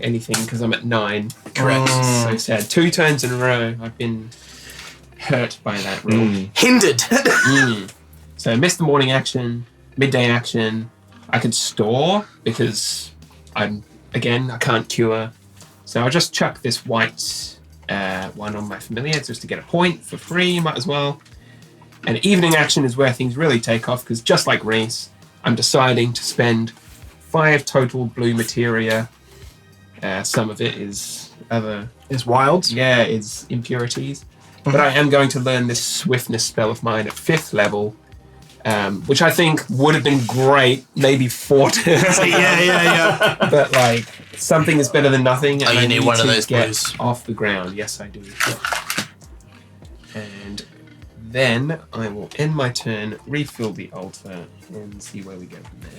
anything because I'm at 9. Correct. So sad. 2 turns in a row. I've been hurt by that rule. Hindered. So I missed the morning action, midday action. I could store because I can't cure. So I'll just chuck this white one on my familiar just to get a point for free. Might as well. And evening action is where things really take off because just like Reese, I'm deciding to spend 5 total blue materia. Some of it is wilds. Yeah, is impurities. But I am going to learn this swiftness spell of mine at 5th level, which I think would have been great, maybe 4 turns. yeah. But like, something is better than nothing. And you I need one of those get blues. off the ground. Yes, I do. And then I will end my turn, refill the altar, and see where we go from there.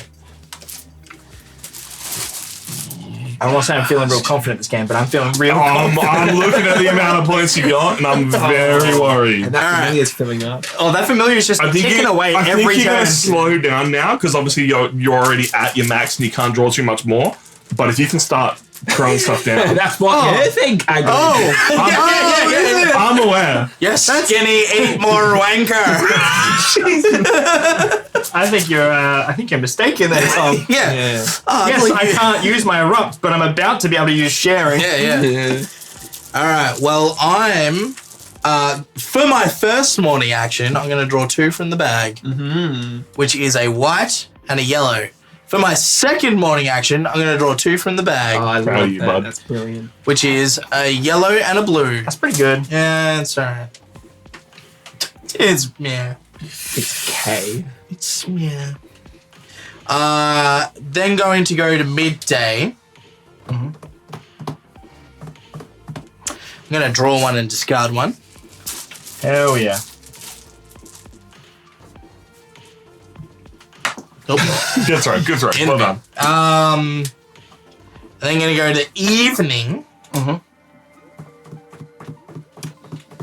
I won't say I'm feeling real confident this game, but I'm feeling real confident. I'm looking at the amount of points you got, and I'm very worried. And that familiar is filling up. Oh, that familiar is just ticking away I think every you're turn. going to slow down now because obviously you're already at your max and you can't draw too much more. But if you can start throwing stuff down, That's what you think. I'm aware. Yes, skinny, eat more wanker. I think you're mistaken there, Tom. Yeah. Yes, I can't use my erupt, but I'm about to be able to use sharing. Yeah. All right. Well, I'm for my first morning action, I'm going to draw 2 from the bag, which is a white and a yellow. For my second morning action, I'm going to draw 2 from the bag, I Proud of love you, that. bud. That's brilliant. which is a yellow and a blue. That's pretty good. Yeah, it's all right. It's It's K. It's then going to go to midday. I'm going to draw 1 and discard 1. Hell yeah. Nope. Good throw. Well done. Then going to go to evening.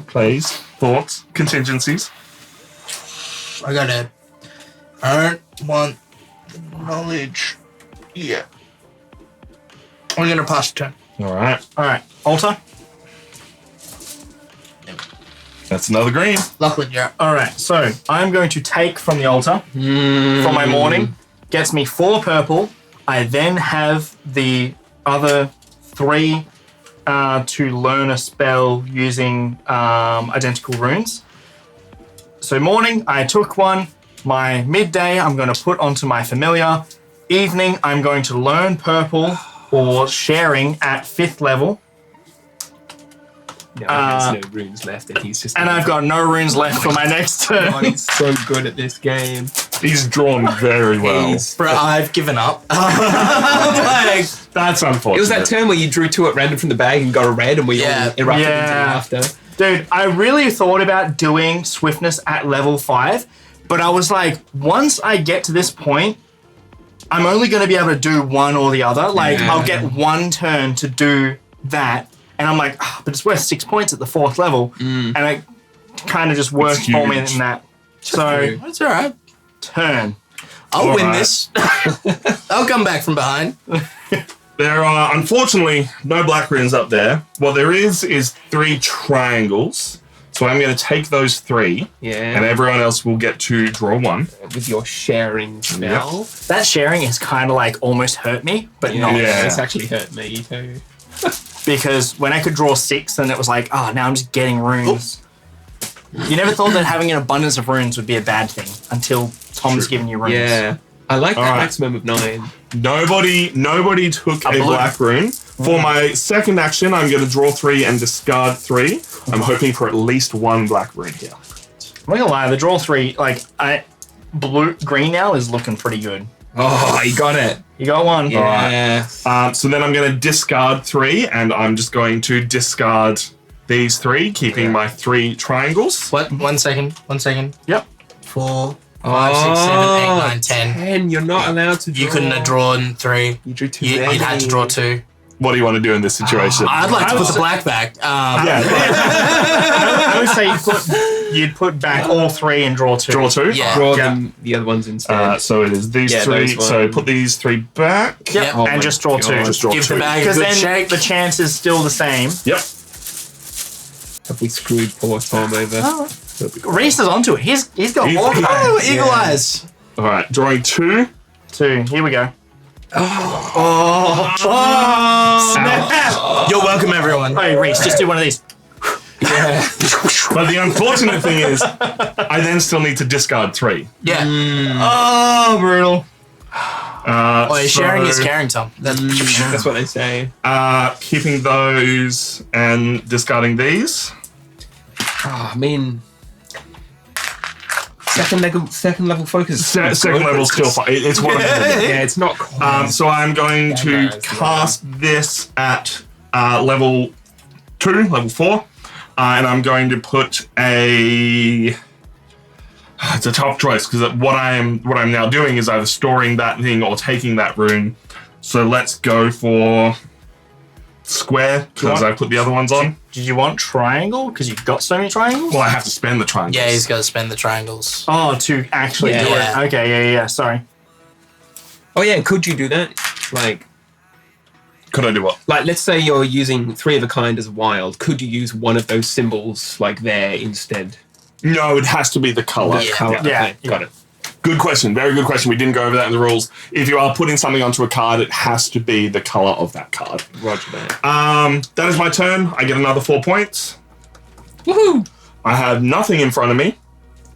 Plays, thoughts, contingencies. I got to earn 1 knowledge. Yeah. I'm going to pass the turn. All right. Altar. That's another green. Lachlan, you're up. All right, so I'm going to take from the altar for my morning. Gets me 4 purple. I then have the other 3 to learn a spell using identical runes. So morning, I took 1. My midday, I'm going to put onto my familiar. Evening, I'm going to learn purple or sharing at 5th level. No, there's no runes left, and he's just. And I've got no runes left for my next turn. God, he's so good at this game. He's drawn very well. Bro, I've given up. That's unfortunate. It was that turn where you drew 2 at random from the bag and got a red, and we all erupted into laughter. Dude, I really thought about doing swiftness at level 5, but I was like, once I get to this point, I'm only going to be able to do one or the other. Like, I'll get 1 turn to do that, and I'm like, but it's worth 6 points at the 4th level, and it kind of just worked for me in that. So, That's all right. turn. I'll win this. I'll come back from behind. There are, unfortunately, no black runes up there. What there is 3 triangles. So I'm going to take those 3, and everyone else will get to draw 1. With your sharing spell. That sharing has kind of like almost hurt me, but not. Yeah. It's actually hurt me too. Because when I could draw 6, then it was like, oh, now I'm just getting runes. You never thought that having an abundance of runes would be a bad thing until Tom's given you runes. Yeah. I like that Alright. maximum of 9. Nobody took a blue. black rune. For my second action, I'm going to draw 3 and discard 3. I'm hoping for at least 1 black rune here. I'm not gonna lie, the draw 3, like, green now is looking pretty good. Oh, you got it. You got 1. Yeah. So then I'm going to discard 3, and I'm just going to discard these 3, keeping my 3 triangles. What? 1 second. 1 second. Yep. 4, 5, 6, 7, 8, 9, 10. 10. You're not allowed to draw. You couldn't have drawn 3. You drew 2 You'd had to draw 2. What do you want to do in this situation? I'd like to put the black back. yeah. I would say you put you'd put back all 3 and draw 2. Draw 2. Yeah. Draw them the other ones instead. So it is these Yeah, 3. those So ones. put these 3 back. Yep. Oh my And just draw 2. God. Just draw Give 2. the bag a Because good then shake. the chance is still the same. Yep. Have we screwed poor Tom over? Reese is onto it. He's got He's- more he- cards. Oh, eagle eyes. All right, drawing 2. 2. Here we go. Snap! You're welcome, everyone. Hey, Reese, just do one of these. Yeah. But the unfortunate thing is, I then still need to discard 3. Yeah. Oh, brutal. Oh, you're sharing is caring, Tom. That's what they say. Keeping those and discarding these. Oh, I mean, second level focus. Second level still fine. It's one of them. Yeah, it's not. Quite. So I'm going to Yeah, no, it's cast this at level 2, level 4, and I'm going to put a. It's a tough choice because what I'm now doing is either storing that thing or taking that rune. So let's go for square because I put the other ones on. Did you want triangle? Because you've got so many triangles? Well, I have to spend the triangles. Yeah, he's got to spend the triangles. Oh, to actually Yeah. do Yeah. it. Okay, yeah. Sorry. Oh yeah, could you do that? Could I do what? Like, let's say you're using 3 of a kind as wild. Could you use one of those symbols like there instead? No, it has to be the color. The colour. Yeah. Okay, got it. Good question. Very good question. We didn't go over that in the rules. If you are putting something onto a card, it has to be the color of that card. Roger that. That is my turn. I get another 4 points. Woohoo! I have nothing in front of me.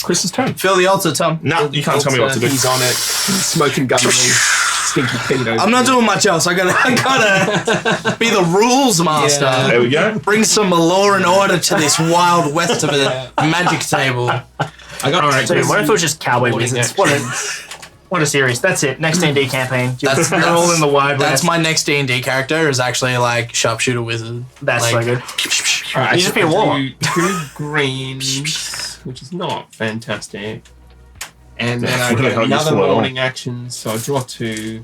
Chris's turn. Fill the altar, Tom. No, you can't tell me what to do. He's on it. He's smoking gun. Stinky Pete over I'm not there. doing much else. I gotta be the rules master. Yeah. There we go. Bring some law and order to this wild west of a magic table. I got alright. Dude, what if it was just Cowboy Morning Wizards? action. What a series. That's it. Next D&D campaign. That's- You're all in the wide That's west. my next D&D character. Is actually like sharpshooter wizard. That's like, so good. Alright, You just be a warlock. 2 greens, which is not fantastic. And then I Really get not another useful at all. morning action, so I draw 2.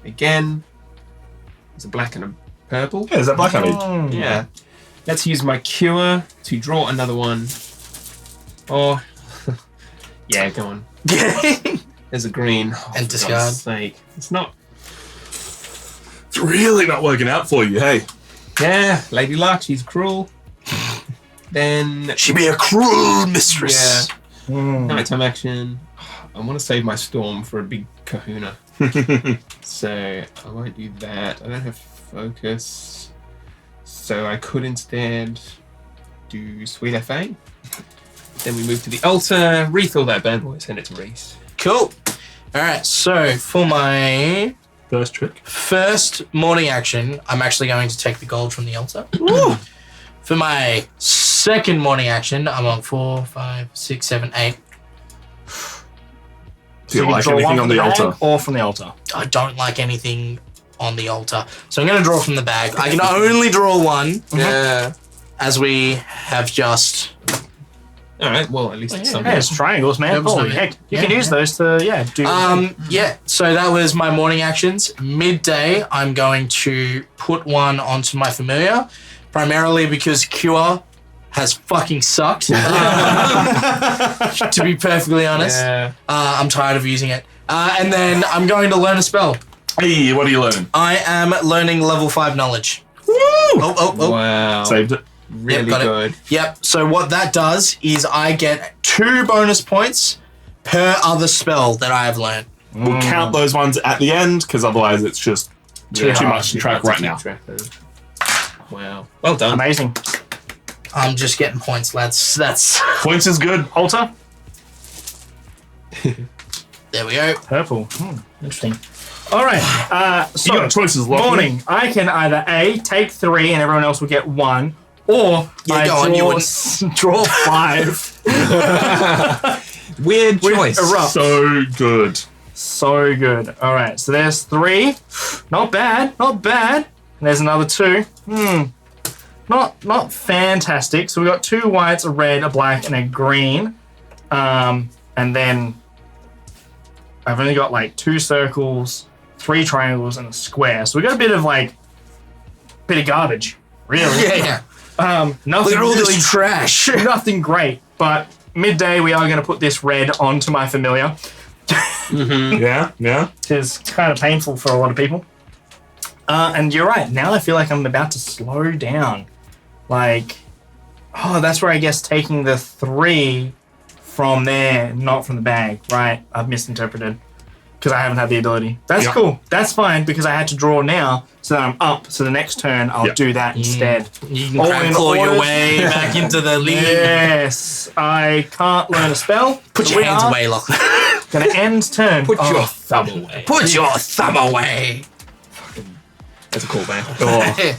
Again, it's a black and a purple. Yeah, is that black I need? Yeah. Let's use my cure to draw another one. Oh, yeah, go on. There's a green. Oh, And for discard. God's sake. It's not. It's really not working out for you, hey. Yeah, Lady Luck, she's cruel. Then She be a cruel mistress. nighttime action. I want to save my storm for a big kahuna. So I won't do that. I don't have focus. So I could instead do Sweet FA. Then we move to the altar, refill that bad boy, send it to Reese. Cool. All right. So for my First trick. first morning action, I'm actually going to take the gold from the altar. For my second morning action, I'm on 4, 5, 6, 7, 8. Do you can like draw anything one on from the bag altar? or from the altar? I don't like anything on the altar, so I'm going to draw from the bag. I can only draw one, Yeah. as we have just. Alright, well, at least it's something. Yeah, it's triangles, man. That was Holy not heck. it. You Yeah, can use yeah. those to, do... Yeah. So that was my morning actions. Midday, I'm going to put one onto my familiar, primarily because Cure has fucking sucked. To be perfectly honest, Yeah. I'm tired of using it. And then I'm going to learn a spell. Hey, what are you learning? I am learning level 5 knowledge. Oh. Wow. Saved it. Really got it. good. Yep. So what that does is I get 2 bonus points per other spell that I have learned. We'll count those ones at the end because otherwise it's just too much to track right now. Wow. Well done. Amazing. I'm just getting points, lads. That's Points is good. Altar? there we go. Purple. Interesting. All right. You So, got choices, Lachlan. morning. I can either A, take 3 and everyone else will get 1, or Yeah, I go on, you draw, wouldn't. draw 5. Weird With choice. erupt. So good. So good. All right, so there's 3. Not bad, not bad. And there's another 2. Not fantastic. So we got 2 whites, a red, a black, and a green. And then I've only got like 2 circles, 3 triangles, and a square. So we got a bit of garbage, really. Yeah. Nothing Look at all really, this trash. nothing great. But midday, we are going to put this red onto my familiar. Yeah. Which is kind of painful for a lot of people. And you're right. Now I feel like I'm about to slow down. Like, that's where I guess taking the 3 from there, not from the bag. Right. I've misinterpreted. Because I haven't had the ability. That's cool. That's fine because I had to draw now so that I'm up. So the next turn I'll do that instead. You can try and claw your way back into the lead. Yes. I can't learn a spell. Put your hands away, Lachlan. Gonna end turn. Put your thumb away. Put your thumb away. That's a callback.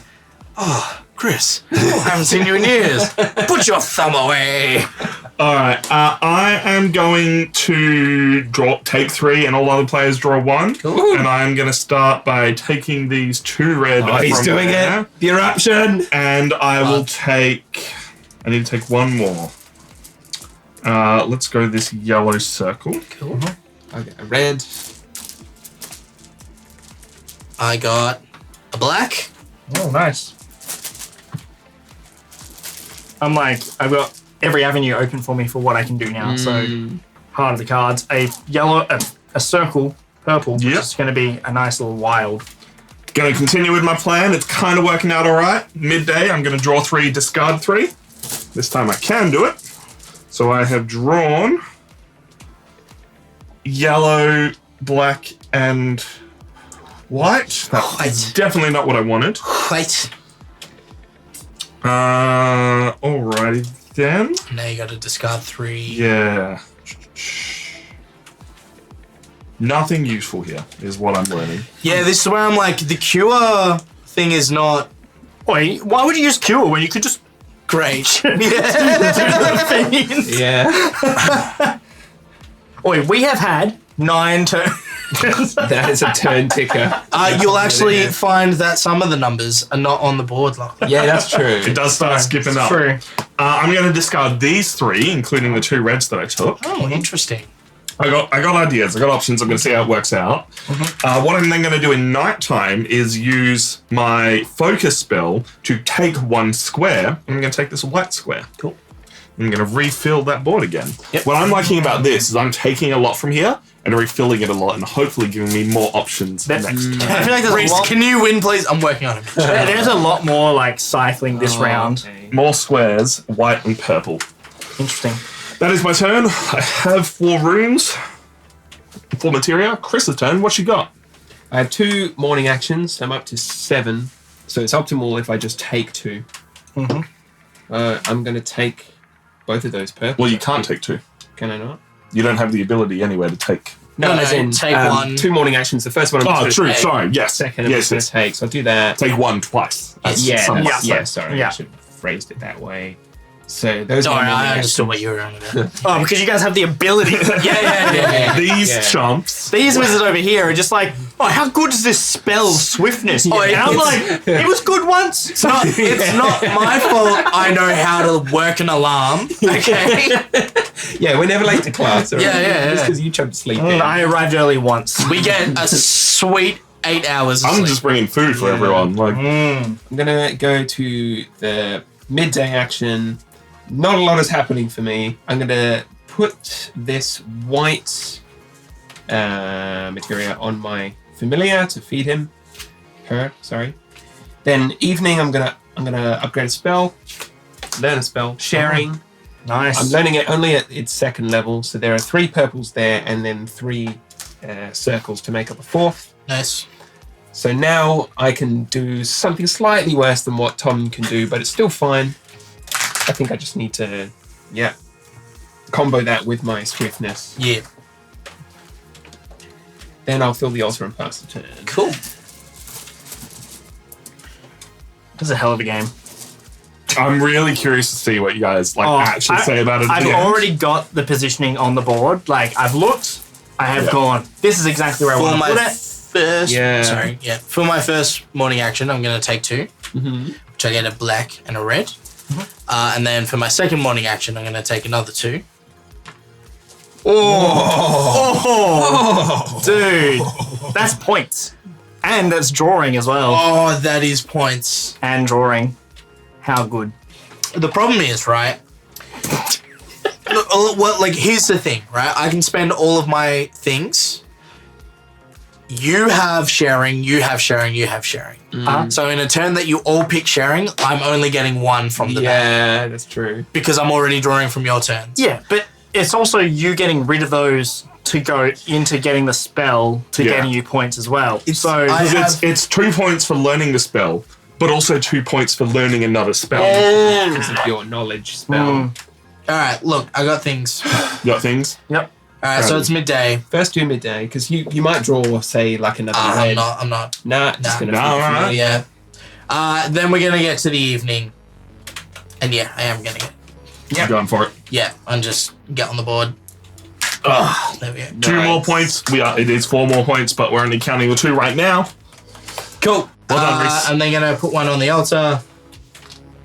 Chris. I haven't seen you in years. Put your thumb away. All right. I am going to take 3, and all other players draw 1. Cool. And I am going to start by taking these 2 red. He's from doing there, it. The eruption. and I will take. I need to take 1 more. Let's go this yellow circle. Cool. Okay, a red. I got a black. Oh, nice. I'm like, I've got every avenue open for me for what I can do now. So, heart of the cards. A yellow, a circle, purple, which is going to be a nice little wild. Going to continue with my plan. It's kind of working out all right. Midday, I'm going to draw 3, discard 3. This time I can do it. So I have drawn yellow, black, and white. That's definitely not what I wanted. White. Alrighty then. Now you got to discard 3. Yeah. Nothing useful here is what I'm learning. Yeah, this is where I'm like, the cure thing is not Wait, why would you use cure when you could just great. Yeah. Wait, we have had 9 turns. That is a turn ticker. You'll actually find that some of the numbers are not on the board, Lachlan. Yeah, that's true. It does start skipping up. True. I'm going to discard these 3, including the 2 reds that I took. Oh, interesting. I got ideas. I got options. I'm going to see how it works out. What I'm then going to do in nighttime is use my focus spell to take 1 square. I'm going to take this white square. Cool. I'm going to refill that board again. Yep. What I'm liking about this is I'm taking a lot from here and refilling it a lot and hopefully giving me more options next time. I feel like there's Reese, a lot, can you win, please? I'm working on it. there's a lot more like cycling this round. Okay. More squares, white and purple. Interesting. That is my turn. I have 4 rooms, 4 materia. Chris's turn. What you got? I have 2 morning actions. I'm up to 7. So it's optimal if I just take 2. I'm going to take both of those purple. Well, you can't take 2. Can I not? You don't have the ability anywhere to take. No, as in, take 1. 2 morning actions. The first one I'm Oh, just true. going to take. Sorry. Yes. Second I'm yes. just going to take. So I'll do that. Take 1 twice. That's Yeah, somewhat. sorry. Yeah. I should have phrased it that way. So those Sorry, are my I morning understood actions. what you were on about. Oh, because you guys have the ability. Yeah. These Yeah. chumps. These wizards over here are just like, oh, how good is this spell swiftness? Yeah. And I'm like, it was good once. It's not my fault I know how to work an alarm. Okay. Yeah, we're never late to class. All right? Yeah. Just because you tried to sleep in. I arrived early once. We get a sweet 8 hours of I'm sleep. just bringing food for everyone. Like, I'm going to go to the midday action. Not a lot is happening for me. I'm going to put this white materia on my familiar to feed him. Sorry. Then evening, I'm gonna upgrade a spell, learn a spell, sharing. Nice. I'm learning it only at its 2nd level, so there are 3 purples there, and then 3 circles to make up a 4th. Nice. So now I can do something slightly worse than what Tom can do, but it's still fine. I think I just need to, combo that with my swiftness. Yeah. Then I'll fill the altar and pass the turn. Cool. This is a hell of a game. I'm really curious to see what you guys actually say about it. at I've the end. already got the positioning on the board. Like, I've looked, I have gone, this is exactly where I want to put it. For my first morning action, I'm going to take 2, which I get a black and a red. And then for my second morning action, I'm going to take another 2. Oh, dude, that's points. And that's drawing as well. Oh, that is points. And drawing. How good. The problem is, right? Well, like, here's the thing, right? I can spend all of my things. You have sharing, you have sharing, you have sharing. So in a turn that you all pick sharing, I'm only getting one from the bag. Yeah, that's true. Because I'm already drawing from your turns. Yeah, but it's also you getting rid of those to go into getting the spell to getting you points as well. It's 2 points for learning the spell, but also 2 points for learning another spell. Because of your knowledge spell. Alright, look, I got things. You got things? Yep. Alright, so it's midday. First do midday, because you might draw, say, like another red. I'm not. Nah, just gonna Nah. Yeah. Then we're gonna get to the evening. And yeah, I am gonna get. I'm going for it. Yeah, and just get on the board. There we go. 2 more points. It is 4 more points, but we're only counting the 2 right now. Cool. Well done, Reese. I'm then gonna put one on the altar.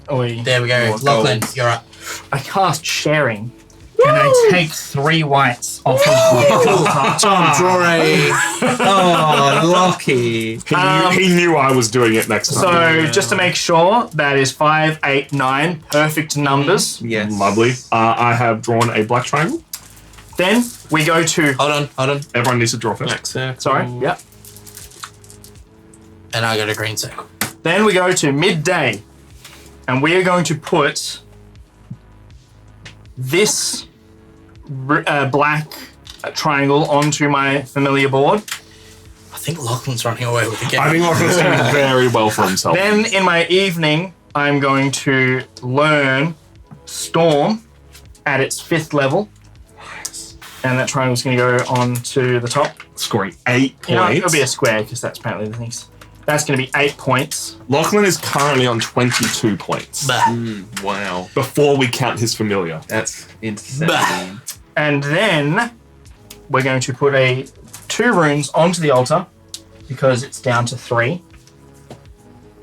There we go. Lachlan, you're up. I cast sharing. And I take 3 whites off of Tom, draw a. Oh, lucky. He knew I was doing it next time. So just to make sure, that is 5, 8, 9, perfect numbers. Yes. Lovely. I have drawn a black triangle. Then we go to. Hold on. Everyone needs to draw first. Black circle. Sorry. Yep. And I got a green circle. Then we go to midday, and we are going to put this black triangle onto my familiar board. I think Lachlan's running away with the game. I think Lachlan's doing very well for himself. Then in my evening, I'm going to learn Storm at its 5th level. And that triangle's going to go on to the top. Scoring 8 points. You know, it'll be a square because that's apparently the things. That's going to be 8 points. Lachlan is currently on 22 points. Bah. Wow. Before we count his familiar. That's insane. Bah. And then we're going to put 2 runes onto the altar because it's down to 3,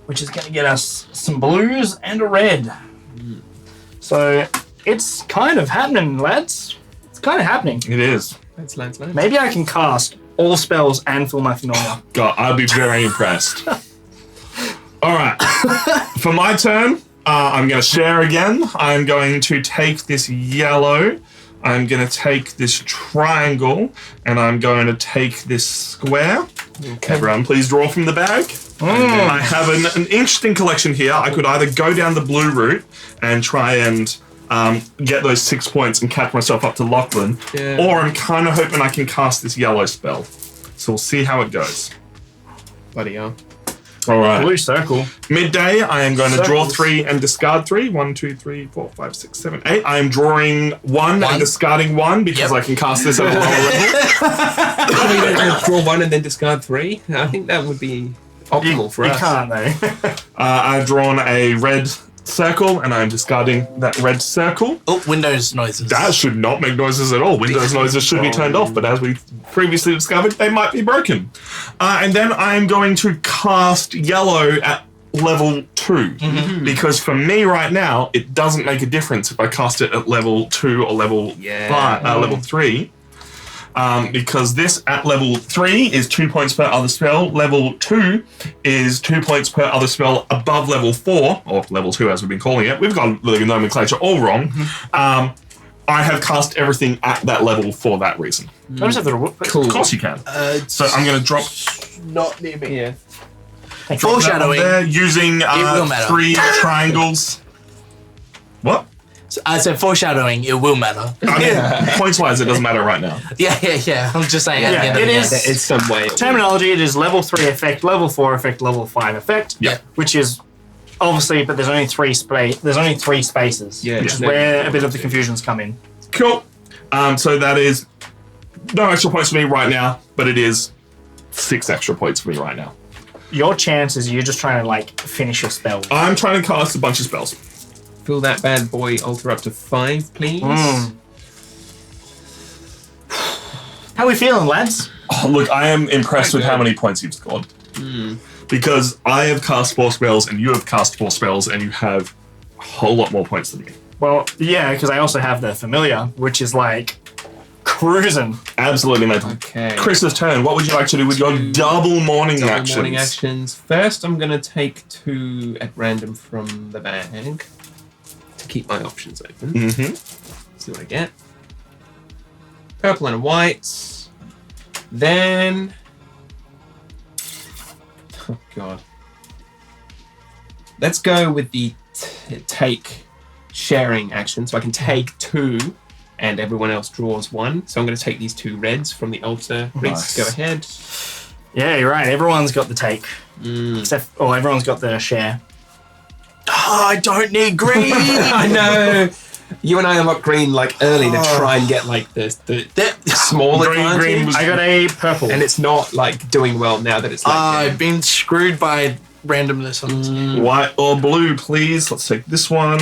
which is going to get us some blues and a red. So it's kind of happening, lads. It's kind of happening. It is. That's Lance. Maybe I can cast all spells and fill my familiar. God, I'd be very impressed. All right. For my turn, I'm going to share again. I'm going to take this yellow. I'm going to take this triangle. And I'm going to take this square. Okay. Everyone, please draw from the bag. I have an interesting collection here. I could either go down the blue route and try and get those 6 points and catch myself up to Lachlan. Yeah. Or I'm kind of hoping I can cast this yellow spell. So we'll see how it goes. Bloody hell. All right. Blue circle. Midday, I am going to draw Circles. 3 and discard 3. 1, 2, 3, 4, 5, 6, 7, 8. I am drawing 1 and discarding 1 because I can cast this at a lower level. So you don't draw 1 and then discard 3? I think that would be optimal for You us. can't though. I've drawn a red circle and I'm discarding that red circle. Oh, Windows noises. That should not make noises at all. Windows noises should be turned off, but as we previously discovered, they might be broken. And then I'm going to cast yellow at level 2 because for me right now, it doesn't make a difference if I cast it at level 2 or level 3. Because this at level 3 is 2 points per other spell. Level 2 is 2 points per other spell above level 4, or level 2 as we've been calling it. We've got the nomenclature all wrong. I have cast everything at that level for that reason. I just have to Cool. Of course you can. So I'm going to drop Not near me. Yeah. that on Foreshadowing. there using will matter. 3 triangles. What? I said foreshadowing, it will matter. I mean, points-wise, it doesn't matter right now. Yeah. I'm just saying at the Yeah, end of it the is. day. It's some way. Terminology, it is level 3 effect, level 4 effect, level 5 effect. Yeah. Which is obviously, but there's only 3 spaces. Yeah. Which is where a bit of the confusions come in. Cool. So that is no extra points for me right now, but it is 6 extra points for me right now. Your chance is you're just trying to like finish your spell. I'm trying to cast a bunch of spells. Fill that bad boy altar up to 5, please. How we feeling, lads? Oh, look, I am impressed with how many points you've scored. Because I have cast 4 spells and you have cast 4 spells and you have a whole lot more points than me. Well, yeah, because I also have the familiar, which is like cruising. Absolutely, mate. Okay. Chris's turn. What would you like to do with your double morning actions? Morning actions. First, I'm going to take 2 at random from the bag to keep my options open. See what I get. Purple and a white. Then... Oh, God. Let's go with the take sharing action. So I can take 2 and everyone else draws 1. So I'm going to take these 2 reds from the altar. Reese, go ahead. Yeah, you're right. Everyone's got the take. Everyone's got the share. Oh, I don't need green. I know. You and I unlocked green like early to try and get like the small advantage. I got a purple. And it's not like doing well now that it's like... I've been screwed by randomness on this. White or blue, please. Let's take this one.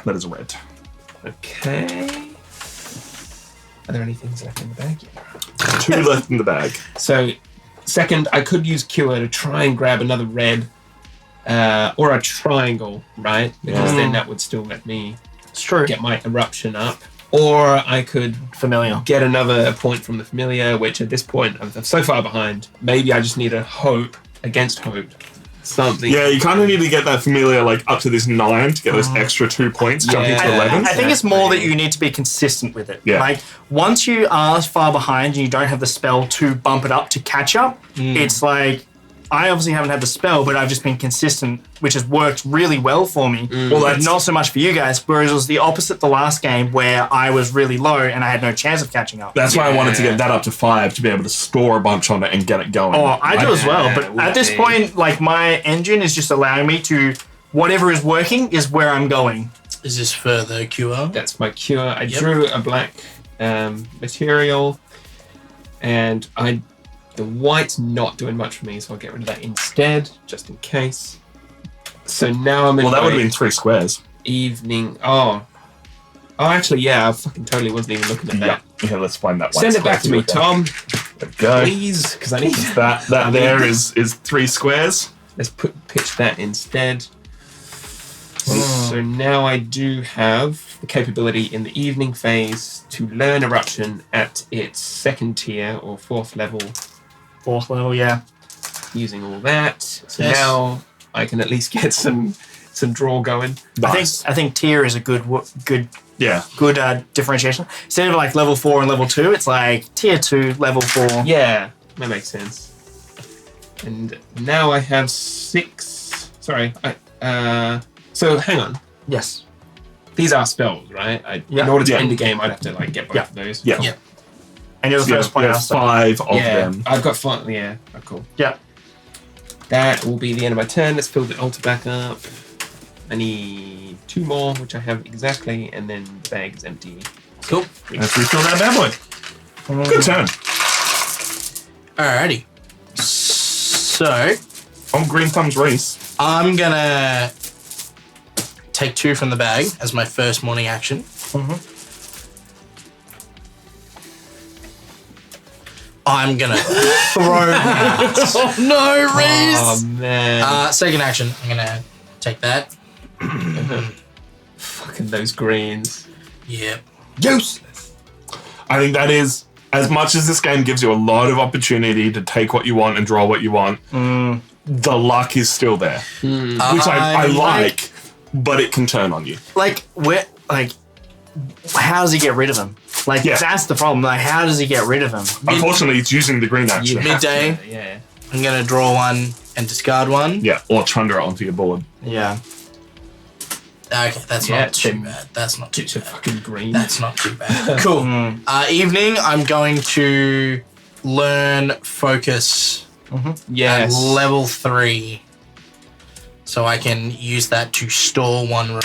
That is a red. Okay. Are there any things left in the bag? Yeah. 2 left in the bag. So, second, I could use Cure to try and grab another red or a triangle, right? Because then that would still let me get my eruption up. Or I could familiar. Get another point from the familiar, which at this point I'm so far behind. Maybe I just need a hope against hope. Something. Yeah, you kind of need to get that familiar like up to this 9 to get those extra 2 points, jumping to 11. I think it's more that you need to be consistent with it. Yeah. Like, once you are far behind and you don't have the spell to bump it up to catch up, it's like, I obviously haven't had the spell, but I've just been consistent, which has worked really well for me. Well, that's not so much for you guys, whereas it was the opposite the last game where I was really low and I had no chance of catching up. That's why I wanted to get that up to 5 to be able to store a bunch on it and get it going. Oh, I do as well, but at this point, like, my engine is just allowing me to, whatever is working is where I'm going. Is this for the cure? That's my cure. I drew a black material, and the white's not doing much for me, so I'll get rid of that instead, just in case. So now I'm in that would have my been 3 squares. evening. Oh, actually, yeah, I fucking totally wasn't even looking at that. Yeah, let's find that one. Send it back to me, Tom. There we go. Please, because I need That there is 3 squares. Let's pitch that instead. So now I do have the capability in the evening phase to learn Eruption at its 2nd tier or 4th level. 4th level, yeah. Using all that. So Yes. now I can at least get some draw going. Nice. I think tier is a good Yeah. differentiation. Instead of like level 4 and level 2, it's like tier 2, level 4. Yeah, that makes sense. And now I have 6. Sorry. So hang on. Yes. These are spells, right? In order to end the game, I'd have to like get both of those. Yeah. Cool. Yeah. And you're the first player. There's 5 of them. I've got 5. Yeah, oh, cool. Yeah. That will be the end of my turn. Let's fill the altar back up. I need 2 more, which I have exactly, and then the bag is empty. Cool. Let's refill that bad boy. Good turn. Alrighty. So, On Green Thumb's Reese. I'm gonna take 2 from the bag as my first morning action. I'm gonna throw that. Oh no, Reese! Oh man. Second action, I'm gonna take that. Fucking those greens. Yep. Useless. I think that is, as much as this game gives you a lot of opportunity to take what you want and draw what you want, the luck is still there. Which I like, but it can turn on you. How does he get rid of them? Like, that's the problem. Like, how does he get rid of them? Unfortunately, it's using the green action. Midday. Yeah. I'm gonna draw 1 and discard 1. Yeah, or chunder it onto your board. Yeah. Okay, that's Yeah, not too bad. That's not too It's a bad. fucking green. That's not too bad. Cool. Evening, I'm going to learn focus yes. at level 3. So I can use that to store 1 room.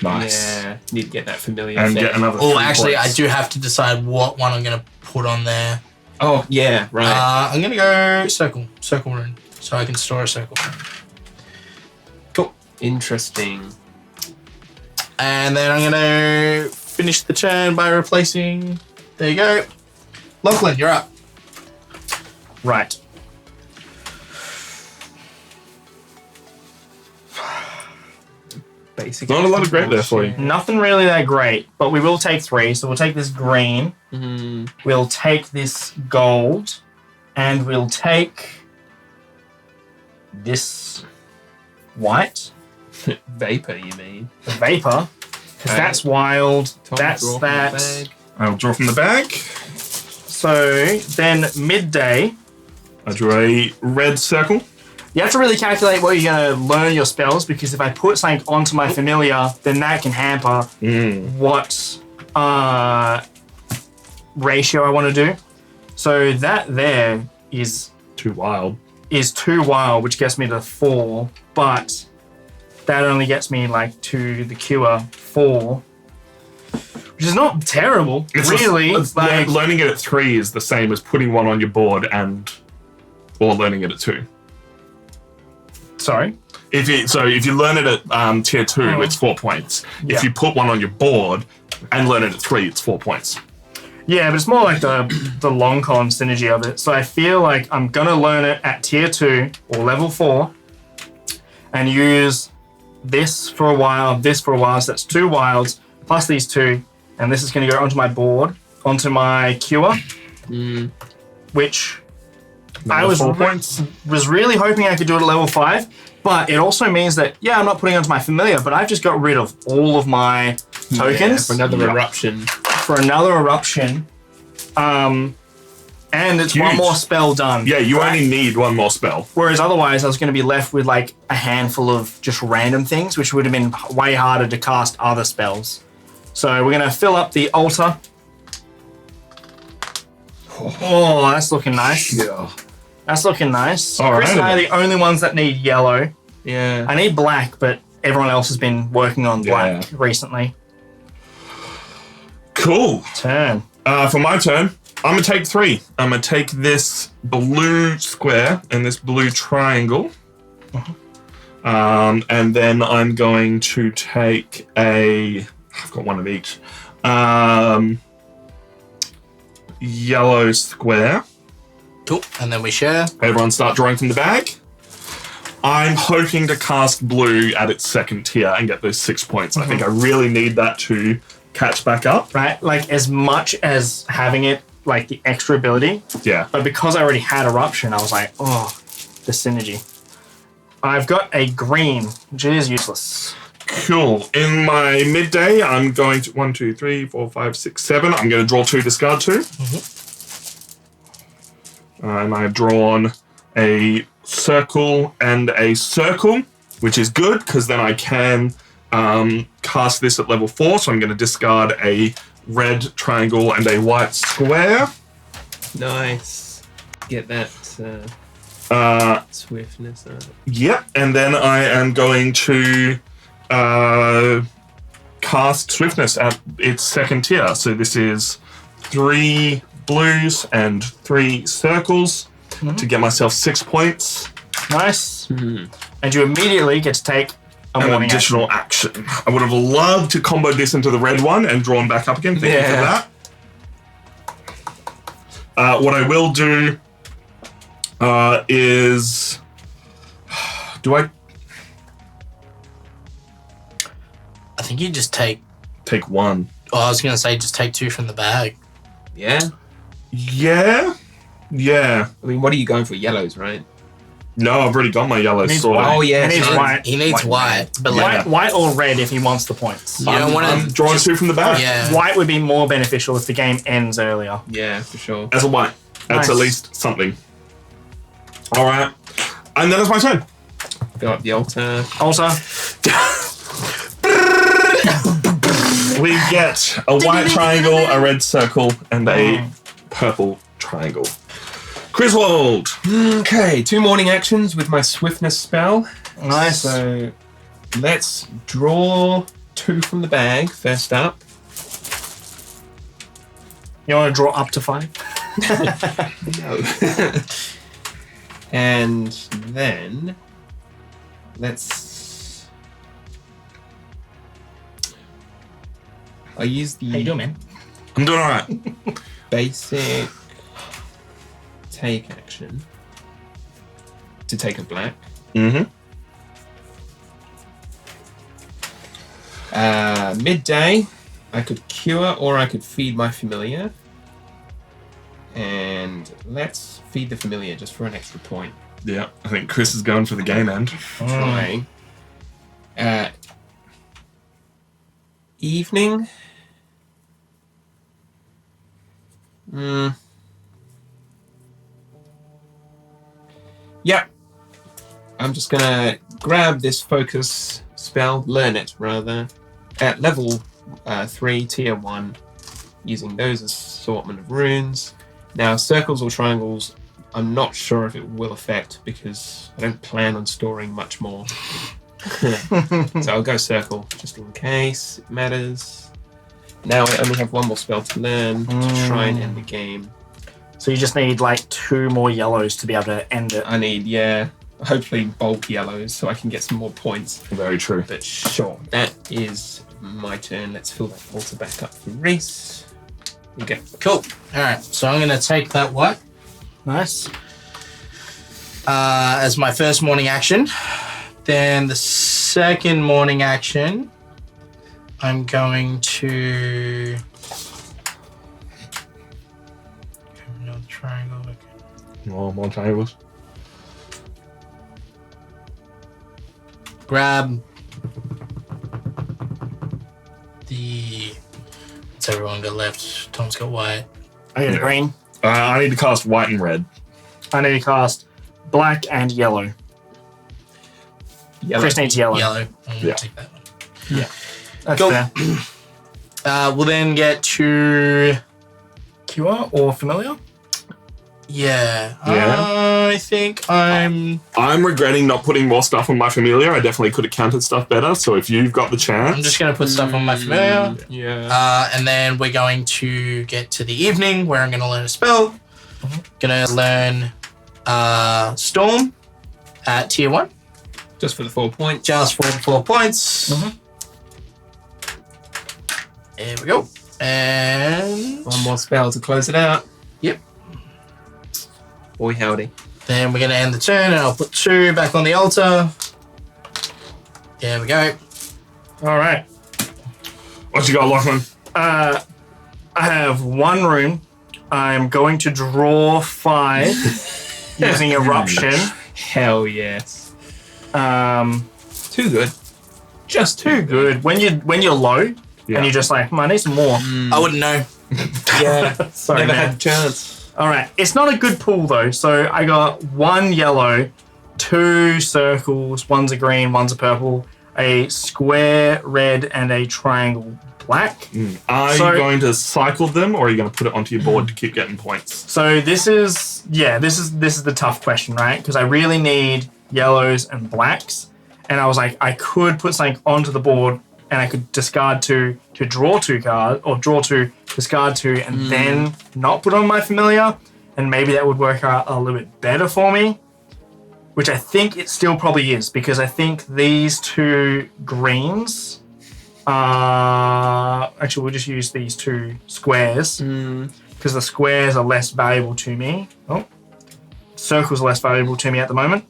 Nice. Yeah. Need to get that familiar And effect. get another Oh, 3 actually, I points. do have to decide what one I'm going to put on there. Oh, yeah, right. I'm going to go circle rune, so I can store a circle rune. Cool. Interesting. And then I'm going to finish the turn by replacing... There you go. Lachlan, you're up. Right. Basic. Not a lot of great there for you. Nothing really that great, but we will take 3. So we'll take this green, we'll take this gold, and we'll take this white, Vapor, you mean? the vapor, Because that's wild. Tom, That's draw from the that. bag. I'll draw from the bag. So then midday, I drew a red circle. you have to really calculate what you're going to learn your spells, because if I put something onto my familiar, then that can hamper what ratio I want to do. So that there is Too wild. 2 wild, which gets me to 4, but that only gets me like to the cure 4, which is not terrible, really. Learning it at 3 is the same as putting one on your board or learning it at 2. Sorry. If you learn it at tier 2, it's 4 points. Yeah. If you put one on your board and learn it at 3, it's 4 points. Yeah, but it's more like the long con synergy of it. So I feel like I'm gonna learn it at tier 2 or level 4, and use this for a while, this for a while. So that's 2 wilds plus these 2, and this is gonna go onto my board, onto my cure, which I was 4 points. was really hoping I could do it at level 5. But it also means that, yeah, I'm not putting it onto my familiar, but I've just got rid of all of my tokens For another eruption. for another eruption. And it's Huge. one more spell done. Yeah, you only need one more spell. Whereas otherwise, I was going to be left with like a handful of just random things, which would have been way harder to cast other spells. So we're going to fill up the altar. Oh, that's looking nice. Yeah. That's looking nice. All Chris and I are right. the only ones that need yellow. Yeah. I need black, but everyone else has been working on black recently. Cool. Turn. For my turn, I'm going to take 3. I'm going to take this blue square and this blue triangle. And then I'm going to take I've got one of each. Yellow square. Cool. And then we share. Everyone start drawing from the bag. I'm hoping to cast blue at its 2nd tier and get those 6 points. I think I really need that to catch back up. Right? Like, as much as having it, like, the extra ability, Yeah. but because I already had Eruption, I was like, oh, the synergy. I've got a green, which is useless. Cool. In my midday, I'm going to 1, 2, 3, 4, 5, 6, 7. I'm going to draw 2, discard 2. And I've drawn a circle and a circle, which is good because then I can cast this at level 4. So I'm going to discard a red triangle and a white square. Nice. Get that swiftness out of it. Yep. And then I am going to cast Swiftness at its 2nd tier. So this is 3 blues and 3 circles to get myself 6 points. Nice. And you immediately get to take a An morning additional action. I would have loved to combo this into the red one and drawn back up again. Thank you for that. What I will do is... I think you just take. Take 1. Oh, I was going to say just take 2 from the bag. Yeah. Yeah? Yeah. I mean, what are you going for? Yellows, right? No, I've already got my yellow Needs sword. white. Oh, yeah. He needs white. He needs white. But like, White or red if he wants the points. you don't want I'm to. drawing 2 from the bag. Yeah. White would be more beneficial if the game ends earlier. Yeah, for sure. As a white. That's Nice. at least something. Alright. And then it's my turn. Fill up the altar. Also, We get a white triangle, a red circle, and a purple triangle. Griswold! Okay, 2 morning actions with my swiftness spell. nice. So let's draw 2 from the bag first up. You want to draw up to 5? No. And then let's. I use the How you doing, man? I'm doing alright. basic take action to take a black. Midday, I could cure or I could feed my familiar. And let's feed the familiar just for an extra point. Yeah, I think Chris is going for the game end. Trying. evening. Yep. I'm just gonna grab this focus spell, learn it rather, at level 3, tier 1, using those assortment of runes. Now, circles or triangles, I'm not sure if it will affect because I don't plan on storing much more. So I'll go circle just in case it matters. Now I only have one more spell to learn to try and end the game. So you just need like 2 more yellows to be able to end it. I need, hopefully bulk yellows so I can get some more points. Very true. But sure, that is my turn. Let's fill that altar back up for Reese. Okay. Cool. All right. So I'm going to take that white Nice. As my first morning action. Then the second morning action, I'm going to... Another triangle. Okay. More triangles. Grab the... What's everyone got left? Tom's got white. I got green. I need to cast white and red. I need to cast black and yellow. Chris needs yellow. Yellow. I'm going Yeah. to take that one. Yeah. That's Cool. fair. We'll then get to... Cure or familiar? Yeah. Yeah. I think I'm regretting not putting more stuff on my familiar. I definitely could have counted stuff better. So if you've got the chance, just going to put stuff on my familiar. Yeah. And then we're going to get to the evening where I'm going to learn a spell. Going to learn Storm at tier 1. Just for the 4 points. Just for 4 points. There we go. And One more spell to close it out. Yep. Boy howdy. then we're going to end the turn and I'll put 2 back on the altar. There we go. All right. what you got, Lachlan? I have 1 rune. I'm going to draw 5 using Eruption. Hell yes. Too good. Just too good. When you're low and you're just like, I need some more. I wouldn't know. Yeah. Sorry, Never man. had a chance. All right. It's not a good pool though. So I got 1 yellow, 2 circles. One's a green, one's a purple, a square red, and a triangle black. Are you going to cycle them, or are you going to put it onto your board to keep getting points? So this is the tough question, right? Because I really need yellows and blacks, and I was like, I could put something onto the board, and I could discard 2 to draw 2 cards, or draw 2, discard 2, and then not put on my familiar, and maybe that would work out a little bit better for me. Which I think it still probably is, because I think these 2 greens. Actually, we'll just use these 2 squares because the squares are less valuable to me. Oh, circles are less valuable to me at the moment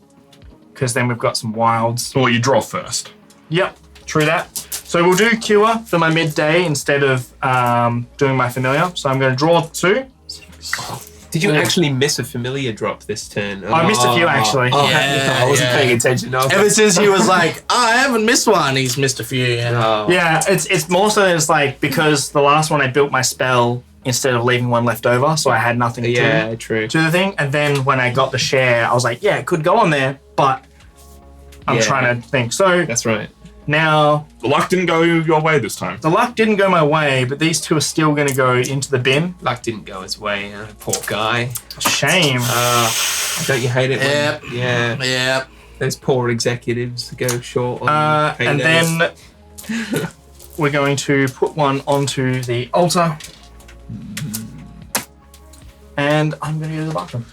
because then we've got some wilds. Or you draw first. Yep, true that. So we'll do cure for my midday instead of doing my familiar. So I'm going to draw 2. Did you actually miss a familiar drop this turn? I missed a few actually. I wasn't paying attention. Ever since he was like, I haven't missed one, he's missed a few. Yeah. Yeah, it's more so that it's like because the last one I built my spell instead of leaving one left over, so I had nothing to true. do the thing. And then when I got the share, I was like, yeah, it could go on there, but I'm trying to think. So That's right. now The luck didn't go your way this time. the luck didn't go my way, but these 2 are still going to go into the bin. Luck didn't go his way. Poor guy. Shame. Don't you hate it? Yep. Yeah. Those poor executives go short on And paydays. then we're going to put one onto the altar. And I'm going to go to the bathroom.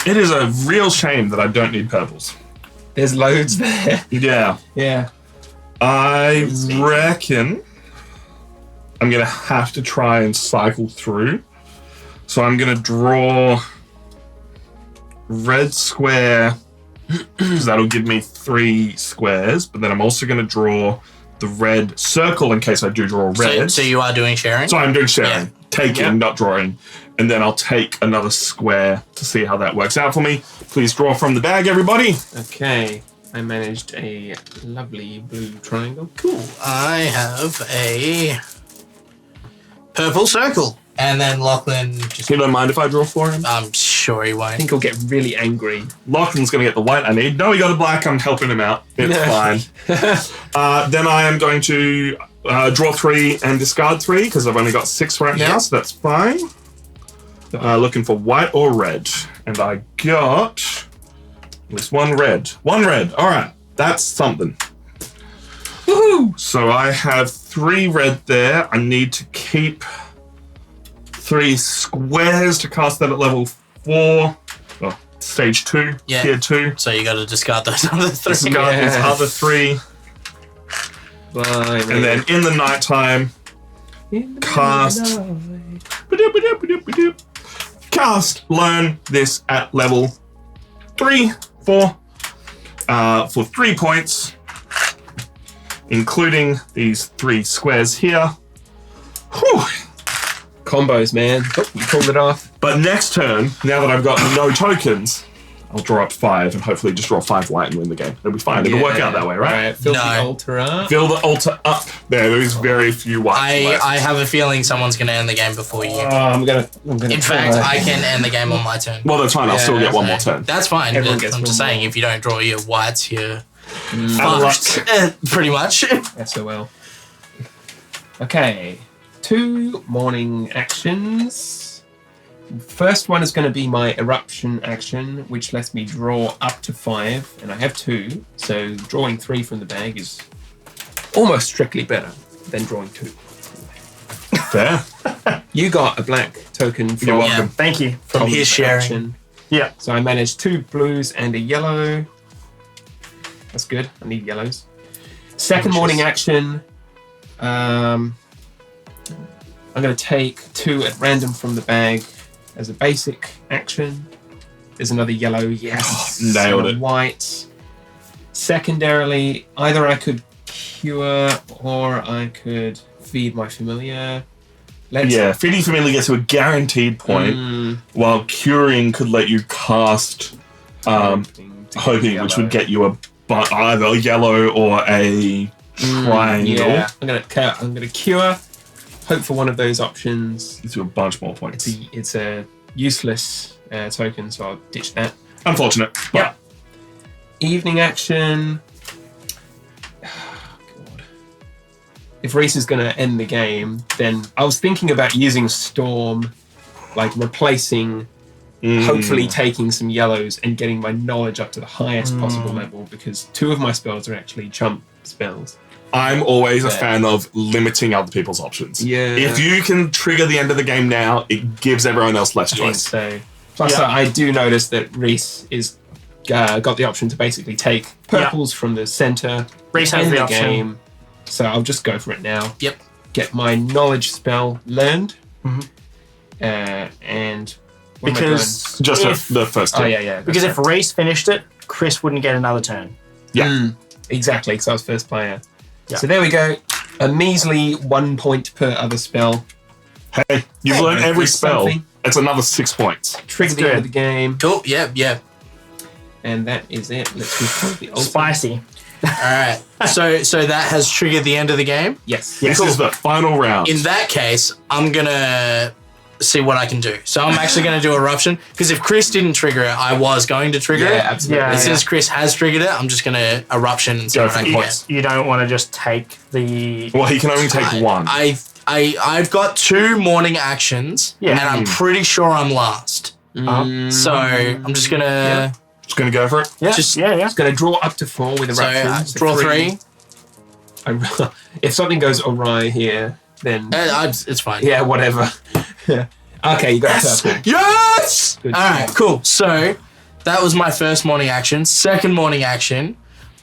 It is a real shame that I don't need purples. There's loads there. Yeah. Yeah. I reckon I'm going to have to try and cycle through. So I'm going to draw red square, because that'll give me 3 squares. But then I'm also going to draw the red circle in case I do draw red. So you are doing sharing? So I'm doing sharing. Yeah. Taking, not drawing. And then I'll take another square to see how that works out for me. Please draw from the bag, everybody. Okay. I managed a lovely blue triangle. Cool. I have a purple circle. And then Lachlan just... You don't mind if I draw for him? I'm sure he I won't. think he'll get really angry. Lachlan's going to get the white I need. No, he got a black. I'm helping him out. It's fine. Then I am going to draw 3 and discard 3 because I've only got 6 right now, so that's fine. Looking for white or red. And I got at least 1 red. 1 red. All right. That's something. Woohoo! So I have 3 red there. I need to keep 3 squares to cast that at level 4. Oh, stage 2. Yeah. Tier 2. So you got to discard those other 3. Discard these other 3. Bye, And then in the nighttime, cast. Cast, learn this at level 3, 4, for 3 points, including these 3 squares here. Whew. Combos, man. Oh, you pulled it off. But next turn, now that I've got no tokens, I'll draw up 5 and hopefully just draw 5 white and win the game. It'll be fine. It'll work out that way, right? Alright, fill the No. altar up. Fill the altar up. There's very few whites left. I have a feeling someone's going to end the game before you. I'm gonna In fact, I can end the game on my turn. Well, that's fine. I'll still get Yeah, 1 more turn. That's fine. Everyone I'm gets just one saying, more. if you don't draw your whites, you're luck. fucked. Pretty much. SOL. Okay. 2 morning actions. First one is going to be my eruption action, which lets me draw up to 5, and I have 2, so drawing 3 from the bag is almost strictly better than drawing 2. Fair. You got a black token from You're welcome. Yeah. Thank you. From Tom's his sharing. action. Yeah. So I managed 2 blues and a yellow. That's good. I need yellows. Second morning action. I'm going to take 2 at random from the bag as a basic action. There's another yellow. Yes. Nailed And a it. white. Secondarily, either I could cure or I could feed my familiar. Let's Yeah, feeding familiar gets you a guaranteed point, while curing could let you cast hoping, to get hoping, which yellow. would get you either a yellow or a triangle. Yeah, I'm gonna cure. Hope for one of those options. Gives you a bunch more points. It's a useless token, so I'll ditch that. Unfortunate. But Yep. Evening action. God. If Reese is going to end the game, then I was thinking about using Storm, like replacing, hopefully taking some yellows and getting my knowledge up to the highest possible level, because 2 of my spells are actually chump spells. I'm always a fan of limiting other people's options. Yeah. If you can trigger the end of the game now, it gives everyone else less I think choice. so. Plus, I do notice that Reese is got the option to basically take purples from the center. Reese has end the option. game. So I'll just go for it now. Yep. Get my knowledge spell learned. And what am I Because Just if, the first doing? two. Oh yeah. because if Reese finished it, Chris wouldn't get another turn. Exactly, because I was first player. Yeah. So there we go. A measly 1 point per other spell. Hey, you've learned every It's spell. something. It's another 6 points. Trigger the good. end of the game. Cool. Yep. And that is it. Let's record the ultimate. Spicy. All right. So that has triggered the end of the game. Yes. This is the final round. In that case, I'm gonna see what I can do. So I'm actually gonna do eruption, because if Chris didn't trigger it, I was going to trigger Yeah, it. absolutely. Yeah. And since Chris has triggered it, I'm just gonna eruption and see Go what for I the can points. get. You don't want to just take the... Well, he can only take one. I've got 2 morning actions, Yeah. and I'm pretty sure I'm last. So I'm just gonna Just gonna go for it. Yeah, Just- yeah. Just going to draw up to 4 with so, eruption. So draw 3. If something goes awry here, then It's fine. yeah, whatever. Okay, you got purple. Yes! Good All right, job. cool. So that was my first morning action. Second morning action,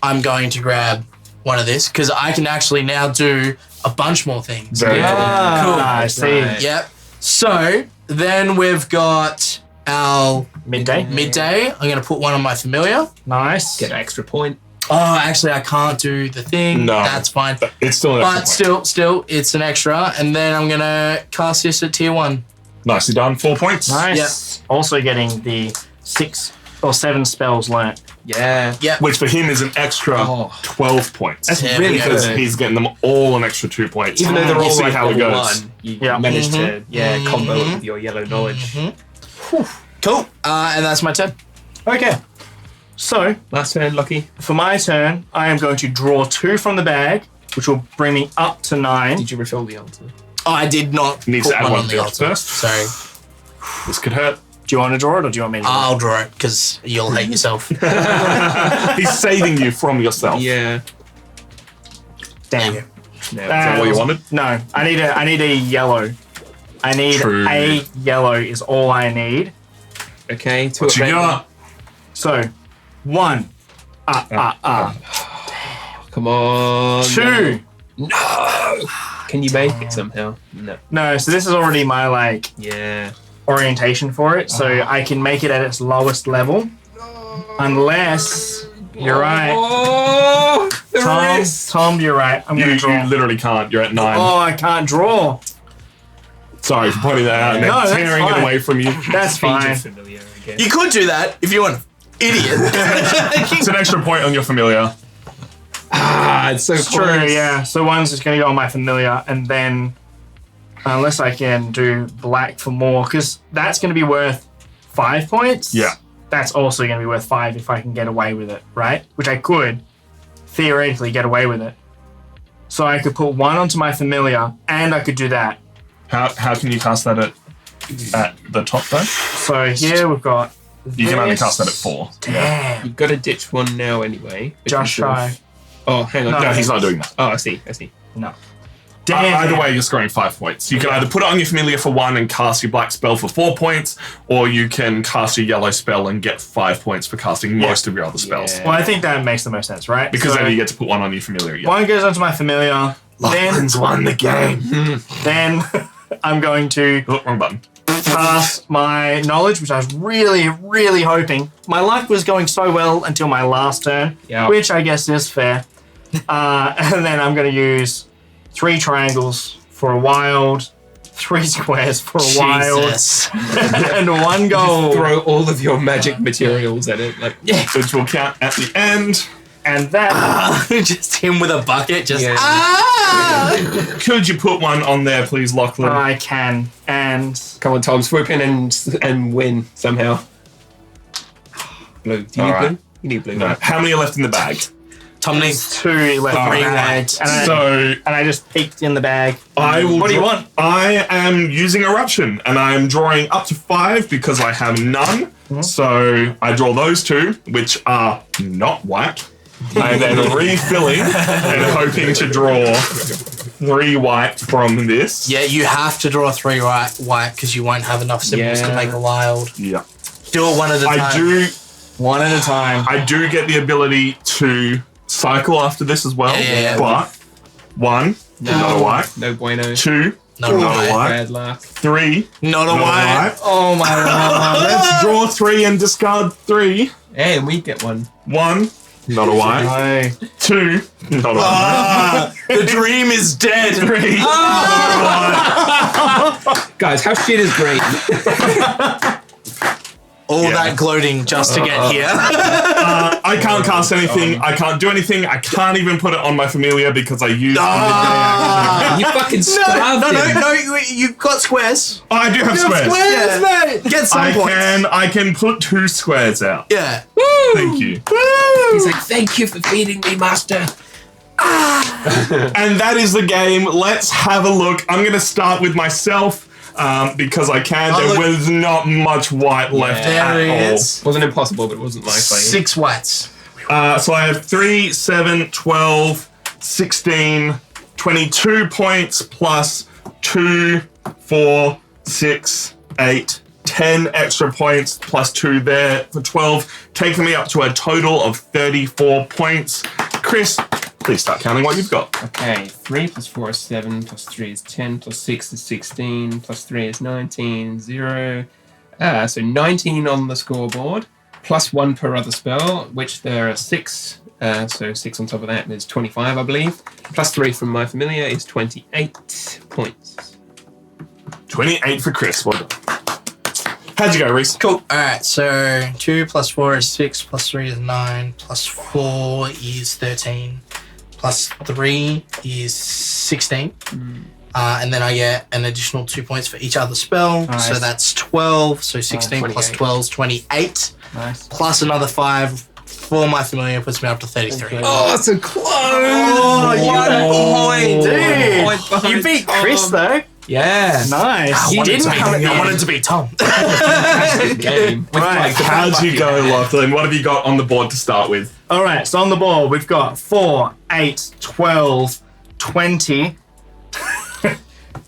I'm going to grab one of this, because I can actually now do a bunch more things. Very Yeah. cool. Cool. I see. Right. Yep. So then we've got our Midday. midday. I'm going to put one on my familiar. Nice. Get an extra point. Oh, actually, I can't do the thing. No. That's fine. It's still an But extra point. still, it's an extra. And then I'm going to cast this at tier 1. Nicely done. 4 points. Nice. Also getting the 6 or 7 spells learnt. Yeah. Yeah. Which for him is an extra 12 points. That's Yeah, really because good. he's getting them all an extra 2 points. Even though they're We'll all see like how it level goes. 1, you Yeah. managed to combo it with your yellow knowledge. Cool. And that's my turn. Okay. So, Last turn, Lucky. for my turn, I am going to draw 2 from the bag, which will bring me up to 9. Did you refill the altar? Oh, I did not Needs put to add one one on to the it altar. first. Sorry. This could hurt. Do you want to draw it or do you want me to? I'll draw it because you'll hate yourself. He's saving you from yourself. Yeah. Damn. No, is that what you wanted? No, I need a yellow. I need True. a yellow is all I need. Okay, 2 What you got? So, 1. Come on. 2. No. Can you make it somehow? No. No, so this is already my like Yeah. orientation for it, so I can make it at its lowest level. Unless you're right. Oh, the Tom, wrist. Tom, you're right. I'm gonna You draw. literally can't. You're at 9. Oh, I can't draw. Sorry for pointing that out and then No, that's tearing it fine. away from you. That's Feed your fine. familiar again. You could do that if you want. Idiot. It's an extra point on your familiar. It's so It's true, close. yeah. So one's just gonna go on my familiar, and then unless I can do black for more, because that's gonna be worth 5 points. Yeah. That's also gonna be worth 5 if I can get away with it, right? Which I could theoretically get away with it. So I could put 1 onto my familiar, and I could do that. How can you cast that at the top though? So here we've got. You can only this. cast that at 4. Damn. You've got to ditch one now anyway. but Just you could've- shy. Oh, hang on. No, No, he's not doing that. Oh, I see. No. Damn. Either way, you're scoring 5 points. You can either put it on your familiar for 1 and cast your black spell for 4 points, or you can cast your yellow spell and get 5 points for casting most of your other spells. Yeah. Well, I think that makes the most sense, right? Because So then you get to put 1 on your familiar. Yeah. 1 goes onto my familiar. Then won the game. Then I'm going to Oh, wrong button. cast my knowledge, which I was really, really hoping. My luck was going so well until my last turn, Yeah. which I guess is fair. And then I'm going to use 3 triangles for a wild, 3 squares for a wild, Jesus. and 1 gold. Throw all of your magic materials at it. Like, yeah. Which will count at the end. And that Just him with a bucket. Just Yeah. Could you put 1 on there, please, Lachlan? I can. And Come on, Tom, swoop in and win somehow. Blue. Do you need Alright. blue? You need blue. No. right? How many are left in the bag? Tom needs 2 left in the Alright. bag. So And I just peeked in the bag. I will. What do you want? I am using eruption, and I am drawing up to 5 because I have none. So I draw those 2, which are not white. I am then refilling and hoping to draw 3 white from this. Yeah, you have to draw 3 white because you won't have enough symbols to Yeah. make a wild. Yeah. Do it one at a time. I do. 1 at a time. I do get the ability to cycle after this as well. Yeah. But 1, not a white. No bueno. 2, Not a not a white. white. Bad luck. 3, Not a not a white. white. Oh my god. Let's draw 3 and discard 3. And we get one. 1, not a white. No. 2, not a white. Ah, the dream is dead. 3, Guys, how shit is green? All Yeah. that gloating just to get here. I can't cast anything. I can't do anything. I can't even put it on my familiar because I used Ah. You fucking starved him. No, you've got squares. Oh, I do have squares. Squares, mate. Get some points. I can put 2 squares out. Yeah. Thank you. He's like, thank you for feeding me, master. And that is the game. Let's have a look. I'm going to start with myself because I can. Oh, There look. was not much white left There at he all. is. Wasn't impossible, but it wasn't likely. 6 whites. So I have 3, 7, 12, 16, 22 points plus 2, 4, 6, 8, 10 extra points plus 2 there for 12, taking me up to a total of 34 points. Chris, please start counting what you've got. Okay, 3 plus 4 is 7, plus 3 is 10, plus 6 is 16, plus 3 is 19, 0. So 19 on the scoreboard, plus 1 per other spell, which there are 6. So 6 on top of that is 25, I believe. Plus 3 from my familiar is 28 points. 28 for Chris. Well done. How'd you go, Reese? Cool. All right. So 2 + 4 is 6, + 3 is 9, + 4 is 13, + 3 is 16. And then I get an additional 2 points for each other spell. Nice. So that's 12. So 16 plus 12 is 28. Nice. Plus another 5 for my familiar puts me up to 33. Oh, so close! Oh, you got a point, dude. Point behind You beat Tom. Chris though. Yeah. Nice. He didn't come at the I wanted end. to be Tom. Game. With, Right. like, the How'd back you bucket. go, Lachlan? What have you got on the board to start with? All right. So on the board we've got 4, 8, 12, 20,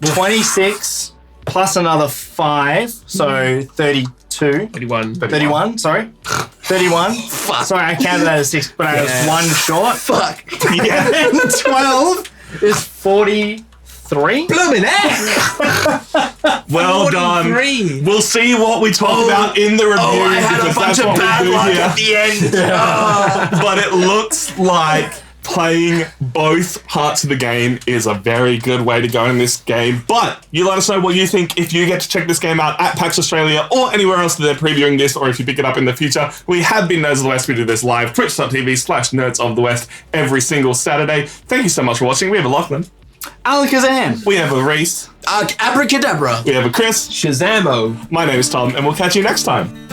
26, plus another 5, so 32. 31. 31, sorry. 31. Sorry, I counted that as 6, but I was Yeah. 1 short. Fuck. Yeah. And 12 is 43. Blooming heck! Well done. 43. We'll see what we talk about in the review Oh, I had a because bunch that's of what bad we do luck here. at the end. Oh. But it looks like playing both parts of the game is a very good way to go in this game. But you let us know what you think if you get to check this game out at PAX Australia or anywhere else that they're previewing this, or if you pick it up in the future. We have been Nerds of the West. We do this live, twitch.tv/Nerds of the West every single Saturday. Thank you so much for watching. We have a Lachlan. Alakazam. We have a Reese. Abracadabra. We have a Chris. Shazamo. My name is Tom, and we'll catch you next time.